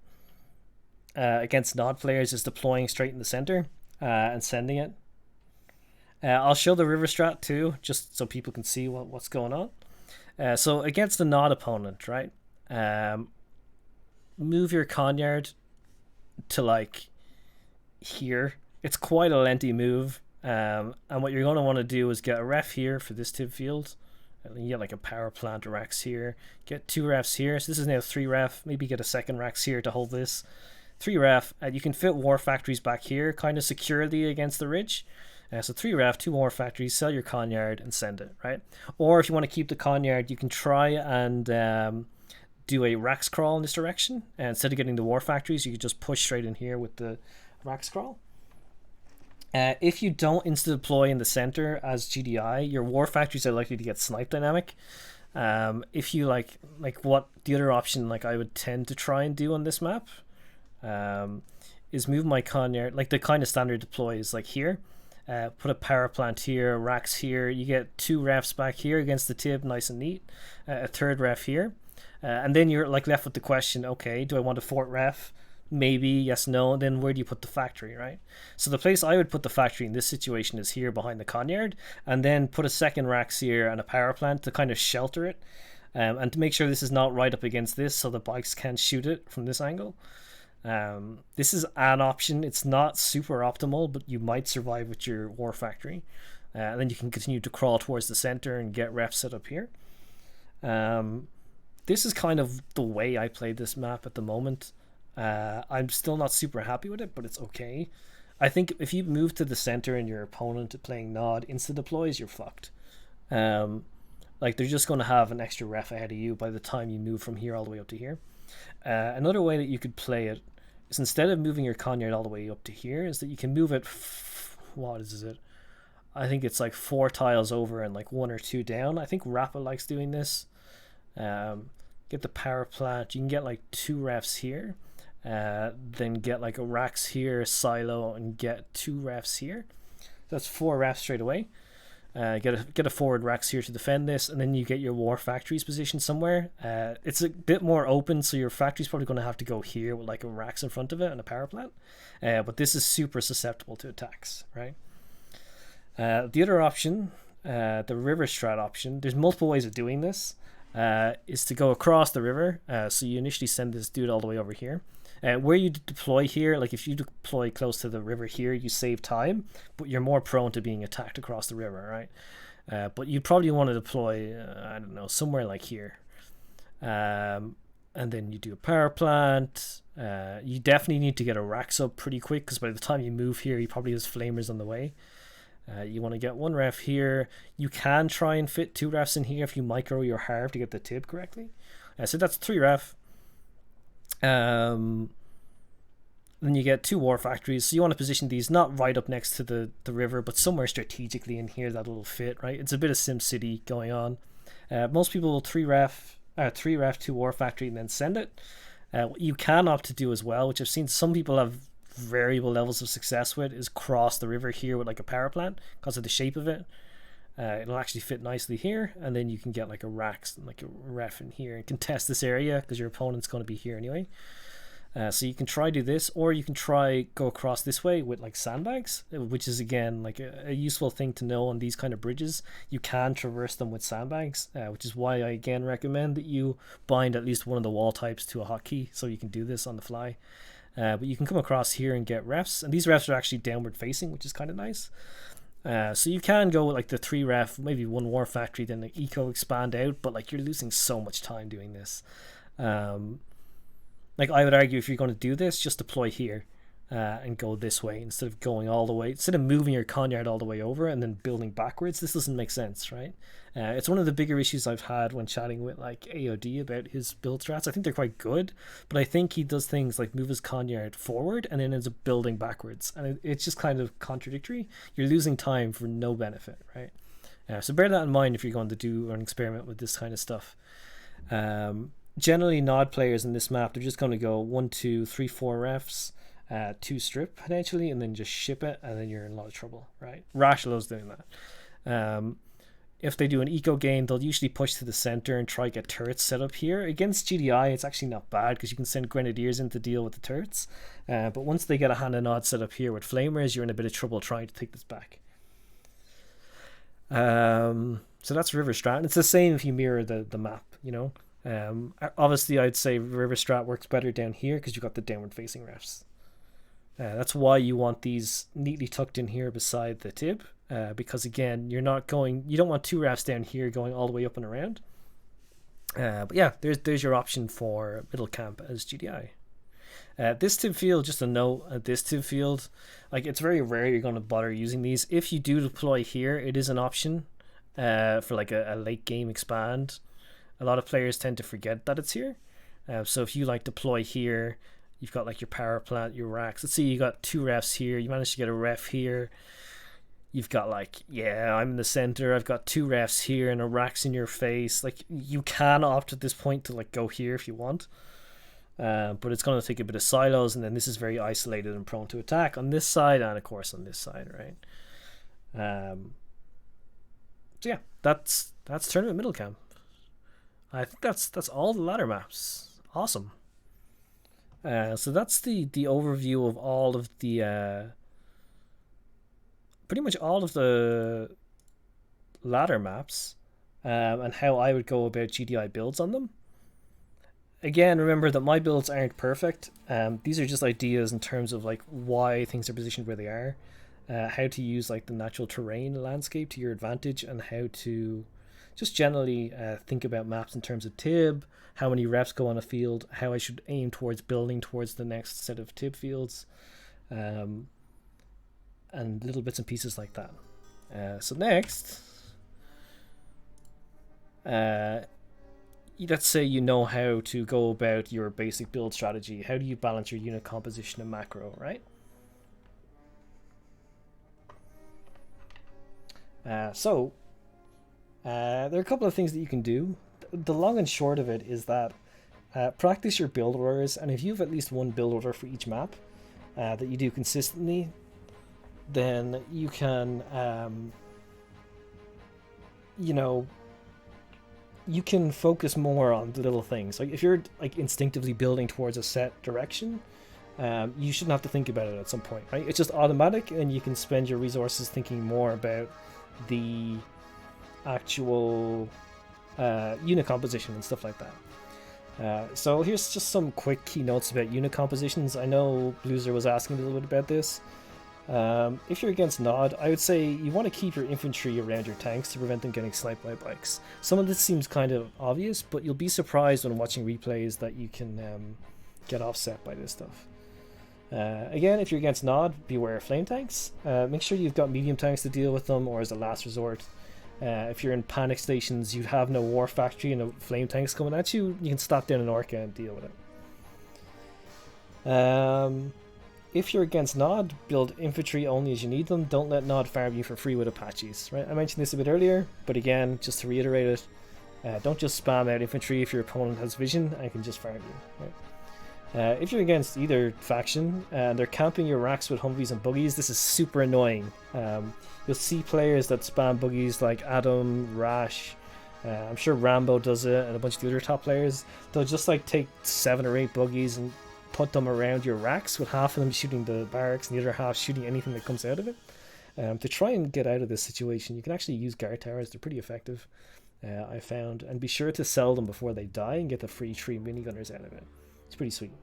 against nod players is deploying straight in the center and sending it. I'll show the river strat too, just so people can see what's going on. So against a nod opponent, right? Move your Conyard to like here. It's quite a lengthy move. And what you're going to want to do is get a ref here for this tib field. And you get like a power plant racks here. Get 2 refs here. So this is now 3 ref. Maybe get a second racks here to hold this. 3 ref. You can fit war factories back here kind of securely against the ridge. So 3 ref, 2 war factories, sell your Conyard and send it, right? Or if you want to keep the Conyard, you can try and do a racks crawl in this direction. And instead of getting the war factories, you could just push straight in here with the racks crawl. If you don't insta-deploy in the center as GDI, your war factories are likely to get snipe dynamic. If you like what the other option like I would tend to try and do on this map is move my Conyard, like the kind of standard deploy is like here. Put a power plant here, racks here. You get 2 refs back here against the tib, nice and neat. A 3rd ref here. And then you're like left with the question, okay, do I want a 4th ref? Maybe, yes, no. And then where do you put the factory, right? So the place I would put the factory in this situation is here behind the Conyard, and then put a 2nd racks here and a power plant to kind of shelter it, and to make sure this is not right up against this so the bikes can't shoot it from this angle. This is an option. It's not super optimal, but you might survive with your war factory. And then you can continue to crawl towards the center and get refs set up here. This is kind of the way I play this map at the moment. I'm still not super happy with it, but it's okay. I think if you move to the center and your opponent playing nod insta-deploys, you're fucked. Like, they're just going to have an extra ref ahead of you by the time you move from here all the way up to here. Another way that you could play it is instead of moving your Conyard all the way up to here, is that you can move it, what is it? I think it's like 4 tiles over and like 1 or 2 down. I think Rappa likes doing this. Get the power plant. You can get like 2 refs here. Then get like a racks here, silo, and get 2 refs here. That's 4 refs straight away. Get a forward racks here to defend this, and then you get your war factories positioned somewhere. It's a bit more open, so your factory's probably going to have to go here with like a racks in front of it and a power plant. But this is super susceptible to attacks, right? The other option, the river strat option, there's multiple ways of doing this. Is to go across the river. So you initially send this dude all the way over here. Where you deploy here, like if you deploy close to the river here, you save time, but you're more prone to being attacked across the river, right? But you probably want to deploy, I don't know, somewhere like here. And then you do a power plant. You definitely need to get a racks up pretty quick, because by the time you move here, he probably has flamers on the way. You want to get 1 ref here. You can try and fit 2 refs in here if you micro your harv to get the tib correctly. So that's 3 ref. Then you get 2 war factories. So you want to position these not right up next to the river, but somewhere strategically in here that'll fit, right? It's a bit of SimCity going on. Most people will 3 ref, 2 war factory, and then send it. What you can opt to do as well, which I've seen some people have variable levels of success with, is cross the river here with like a power plant because of the shape of it. It'll actually fit nicely here, and then you can get like a racks and like a ref in here and contest this area because your opponent's going to be here anyway. So you can try do this, or you can try go across this way with like sandbags, which is again like a useful thing to know on these kind of bridges. You can traverse them with sandbags, which is why I again recommend that you bind at least one of the wall types to a hotkey so you can do this on the fly. But you can come across here and get refs, and these refs are actually downward facing, which is kind of nice. So you can go with like the 3 ref, maybe 1 war factory, then the eco expand out, but like you're losing so much time doing this. Like I would argue if you're going to do this, just deploy here and go this way instead of going all the way, instead of moving your conyard all the way over and then building backwards. This doesn't make sense, right? It's one of the bigger issues I've had when chatting with like AOD about his build strats. I think they're quite good, but I think he does things like move his conyard forward and then ends up building backwards, and it's just kind of contradictory. You're losing time for no benefit, right? So bear that in mind if you're going to do an experiment with this kind of stuff. Generally, Nod players in this map, they're just going to go 1, 2, 3, 4 refs, 2 strip potentially, and then just ship it, and then you're in a lot of trouble, right? Rash loves doing that. If they do an eco gain, they'll usually push to the center and try to get turrets set up here. Against GDI, it's actually not bad because you can send grenadiers in to deal with the turrets. But once they get a hand of Nod set up here with flamers, you're in a bit of trouble trying to take this back. So that's River Strat, and it's the same if you mirror the map, you know. Obviously I'd say River Strat works better down here because you've got the downward facing refs. That's why you want these neatly tucked in here beside the Tib, because again you don't want 2 refs down here going all the way up and around. But yeah, there's your option for middle camp as GDI. This Tib field, just a note, at this Tib field, like it's very rare you're going to bother using these. If you do deploy here, it is an option for like a late game expand. A lot of players tend to forget that it's here. So if you like deploy here, you've got like your power plant, your racks. Let's see, you got 2 refs here. You managed to get a ref here. You've got like, yeah, I'm in the center. I've got 2 refs here and a rack's in your face. Like you can opt at this point to like go here if you want. But it's going to take a bit of silos, and then this is very isolated and prone to attack on this side and of course on this side, right? So yeah, that's tournament middle camp. I think that's all the ladder maps. Awesome. So that's the overview of all of the pretty much all of the ladder maps, and how I would go about GDI builds on them. Again, remember that my builds aren't perfect. These are just ideas in terms of like why things are positioned where they are, how to use like the natural terrain landscape to your advantage, and how to just generally think about maps in terms of Tib, how many refs go on a field, how I should aim towards building towards the next set of Tib fields, and little bits and pieces like that. So next, let's say you know how to go about your basic build strategy. How do you balance your unit composition and macro, right? There are a couple of things that you can do. The long and short of it is that practice your build orders, and if you have at least 1 build order for each map that you do consistently, then you can, you can focus more on the little things. Like if you're like instinctively building towards a set direction, you shouldn't have to think about it at some point, right? It's just automatic, and you can spend your resources thinking more about the actual unit composition and stuff like that. So here's just some quick key notes about unit compositions. I know Blueser was asking a little bit about this. If you're against Nod, I would say you want to keep your infantry around your tanks to prevent them getting sniped by bikes. Some of this seems kind of obvious, but you'll be surprised when watching replays that you can get offset by this stuff. Again, if you're against Nod, beware of flame tanks. Make sure you've got medium tanks to deal with them, or as a last resort. If you're in panic stations, you have no war factory and a flame tank's coming at you, you can stop down an Orca and deal with it. If you're against Nod, build infantry only as you need them. Don't let Nod farm you for free with Apaches. Right? I mentioned this a bit earlier, but again, just to reiterate it, don't just spam out infantry if your opponent has vision and can just farm you. Right? If you're against either faction and they're camping your racks with Humvees and buggies, this is super annoying. You'll see players that spam buggies like Adam, Rash, I'm sure Rambo does it, and a bunch of the other top players. They'll just like take 7 or 8 buggies and put them around your racks, with half of them shooting the barracks and the other half shooting anything that comes out of it. To try and get out of this situation, you can actually use guard towers. They're pretty effective, I found. And be sure to sell them before they die and get the free 3 minigunners out of it. It's pretty sweet.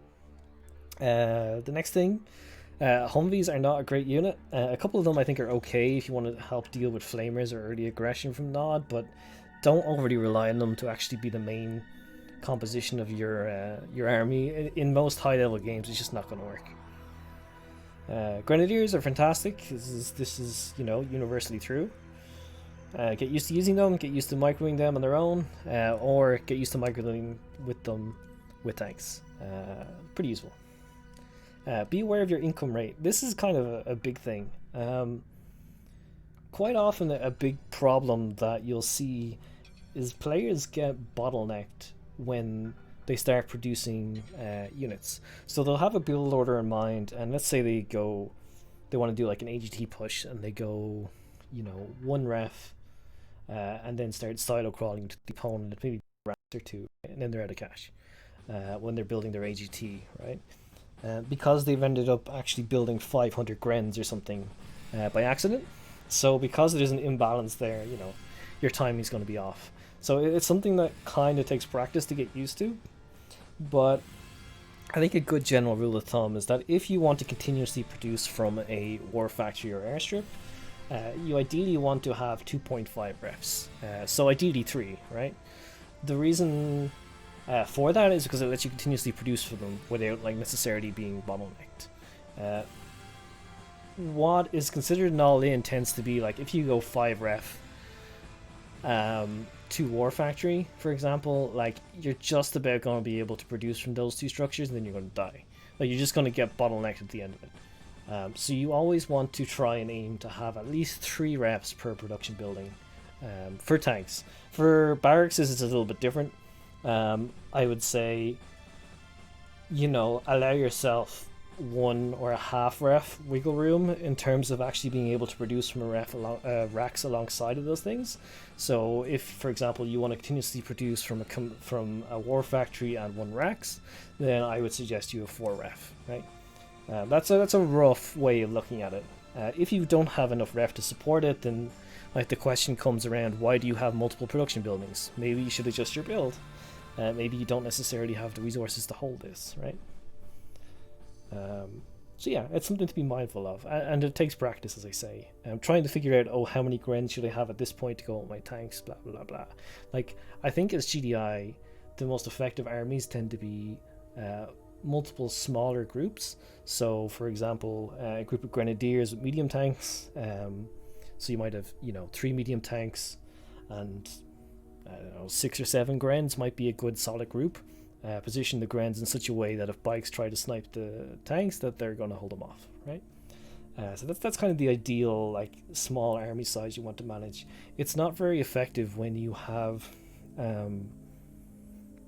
The next thing, Humvees are not a great unit. A couple of them I think are okay if you want to help deal with flamers or early aggression from Nod, but don't overly rely on them to actually be the main composition of your army. In most high level games, it's just not going to work. Grenadiers are fantastic. This is universally true. Get used to using them, get used to microing them on their own, or get used to microing with them with tanks. Pretty useful. Be aware of your income rate. This is kind of a big thing. Quite often a big problem that you'll see is players get bottlenecked when they start producing units. So they'll have a build order in mind, and let's say they want to do like an AGT push, and they go, 1 ref, and then start silo crawling to the opponent, maybe a round or 2, and then they're out of cash when they're building their AGT, right? Because they've ended up actually building 500 Grens or something by accident. So because there's an imbalance there, your timing's going to be off. So it's something that kind of takes practice to get used to. But I think a good general rule of thumb is that if you want to continuously produce from a war factory or airstrip, you ideally want to have 2.5 refs. So ideally 3, right? The reason for that is because it lets you continuously produce for them without necessarily being bottlenecked. What is considered an all-in tends to be if you go 5 ref to war factory, for example, you're just about going to be able to produce from those 2 structures, and then you're going to die. You're just going to get bottlenecked at the end of it. So you always want to try and aim to have at least 3 refs per production building for tanks. For barracks, it's a little bit different. I would say, allow yourself 1 or a half ref wiggle room in terms of actually being able to produce from racks alongside of those things. So if, for example, you want to continuously produce from a war factory and 1 racks, then I would suggest you a 4 ref, right? That's a rough way of looking at it. If you don't have enough ref to support it, then the question comes around, why do you have multiple production buildings? Maybe you should adjust your build. Maybe you don't necessarily have the resources to hold this, right? So yeah, it's something to be mindful of, and it takes practice, as I say. I'm trying to figure out, how many Grens should I have at this point to go with my tanks, blah blah blah. I think as GDI, the most effective armies tend to be multiple smaller groups. So for example, a group of Grenadiers with medium tanks, so you might have 3 medium tanks and 6 or 7 Grens might be a good solid group. Position the Grens in such a way that if bikes try to snipe the tanks, that they're going to hold them off, right? So that's kind of the ideal small army size you want to manage. It's not very effective when you have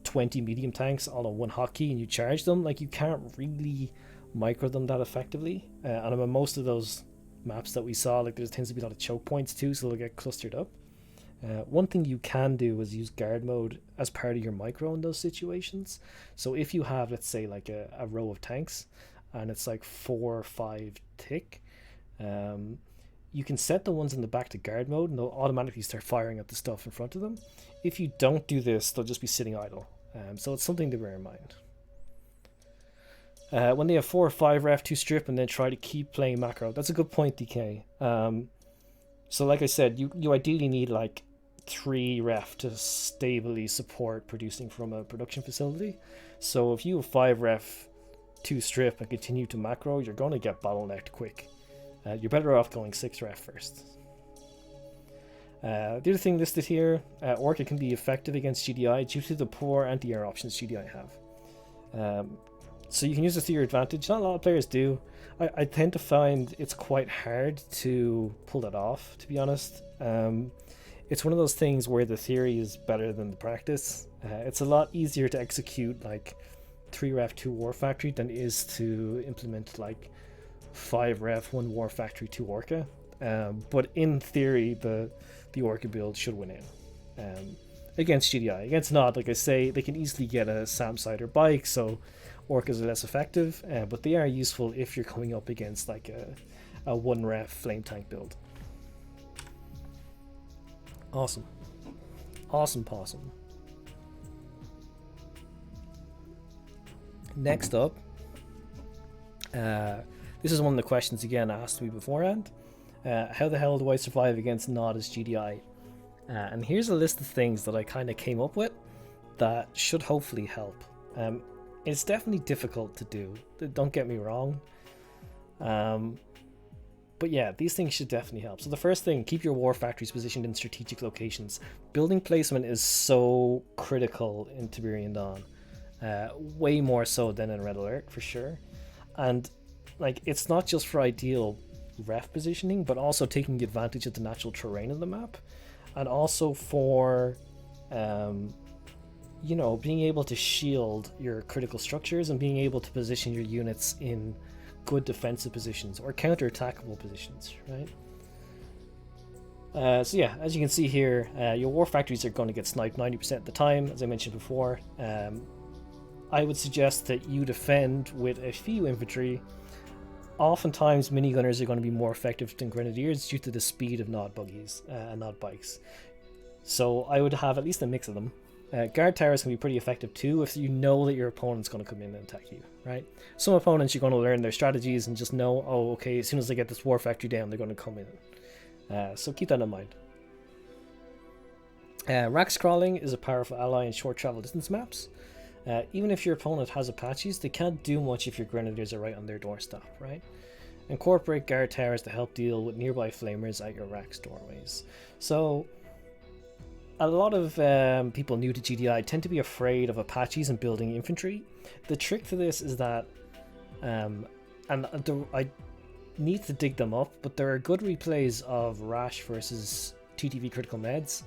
20 medium tanks all on 1 hotkey and you charge them. You can't really micro them that effectively. And on most of those maps that we saw, there tends to be a lot of choke points too, so they'll get clustered up. One thing you can do is use guard mode as part of your micro in those situations. So if you have, let's say, a row of tanks and it's 4 or 5 tick, you can set the ones in the back to guard mode and they'll automatically start firing at the stuff in front of them. If you don't do this, they'll just be sitting idle. So it's something to bear in mind. When they have 4 or 5 ref to strip and then try to keep playing macro, that's a good point, DK. So like I said, you ideally need 3 ref to stably support producing from a production facility. So if you have 5 ref to strip and continue to macro, you're going to get bottlenecked quick. You're better off going 6 ref first. The other thing listed here, Orca can be effective against GDI due to the poor anti-air options GDI have. So you can use this to your advantage. Not a lot of players do. I tend to find it's quite hard to pull that off, to be honest. It's one of those things where the theory is better than the practice. It's a lot easier to execute 3 ref 2 war factory than it is to implement 5 ref 1 war factory 2 Orca. But in theory, the Orca build should win in. Against GDI. Against Nod, like I say, they can easily get a SAM side or bike, so Orcas are less effective, but they are useful if you're coming up against like a 1-ref flame tank build. Awesome. Awesome possum. Next up, this is one of the questions again asked me beforehand. How the hell do I survive against Nod as GDI? And here's a list of things that I kind of came up with that should hopefully help. It's definitely difficult to do, don't get me wrong. But yeah, these things should definitely help. So the first thing, keep your war factories positioned in strategic locations. Building placement is so critical in Tiberian Dawn. Way more so than in Red Alert, for sure. And like, it's not just for ideal ref positioning, but also taking advantage of the natural terrain of the map, and also for you know, being able to shield your critical structures and being able to position your units in good defensive positions or counter-attackable positions, right? So yeah, as you can see here, your war factories are going to get sniped 90% of the time, as I mentioned before. I would suggest that you defend with a few infantry. Oftentimes minigunners are going to be more effective than grenadiers due to the speed of Nod buggies and Nod bikes. So I would have at least a mix of them. Guard towers can be pretty effective too if you know that your opponent's going to come in and attack you, right? Some opponents you're going to learn their strategies and just know, oh, okay, as soon as they get this war factory down, they're going to come in. So keep that in mind. Rack scrolling is a powerful ally in short travel distance maps. Even if your opponent has Apaches, they can't do much if your grenadiers are right on their doorstep, right? Incorporate guard towers to help deal with nearby flamers at your rack's doorways. So a lot of people new to GDI tend to be afraid of Apaches and building infantry. The trick to this is that, I need to dig them up, but there are good replays of Rash versus TTV Critical Meds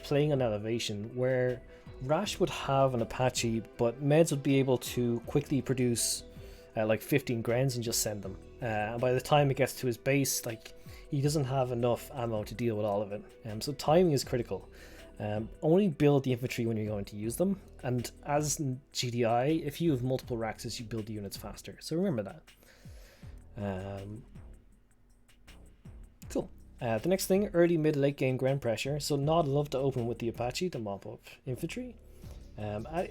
playing on elevation, where Rash would have an Apache, but Meds would be able to quickly produce like 15 Grens and just send them. And by the time it gets to his base, like, he doesn't have enough ammo to deal with all of it. So timing is critical. Only build the infantry when you're going to use them. And as GDI, if you have multiple racks, you build the units faster. So remember that. Cool. The next thing, early, mid, late game Gren pressure. So Nod love to open with the Apache to mop up infantry.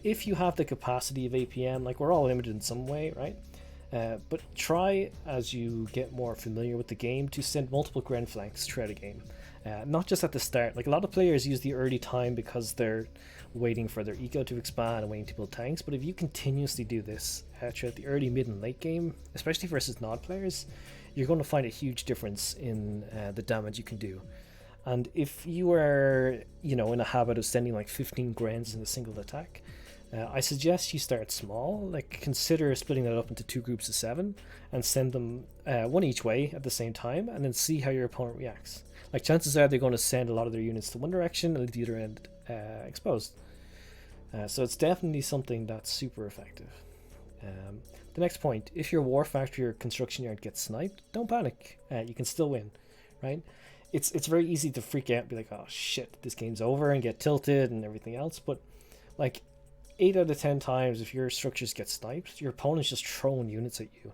If you have the capacity of APM, like, we're all limited in some way, right? But try, as you get more familiar with the game, to send multiple Gren flanks throughout a game. Not just at the start. Like, a lot of players use the early time because they're waiting for their eco to expand and waiting to build tanks, but if you continuously do this throughout the early, mid, and late game, especially versus Nod players, you're going to find a huge difference in the damage you can do. And if you are, you know, in a habit of sending like 15 Grens in a single attack, I suggest you start small. Like, consider splitting that up into 2 groups of 7 and send them one each way at the same time, and then see how your opponent reacts. Like, chances are they're going to send a lot of their units to one direction and leave the other end exposed. So it's definitely something that's super effective. The next point, if your war factory or construction yard gets sniped, don't panic. You can still win, right? It's very easy to freak out and be like, oh shit, this game's over, and get tilted and everything else. But like, 8 out of 10 times, if your structures get sniped, your opponent's just throwing units at you,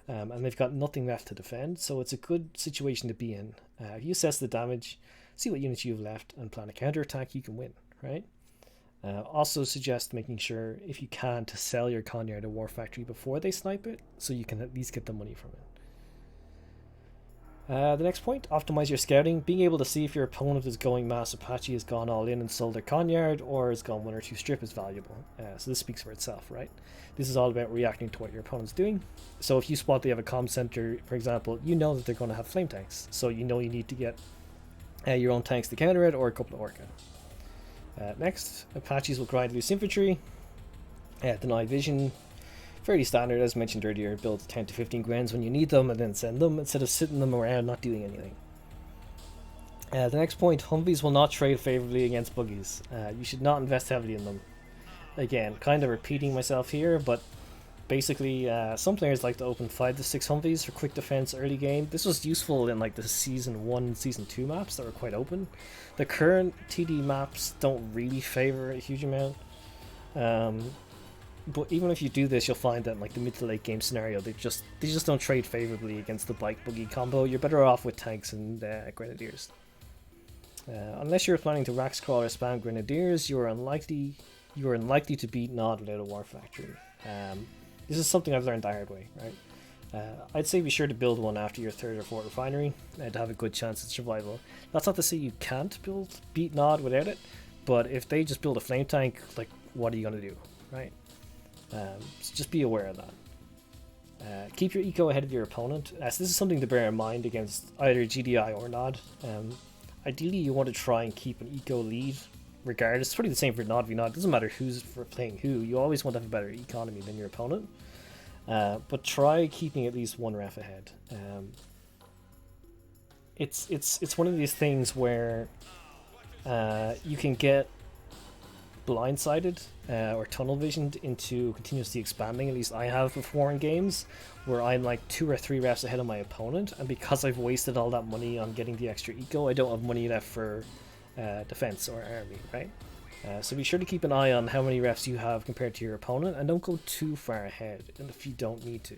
and they've got nothing left to defend. So it's a good situation to be in. If you assess the damage, see what units you've left, and plan a counterattack, you can win, right? Also suggest making sure, if you can, to sell your Conyard or War Factory before they snipe it, so you can at least get the money from it. The next point, optimize your scouting. Being able to see if your opponent is going mass Apache, has gone all in and sold their Conyard, or has gone 1 or 2 strip, is valuable. So this speaks for itself, right? This is all about reacting to what your opponent's doing. So if you spot they have a comm center, for example, you know that they're going to have flame tanks, so you know you need to get your own tanks to counter it, or a couple of Orca. Next, Apaches will grind loose infantry, deny vision. Fairly standard, as mentioned earlier. Build 10 to 15 Grens when you need them, and then send them, instead of sitting them around not doing anything. The next point, Humvees will not trade favorably against buggies. You should not invest heavily in them. Again, kind of repeating myself here, but basically some players like to open 5 to 6 Humvees for quick defense early game. This was useful in like the Season 1 and Season 2 maps that were quite open. The current TD maps don't really favor a huge amount. But even if you do this, you'll find that in, like, the mid to late game scenario, they just don't trade favorably against the bike buggy combo. You're better off with tanks and grenadiers. Unless you're planning to rax crawl or spam grenadiers, you are unlikely to beat Nod without a war factory. This is something I've learned the hard way, right? I'd say be sure to build one after your third or fourth refinery to have a good chance at survival. That's not to say you can't beat Nod without it, but if they just build a flame tank, like, what are you going to do, right? So just be aware of that. Keep your eco ahead of your opponent. So this is something to bear in mind against either GDI or Nod. Ideally, you want to try and keep an eco lead regardless. It's probably the same for Nod v Nod. It doesn't matter who's playing who. You always want to have a better economy than your opponent. But try keeping at least one ref ahead. It's one of these things where you can get blindsided or tunnel visioned into continuously expanding. At least I have before in games where I'm like 2 or 3 refs ahead of my opponent, and because I've wasted all that money on getting the extra eco, I don't have money left for defense or army, right? So be sure to keep an eye on how many refs you have compared to your opponent, and don't go too far ahead if you don't need to.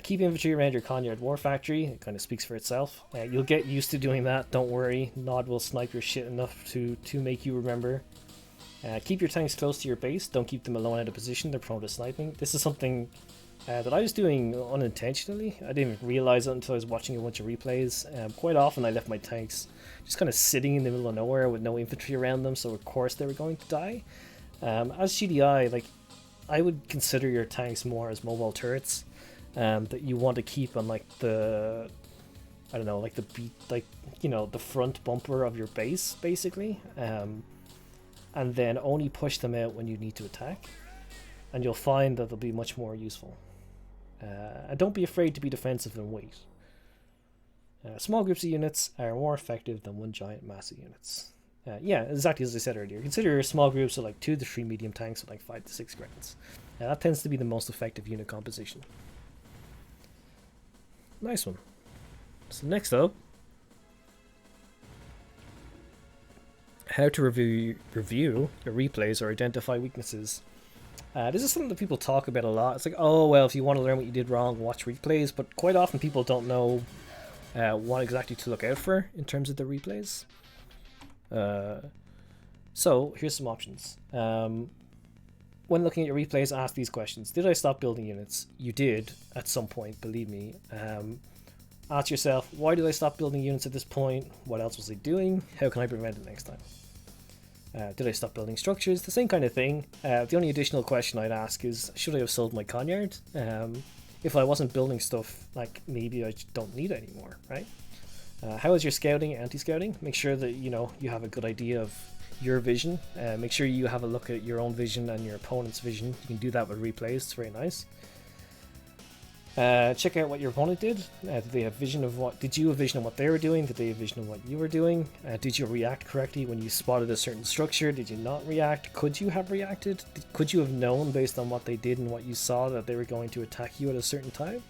Keep infantry around your Conyard War Factory. It kind of speaks for itself. You'll get used to doing that, don't worry. Nod will snipe your shit enough to make you remember. Keep your tanks close to your base. Don't keep them alone out of position. They're prone to sniping. This is something that I was doing unintentionally. I didn't even realize it until I was watching a bunch of replays. Quite often I left my tanks just kind of sitting in the middle of nowhere with no infantry around them, so of course they were going to die. As GDI, like, I would consider your tanks more as mobile turrets that you want to keep on, like, the, I don't know, like the beat, like, you know, the front bumper of your base, basically, and then only push them out when you need to attack, and you'll find that they'll be much more useful. And don't be afraid to be defensive and wait. Small groups of units are more effective than one giant mass of units. Yeah, exactly as I said earlier. Consider small groups of like 2 to 3 medium tanks with like 5 to 6 grants. That tends to be the most effective unit composition. Nice one. So next up, how to review your replays or identify weaknesses. This is something that people talk about a lot. It's like, oh, well, if you want to learn what you did wrong, watch replays. But quite often people don't know what exactly to look out for in terms of the replays. So here's some options. When looking at your replays, ask these questions. Did I stop building units? You did at some point, believe me. Ask yourself, why did I stop building units at this point? What else was I doing? How can I prevent it next time? Did I stop building structures? The same kind of thing. The only additional question I'd ask is, should I have sold my Conyard? If I wasn't building stuff, like, maybe I don't need it anymore, right? How is your scouting, anti-scouting? Make sure that, you know, you have a good idea of your vision. Make sure you have a look at your own vision and your opponent's vision. You can do that with replays. It's very nice. Check out what your opponent did. Did they have vision of what? Did you have vision of what they were doing? Did they have vision of what you were doing? Did you react correctly when you spotted a certain structure? Did you not react? Could you have reacted? Could you have known based on what they did and what you saw that they were going to attack you at a certain time?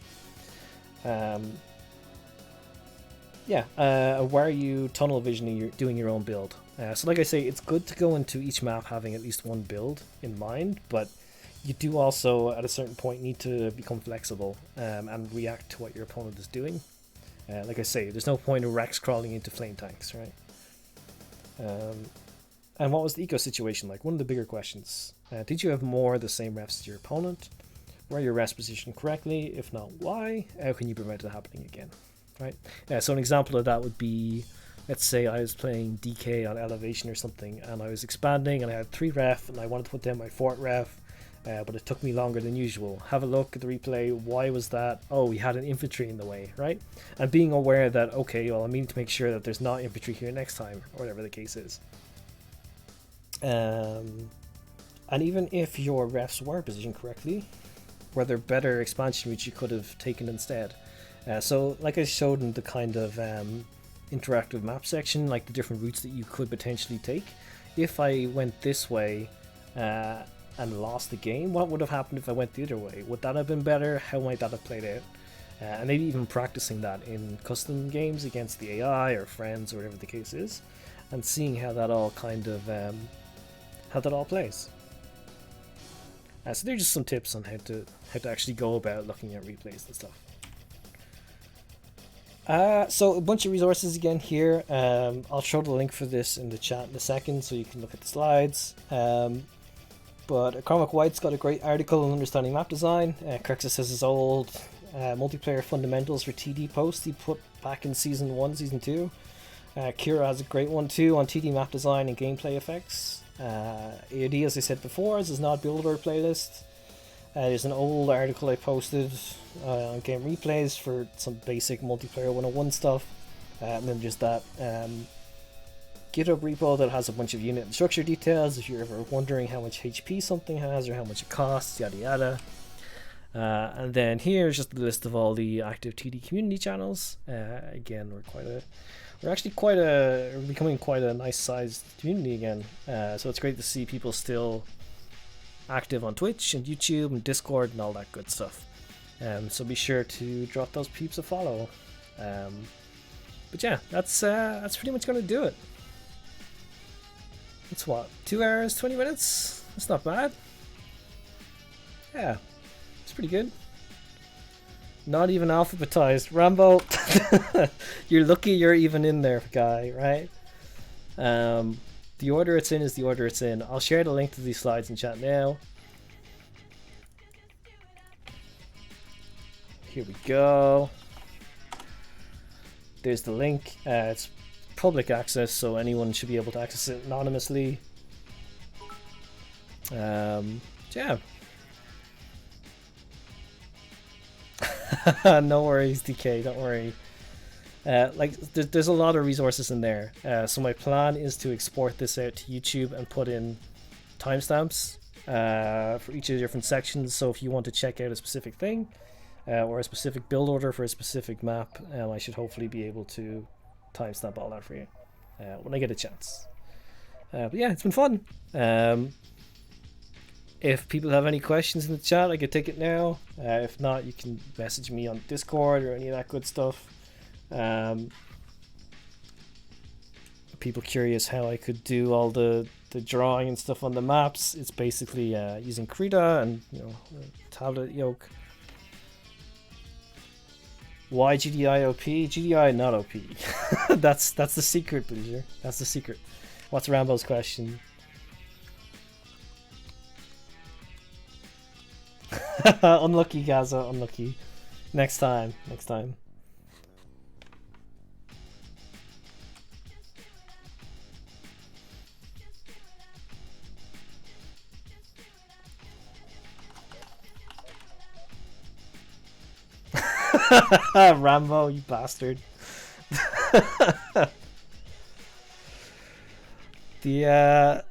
Why are you tunnel visioning? You're doing your own build. So like I say, it's good to go into each map having at least one build in mind, but you do also, at a certain point, need to become flexible and react to what your opponent is doing. Like I say, there's no point of Rex crawling into flame tanks, right? And what was the eco situation like? One of the bigger questions. Did you have more of the same refs as your opponent? Were your refs positioned correctly? If not, why? How can you prevent it happening again? Right? So an example of that would be, let's say I was playing DK on elevation or something, and I was expanding, and I had 3 ref, and I wanted to put down my 4th ref, but it took me longer than usual. Have a look at the replay. Why was that? Oh, we had an infantry in the way, right? And being aware that, okay, well, I need to make sure that there's not infantry here next time, or whatever the case is. And even if your refs were positioned correctly, were there better expansion routes you could have taken instead? So, like I showed in the kind of interactive map section, like the different routes that you could potentially take. If I went this way and lost the game, what would have happened if I went the other way? Would that have been better? How might that have played out? And maybe even practicing that in custom games against the AI or friends or whatever the case is, and seeing how that all kind of how that all plays. So they're just some tips on how to actually go about looking at replays and stuff. So a bunch of resources again here. I'll throw the link for this in the chat in a second so you can look at the slides. But Cormac White's got a great article on understanding map design. Crexus has his old multiplayer fundamentals for TD post he put back in Season 1, Season 2. Kira has a great one too on TD map design and gameplay effects. AOD, as I said before, is his not builder playlist. There's an old article I posted on game replays for some basic multiplayer 101 stuff. And then just that GitHub repo that has a bunch of unit and structure details if you're ever wondering how much HP something has or how much it costs, yada yada. And then here's just the list of all the active TD community channels. Again, we're becoming quite a nice sized community again. So it's great to see people still active on Twitch and YouTube and Discord and all that good stuff. So be sure to drop those peeps a follow. But yeah, that's pretty much gonna do it. It's what, 2 hours, 20 minutes? That's not bad. Yeah, it's pretty good. Not even alphabetized. Rambo, you're lucky you're even in there, guy, right? The order it's in is the order it's in. I'll share the link to these slides in chat now. Here we go. There's the link. It's public access, so anyone should be able to access it anonymously. Yeah. No worries, DK, don't worry. There's a lot of resources in there. So my plan is to export this out to YouTube and put in timestamps for each of the different sections. So if you want to check out a specific thing or a specific build order for a specific map, I should hopefully be able to timestamp all that for you when I get a chance. But yeah, it's been fun. If people have any questions in the chat, I could take it now. If not, you can message me on Discord or any of that good stuff. People curious how I could do all the drawing and stuff on the maps. It's basically using Krita and tablet yoke. Why GDI OP? GDI not OP. that's the secret, Bleacher. That's the secret. What's Rambo's question? Unlucky, Gaza. Unlucky. Next time. Next time. Rambo, you bastard. To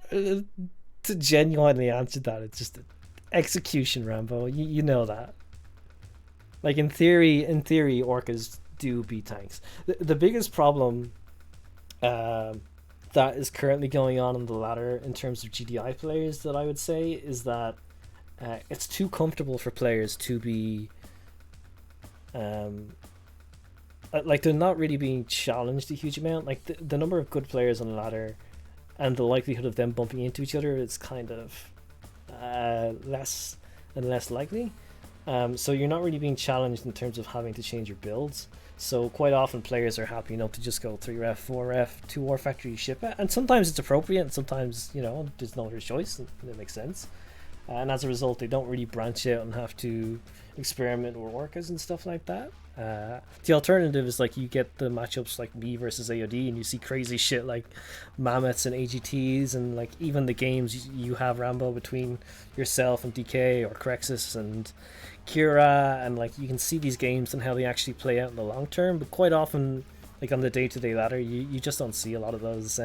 genuinely answer that, it's just execution, Rambo. You know that. Like in theory, orcas do beat tanks. The biggest problem that is currently going on the ladder in terms of GDI players that I would say is that it's too comfortable for players to be like they're not really being challenged a huge amount. Like the number of good players on the ladder and the likelihood of them bumping into each other is kind of less and less likely. So you're not really being challenged in terms of having to change your builds. So quite often players are happy enough to just go 3ref, 4ref, 2 War Factory ship it, and sometimes it's appropriate and sometimes there's no other choice and it makes sense. And as a result, they don't really branch out and have to experiment with orcas and stuff like that. The alternative is like you get the matchups like me versus AOD and you see crazy shit like mammoths and AGTs, and like even the games you have Rambo between yourself and DK or Crexus and Kira, and like you can see these games and how they actually play out in the long term. But quite often, like on the day-to-day ladder, you just don't see a lot of those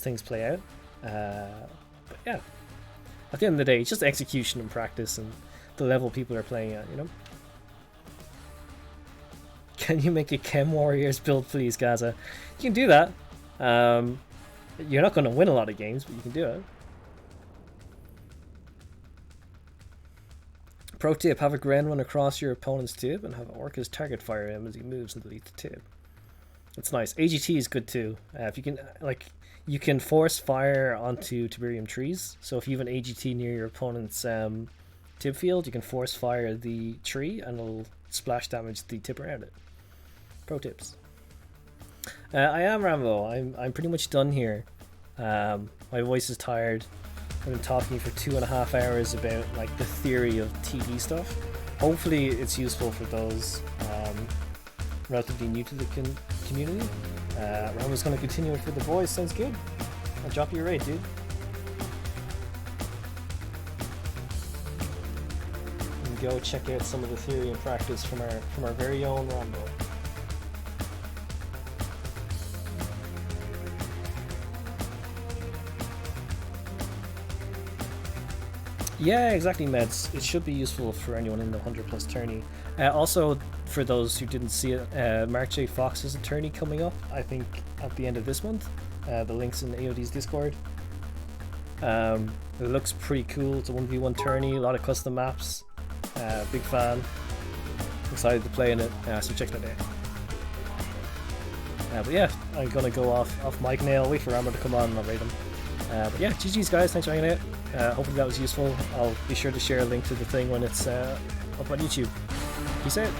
things play out. But yeah, at the end of the day, it's just execution and practice and the level people are playing at, Can you make a Chem Warriors build, please, Gaza? You can do that. You're not going to win a lot of games, but you can do it. Pro tip, have a grand run across your opponent's tib and have orcas target fire him as he moves and delete the tib. That's nice. AGT is good too. If you can, like, You can force fire onto Tiberium trees. So if you have an AGT near your opponent's tib field, you can force fire the tree and it'll splash damage the tip around it. Pro tips. I am Rambo. I'm pretty much done here. My voice is tired. I've been talking for 2.5 hours about like the theory of TD stuff. Hopefully it's useful for those relatively new to the community. Rambo's going to continue for the boys. Sounds good. I'll drop you a raid, dude. And go check out some of the theory and practice from our very own Rambo. Yeah, exactly, Meds. It should be useful for anyone in the 100+ tourney. Also, for those who didn't see it, Mark J. Fox has a tourney coming up, I think, at the end of this month. The link's in AOD's Discord. It looks pretty cool. It's a 1v1 tourney, a lot of custom maps. Big fan. Excited to play in it, so check that out. But yeah, I'm gonna go off mic now. I'll wait for Rambo to come on and I'll rate him. But yeah, GG's guys, thanks for hanging out. Hopefully that was useful. I'll be sure to share a link to the thing when it's up on YouTube. Peace out.